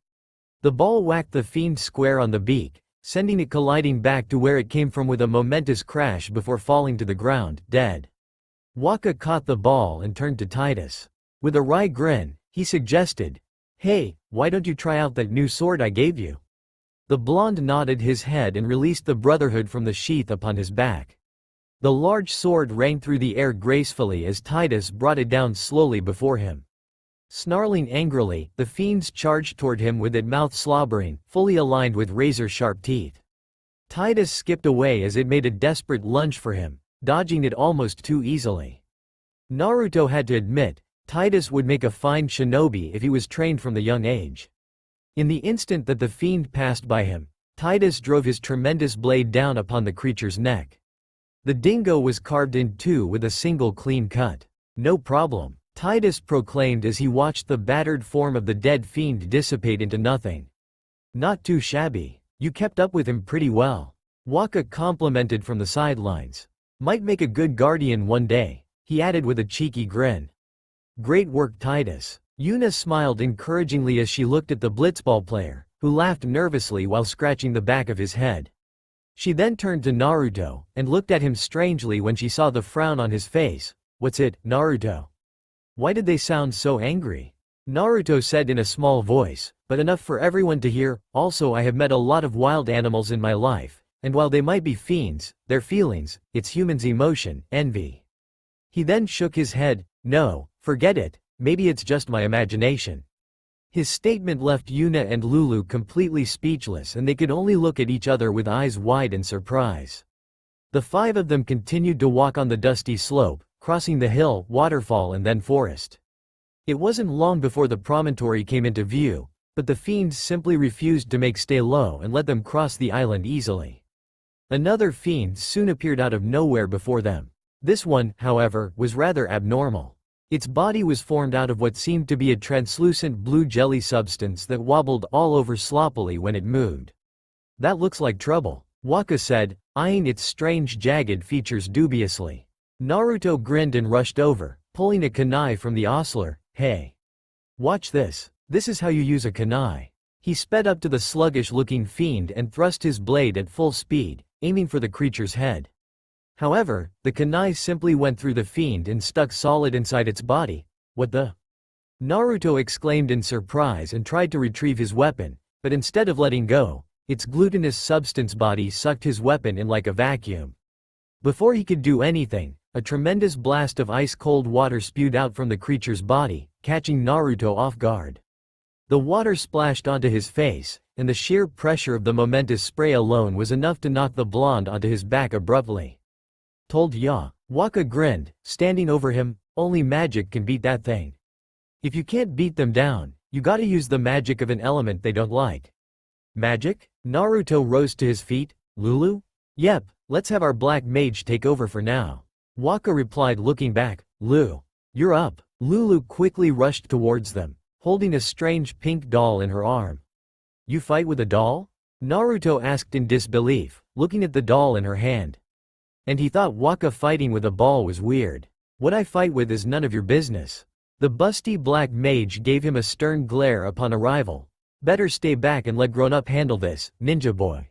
Speaker 1: The ball whacked the fiend square on the beak, sending it colliding back to where it came from with a momentous crash before falling to the ground, dead. Waka caught the ball and turned to Titus. With a wry grin, he suggested, "Hey, why don't you try out that new sword I gave you?" The blonde nodded his head and released the Brotherhood from the sheath upon his back. The large sword rang through the air gracefully as Titus brought it down slowly before him. Snarling angrily, the fiends charged toward him with it, mouth slobbering, fully aligned with razor-sharp teeth. Titus skipped away as it made a desperate lunge for him, dodging it almost too easily. Naruto had to admit, Titus would make a fine shinobi if he was trained from the young age. In the instant that the fiend passed by him, Titus drove his tremendous blade down upon the creature's neck. The dingo was carved in two with a single clean cut. "No problem," Titus proclaimed as he watched the battered form of the dead fiend dissipate into nothing. "Not too shabby. You kept up with him pretty well," Waka complimented from the sidelines. "Might make a good guardian one day," he added with a cheeky grin. "Great work, Titus." Yuna smiled encouragingly as she looked at the blitzball player, who laughed nervously while scratching the back of his head. She then turned to Naruto, and looked at him strangely when she saw the frown on his face. "What's it, Naruto? Why did they sound so angry?" Naruto said in a small voice, but enough for everyone to hear, "Also, I have met a lot of wild animals in my life, and while they might be fiends, their feelings, it's humans' emotion, envy." He then shook his head. "No, forget it. Maybe it's just my imagination." His statement left Yuna and Lulu completely speechless, and they could only look at each other with eyes wide in surprise. The five of them continued to walk on the dusty slope, crossing the hill, waterfall and then forest. It wasn't long before the promontory came into view, but the fiends simply refused to make stay low and let them cross the island easily. Another fiend soon appeared out of nowhere before them. This one, however, was rather abnormal. Its body was formed out of what seemed to be a translucent blue jelly substance that wobbled all over sloppily when it moved. "That looks like trouble," Waka said, eyeing its strange jagged features dubiously. Naruto grinned and rushed over, pulling a kunai from the ostler. "Hey! Watch this. This is how you use a kunai." He sped up to the sluggish-looking fiend and thrust his blade at full speed, aiming for the creature's head. However, the kunai simply went through the fiend and stuck solid inside its body. "What the?" Naruto exclaimed in surprise and tried to retrieve his weapon, but instead of letting go, its glutinous substance body sucked his weapon in like a vacuum. Before he could do anything, a tremendous blast of ice-cold water spewed out from the creature's body, catching Naruto off guard. The water splashed onto his face, and the sheer pressure of the momentous spray alone was enough to knock the blonde onto his back abruptly. "Told ya." Waka grinned, standing over him. "Only magic can beat that thing. If you can't beat them down, you gotta use the magic of an element they don't like." "Magic?" Naruto rose to his feet. "Lulu?" "Yep, let's have our black mage take over for now," Waka replied, looking back. "Lu, you're up." Lulu quickly rushed towards them, holding a strange pink doll in her arm. "You fight with a doll?" Naruto asked in disbelief, looking at the doll in her hand. And he thought Waka fighting with a ball was weird. "What I fight with is none of your business." The busty black mage gave him a stern glare upon arrival. "Better stay back and let grown-up handle this, ninja boy."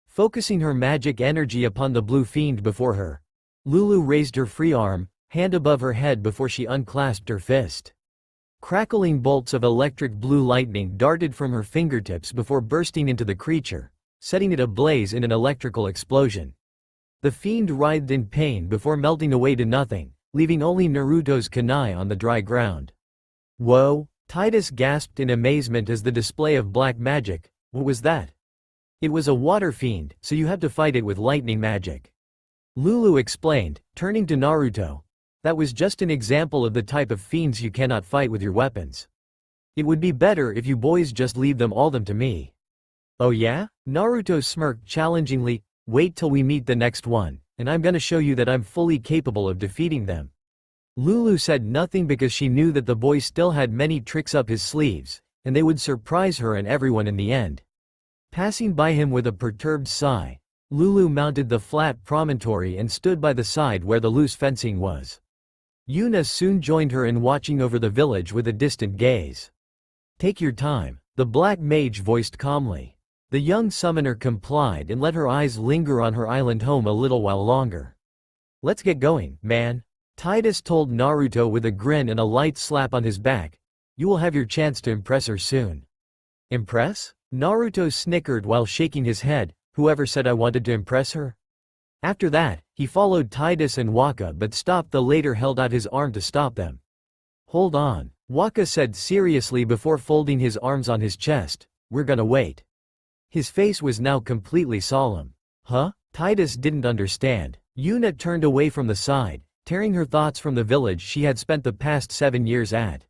Speaker 1: Focusing her magic energy upon the blue fiend before her, Lulu raised her free arm, hand above her head before she unclasped her fist. Crackling bolts of electric blue lightning darted from her fingertips before bursting into the creature, setting it ablaze in an electrical explosion. The fiend writhed in pain before melting away to nothing, leaving only Naruto's kunai on the dry ground. "Whoa!" Titus gasped in amazement as the display of black magic. "What was that?" "It was a water fiend, so you have to fight it with lightning magic," Lulu explained, turning to Naruto. "That was just an example of the type of fiends you cannot fight with your weapons. It would be better if you boys just leave them to me." "Oh yeah?" Naruto smirked challengingly. "Wait till we meet the next one, and I'm gonna show you that I'm fully capable of defeating them." Lulu said nothing because she knew that the boy still had many tricks up his sleeves, and they would surprise her and everyone in the end. Passing by him with a perturbed sigh, Lulu mounted the flat promontory and stood by the side where the loose fencing was. Yuna soon joined her in watching over the village with a distant gaze. "Take your time," the black mage voiced calmly. The young summoner complied and let her eyes linger on her island home a little while longer. "Let's get going, man," Titus told Naruto with a grin and a light slap on his back. "You will have your chance to impress her soon." "Impress?" Naruto snickered while shaking his head. "Whoever said I wanted to impress her?" After that, he followed Titus and Waka but stopped. The later held out his arm to stop them. "Hold on," Waka said seriously before folding his arms on his chest. "We're gonna wait." His face was now completely solemn. "Huh?" Titus didn't understand. Yuna turned away from the side, tearing her thoughts from the village she had spent the past 7 years at.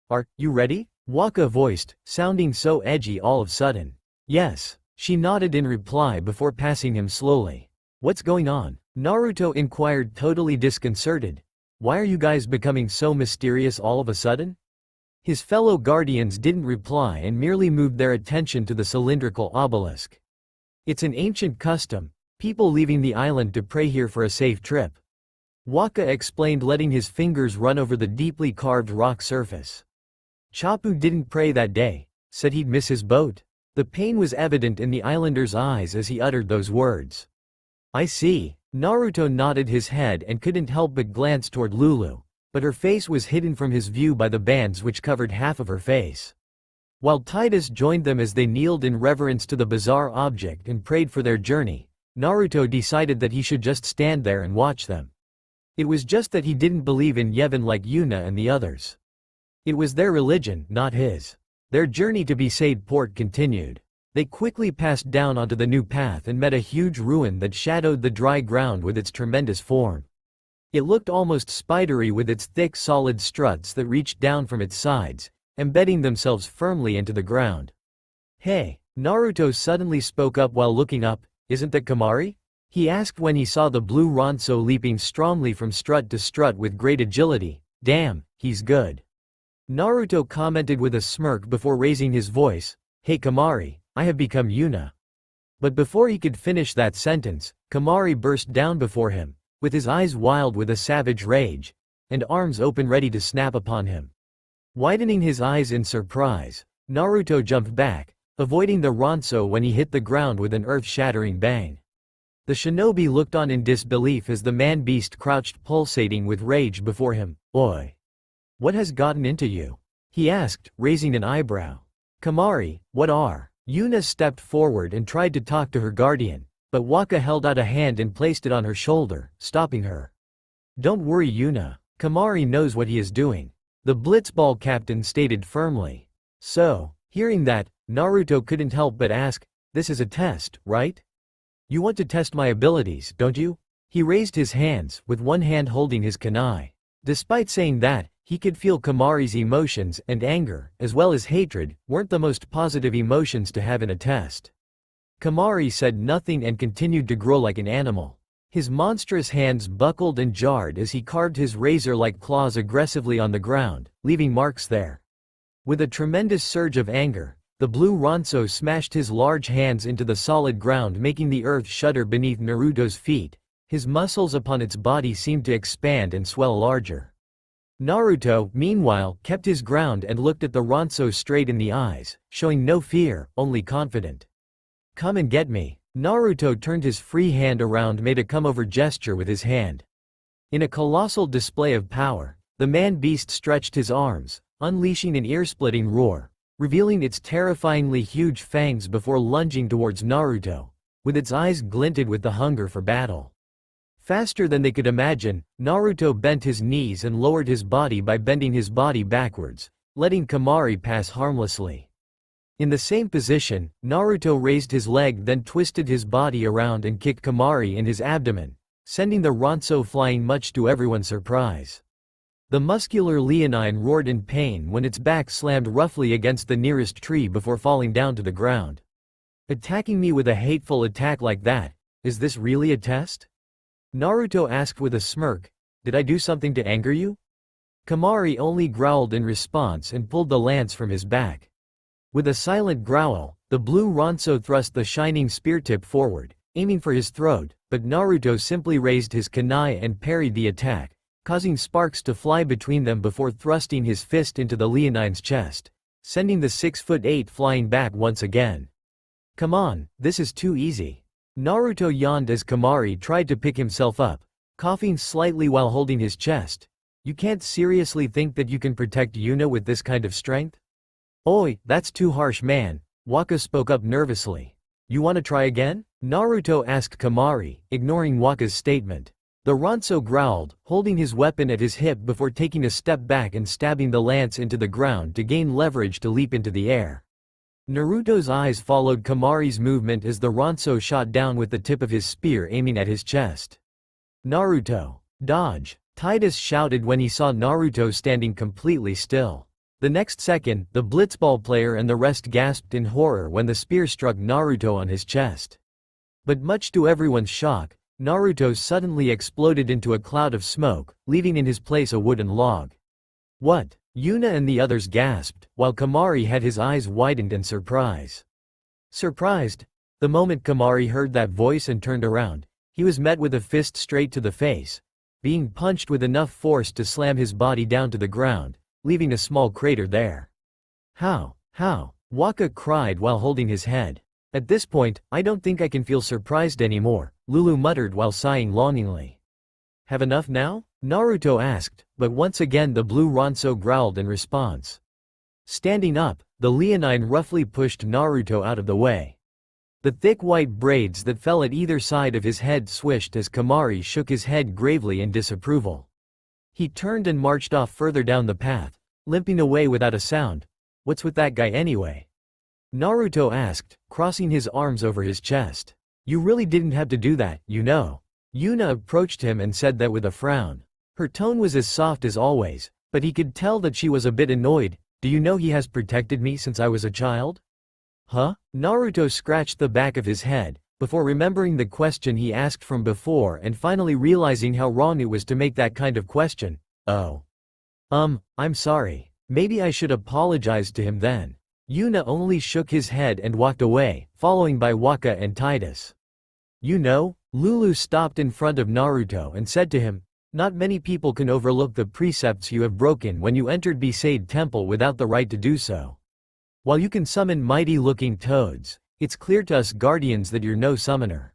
Speaker 1: "Are you ready?" Waka voiced, sounding so edgy all of a sudden. "Yes," she nodded in reply before passing him slowly. "What's going on?" Naruto inquired, totally disconcerted. "Why are you guys becoming so mysterious all of a sudden?" His fellow guardians didn't reply and merely moved their attention to the cylindrical obelisk. "It's an ancient custom, people leaving the island to pray here for a safe trip," Waka explained, letting his fingers run over the deeply carved rock surface. "Chapu didn't pray that day, said he'd miss his boat." The pain was evident in the islander's eyes as he uttered those words. "I see." Naruto nodded his head and couldn't help but glance toward Lulu, but her face was hidden from his view by the bands which covered half of her face. While Titus joined them as they kneeled in reverence to the bizarre object and prayed for their journey, Naruto decided that he should just stand there and watch them. It was just that he didn't believe in Yevon like Yuna and the others. It was their religion, not his. Their journey to Besaid Port continued. They quickly passed down onto the new path and met a huge ruin that shadowed the dry ground with its tremendous form. It looked almost spidery with its thick solid struts that reached down from its sides, embedding themselves firmly into the ground. "Hey," Naruto suddenly spoke up while looking up, "isn't that Kamari?" he asked when he saw the blue Ronso leaping strongly from strut to strut with great agility. "Damn, he's good," Naruto commented with a smirk before raising his voice. "Hey Kamari, I have become Yuna." But before he could finish that sentence, Kamari burst down before him, with his eyes wild with a savage rage, and arms open ready to snap upon him. Widening his eyes in surprise, Naruto jumped back, avoiding the Ronso when he hit the ground with an earth-shattering bang. The shinobi looked on in disbelief as the man-beast crouched pulsating with rage before him. "Oi! What has gotten into you?" he asked, raising an eyebrow. "Kamari, what are?" Yuna stepped forward and tried to talk to her guardian, but Waka held out a hand and placed it on her shoulder, stopping her. "Don't worry Yuna, Kamari knows what he is doing," the Blitzball captain stated firmly. So, hearing that, Naruto couldn't help but ask, "This is a test, right? You want to test my abilities, don't you?" He raised his hands, with one hand holding his kunai. Despite saying that, he could feel Kamari's emotions, and anger, as well as hatred, weren't the most positive emotions to have in a test. Kamari said nothing and continued to grow like an animal. His monstrous hands buckled and jarred as he carved his razor-like claws aggressively on the ground, leaving marks there. With a tremendous surge of anger, the blue Ronso smashed his large hands into the solid ground, making the earth shudder beneath Naruto's feet. His muscles upon its body seemed to expand and swell larger. Naruto, meanwhile, kept his ground and looked at the Ronso straight in the eyes, showing no fear, only confident. "Come and get me." Naruto turned his free hand around, made a come-over gesture with his hand. In a colossal display of power, the man-beast stretched his arms, unleashing an ear-splitting roar, revealing its terrifyingly huge fangs before lunging towards Naruto, with its eyes glinted with the hunger for battle. Faster than they could imagine, Naruto bent his knees and lowered his body by bending his body backwards, letting Kamari pass harmlessly. In the same position, Naruto raised his leg, then twisted his body around and kicked Kamari in his abdomen, sending the Ronso flying, much to everyone's surprise. The muscular leonine roared in pain when its back slammed roughly against the nearest tree before falling down to the ground. "Attacking me with a hateful attack like that, is this really a test?" Naruto asked with a smirk. "Did I do something to anger you?" Kamari only growled in response and pulled the lance from his back. With a silent growl, the blue Ronso thrust the shining spear tip forward, aiming for his throat, but Naruto simply raised his kunai and parried the attack, causing sparks to fly between them before thrusting his fist into the leonine's chest, sending the 6'8" flying back once again. Come on, this is too easy. Naruto yawned as Kamari tried to pick himself up, coughing slightly while holding his chest. You can't seriously think that you can protect Yuna with this kind of strength? Oi, that's too harsh, man, Waka spoke up nervously. You wanna try again? Naruto asked Kamari, ignoring Waka's statement. The Ronso growled, holding his weapon at his hip before taking a step back and stabbing the lance into the ground to gain leverage to leap into the air. Naruto's eyes followed Kamari's movement as the Ronso shot down with the tip of his spear aiming at his chest. Naruto, dodge! Titus shouted when he saw Naruto standing completely still. The next second, the blitzball player and the rest gasped in horror when the spear struck Naruto on his chest. But much to everyone's shock, Naruto suddenly exploded into a cloud of smoke, leaving in his place a wooden log. What? Yuna and the others gasped, while Kamari had his eyes widened in surprise. Surprised? The moment Kamari heard that voice and turned around, he was met with a fist straight to the face, being punched with enough force to slam his body down to the ground, leaving a small crater there. How? Waka cried while holding his head. At this point, I don't think I can feel surprised anymore, Lulu muttered while sighing longingly. Have enough now? Naruto asked, but once again the blue Ronso growled in response. Standing up, the Leonine roughly pushed Naruto out of the way. The thick white braids that fell at either side of his head swished as Kamari shook his head gravely in disapproval. He turned and marched off further down the path, limping away without a sound. What's with that guy anyway? Naruto asked, crossing his arms over his chest. You really didn't have to do that, you know. Yuna approached him and said that with a frown. Her tone was as soft as always, but he could tell that she was a bit annoyed. Do you know he has protected me since I was a child? Huh? Naruto scratched the back of his head, before remembering the question he asked from before and finally realizing how wrong it was to make that kind of question. Oh. I'm sorry. Maybe I should apologize to him then. Yuna only shook his head and walked away, following by Waka and Titus. You know, Lulu stopped in front of Naruto and said to him, not many people can overlook the precepts you have broken when you entered Besaid Temple without the right to do so. While you can summon mighty-looking toads, it's clear to us guardians that you're no summoner.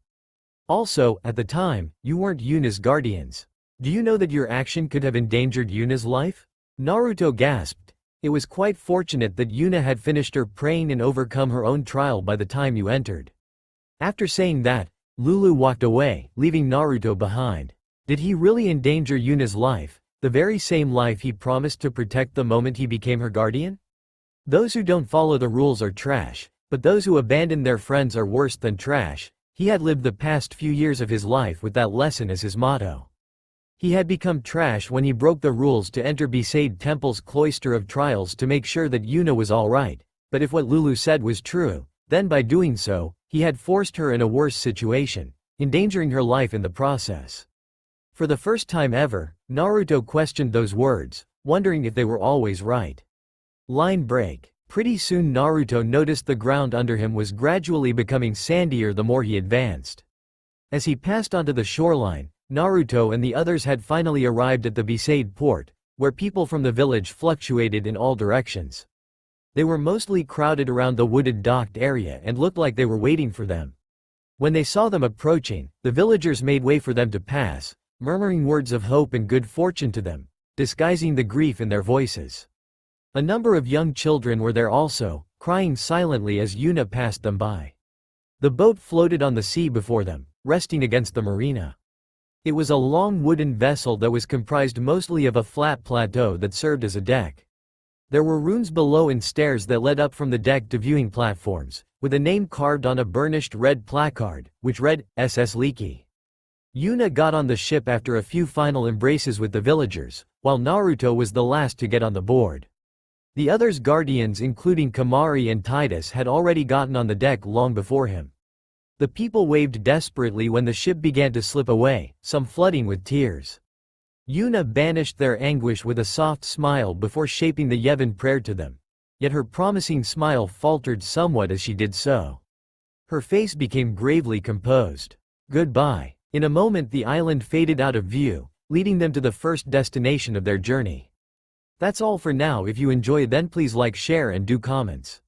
Speaker 1: Also, at the time, you weren't Yuna's guardians. Do you know that your action could have endangered Yuna's life? Naruto gasped. It was quite fortunate that Yuna had finished her praying and overcome her own trial by the time you entered. After saying that, Lulu walked away, leaving Naruto behind. Did he really endanger Yuna's life, the very same life he promised to protect the moment he became her guardian? Those who don't follow the rules are trash, but those who abandon their friends are worse than trash. He had lived the past few years of his life with that lesson as his motto. He had become trash when he broke the rules to enter Besaid Temple's cloister of trials to make sure that Yuna was alright, but if what Lulu said was true, then by doing so, he had forced her in a worse situation, endangering her life in the process. For the first time ever, Naruto questioned those words, wondering if they were always right. Line break. Pretty soon Naruto noticed the ground under him was gradually becoming sandier the more he advanced. As he passed onto the shoreline, Naruto and the others had finally arrived at the Besaid port, where people from the village fluctuated in all directions. They were mostly crowded around the wooded docked area and looked like they were waiting for them. When they saw them approaching, the villagers made way for them to pass, murmuring words of hope and good fortune to them, disguising the grief in their voices. A number of young children were there also, crying silently as Yuna passed them by. The boat floated on the sea before them, resting against the marina. It was a long wooden vessel that was comprised mostly of a flat plateau that served as a deck. There were rooms below and stairs that led up from the deck to viewing platforms, with a name carved on a burnished red placard, which read, SS Leaky. Yuna got on the ship after a few final embraces with the villagers, while Naruto was the last to get on the board. The others' guardians including Kamari and Titus had already gotten on the deck long before him. The people waved desperately when the ship began to slip away, some flooding with tears. Yuna banished their anguish with a soft smile before shaping the Yevon prayer to them. Yet her promising smile faltered somewhat as she did so. Her face became gravely composed. Goodbye. In a moment the island faded out of view, leading them to the first destination of their journey. That's all for now. If you enjoy then please like, share and do comments.